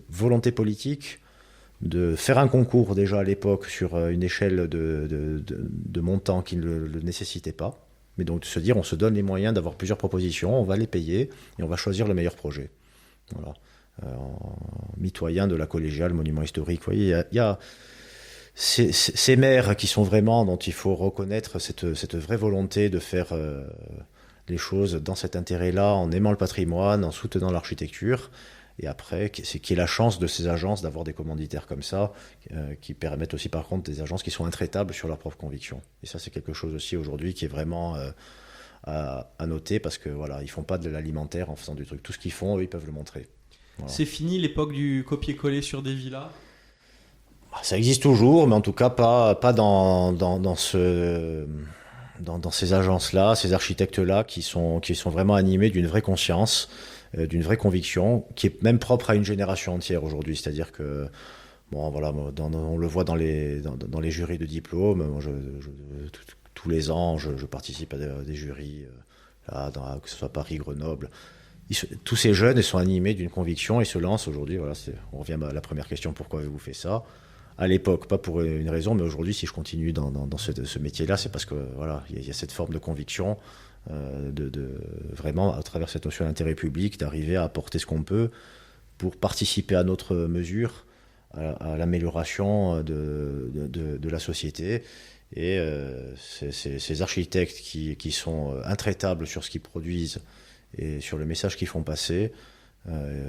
Speaker 2: volonté politique, de faire un concours déjà à l'époque sur une échelle de montant qui ne le nécessitait pas. Mais donc de se dire, on se donne les moyens d'avoir plusieurs propositions, on va les payer et on va choisir le meilleur projet. Voilà. Mitoyen de la collégiale, monument historique. Vous voyez, il y a ces maires qui sont vraiment, dont il faut reconnaître cette vraie volonté de faire les choses dans cet intérêt-là, en aimant le patrimoine, en soutenant l'architecture. Et après, c'est qui est la chance de ces agences d'avoir des commanditaires comme ça, qui permettent aussi par contre des agences qui sont intraitables sur leurs propres convictions. Et ça, c'est quelque chose aussi aujourd'hui qui est vraiment à noter, parce que voilà, ils font pas de l'alimentaire en faisant du truc. Tout ce qu'ils font, eux, ils peuvent le montrer. Voilà.
Speaker 3: C'est fini l'époque du copier-coller sur des villas?
Speaker 2: Ça existe toujours, mais en tout cas pas dans ces agences-là, ces architectes-là qui sont vraiment animés d'une vraie conscience, d'une vraie conviction, qui est même propre à une génération entière aujourd'hui. C'est-à-dire que, bon, voilà, on le voit dans les jurys de diplôme. Moi, tous les ans, je participe à des jurys, que ce soit Paris, Grenoble. Tous ces jeunes, ils sont animés d'une conviction et se lancent aujourd'hui. Voilà, on revient à la première question, pourquoi avez-vous fait ça ? À l'époque, pas pour une raison, mais aujourd'hui, si je continue dans ce métier-là, c'est parce que voilà, il y a cette forme de conviction, vraiment, à travers cette notion d'intérêt public, d'arriver à apporter ce qu'on peut pour participer à notre mesure à l'amélioration de la société. Et ces architectes qui sont intraitables sur ce qu'ils produisent et sur le message qu'ils font passer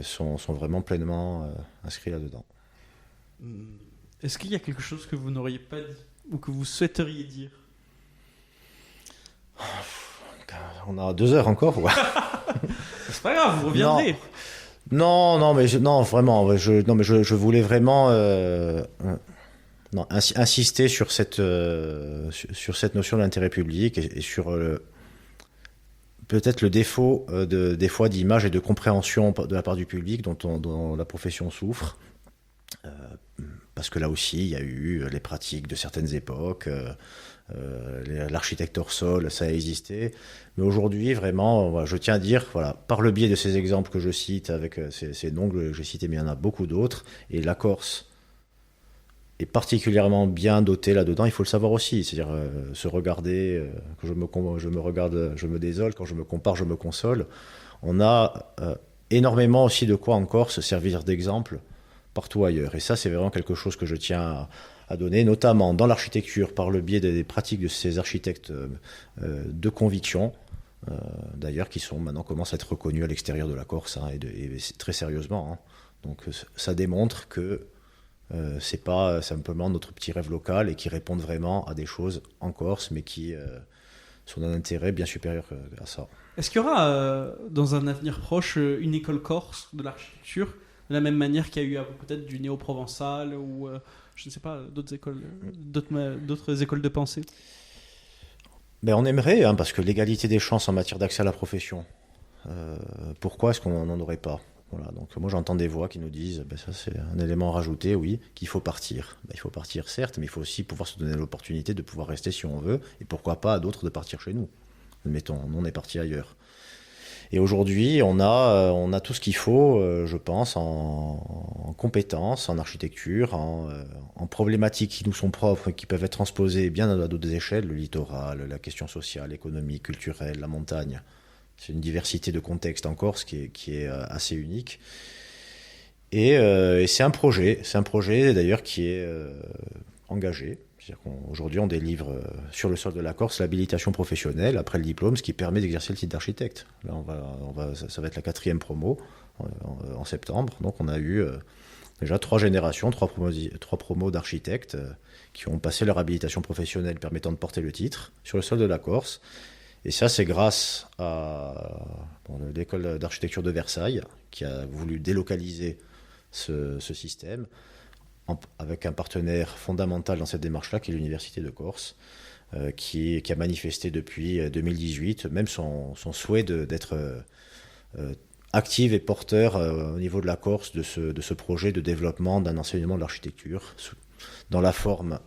Speaker 2: sont vraiment pleinement inscrits là-dedans.
Speaker 3: Est-ce qu'il y a quelque chose que vous n'auriez pas dit ou que vous souhaiteriez dire?
Speaker 2: On a 2 heures encore. Ouais.
Speaker 3: C'est pas grave, vous reviendrez.
Speaker 2: Non, vraiment. Je voulais vraiment insister sur cette notion d'intérêt public et sur peut-être le défaut des fois d'image et de compréhension de la part du public dont la profession souffre. Parce que là aussi, il y a eu les pratiques de certaines époques, l'architecte hors sol, ça a existé. Mais aujourd'hui, vraiment, je tiens à dire, voilà, par le biais de ces exemples que je cite, avec ces noms que j'ai cités, mais il y en a beaucoup d'autres, et la Corse est particulièrement bien dotée là-dedans, il faut le savoir aussi. C'est-à-dire se regarder, quand je me regarde, je me désole, quand je me compare, je me console. On a énormément aussi de quoi en Corse servir d'exemple partout ailleurs. Et ça, c'est vraiment quelque chose que je tiens à donner, notamment dans l'architecture, par le biais des pratiques de ces architectes de conviction, d'ailleurs, qui maintenant commencent à être reconnus à l'extérieur de la Corse, et très sérieusement. Donc ça démontre que c'est pas simplement notre petit rêve local et qui répondent vraiment à des choses en Corse, mais qui sont d'un intérêt bien supérieur à ça.
Speaker 3: Est-ce qu'il y aura, dans un avenir proche, une école corse de l'architecture, de la même manière qu'il y a eu peut-être du néo-provençal ou je ne sais pas, d'autres écoles de pensée?
Speaker 2: Ben on aimerait, parce que l'égalité des chances en matière d'accès à la profession, pourquoi est-ce qu'on n'en aurait pas? Voilà, donc moi j'entends des voix qui nous disent, ça c'est un élément rajouté, oui, qu'il faut partir. Il faut partir certes, mais il faut aussi pouvoir se donner l'opportunité de pouvoir rester si on veut, et pourquoi pas à d'autres de partir chez nous. Admettons, on est parti ailleurs. Et aujourd'hui, on a tout ce qu'il faut, je pense, en compétences, en architecture, en problématiques qui nous sont propres, qui peuvent être transposées bien à d'autres échelles, le littoral, la question sociale, économique, culturelle, la montagne. C'est une diversité de contextes en Corse qui est assez unique. Et c'est un projet d'ailleurs qui est engagé. C'est-à-dire qu'aujourd'hui, on délivre sur le sol de la Corse l'habilitation professionnelle après le diplôme, ce qui permet d'exercer le titre d'architecte. Là, ça va être la 4e promo en septembre. Donc, on a eu déjà 3 générations, 3 promos d'architectes qui ont passé leur habilitation professionnelle permettant de porter le titre sur le sol de la Corse. Et ça, c'est grâce à l'école d'architecture de Versailles qui a voulu délocaliser ce système, avec un partenaire fondamental dans cette démarche-là, qui est l'Université de Corse, qui a manifesté depuis 2018 même son souhait d'être active et porteur au niveau de la Corse de ce projet de développement d'un enseignement de l'architecture dans la forme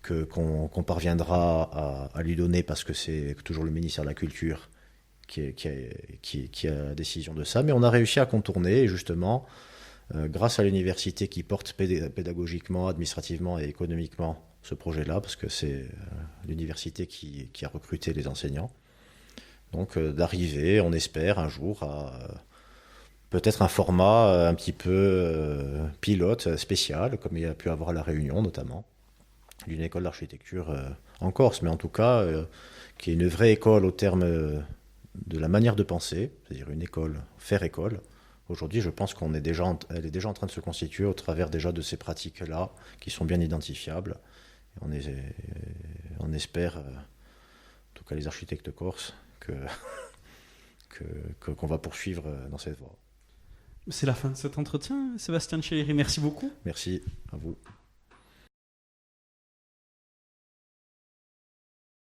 Speaker 2: qu'on parviendra à lui donner, parce que c'est toujours le ministère de la Culture qui a la décision de ça. Mais on a réussi à contourner, et justement, grâce à l'université qui porte pédagogiquement, administrativement et économiquement ce projet-là, parce que c'est l'université qui a recruté les enseignants. Donc d'arriver, on espère, un jour à peut-être un format un petit peu pilote, spécial, comme il y a pu avoir à La Réunion notamment, d'une école d'architecture en Corse, mais en tout cas qui est une vraie école au terme de la manière de penser, c'est-à-dire une école, faire école. Aujourd'hui, je pense elle est déjà en train de se constituer au travers déjà de ces pratiques-là, qui sont bien identifiables. On espère, en tout cas les architectes corses, qu'on va poursuivre dans cette voie.
Speaker 3: C'est la fin de cet entretien, Sébastien Tchéléry. Merci beaucoup.
Speaker 2: Merci à vous.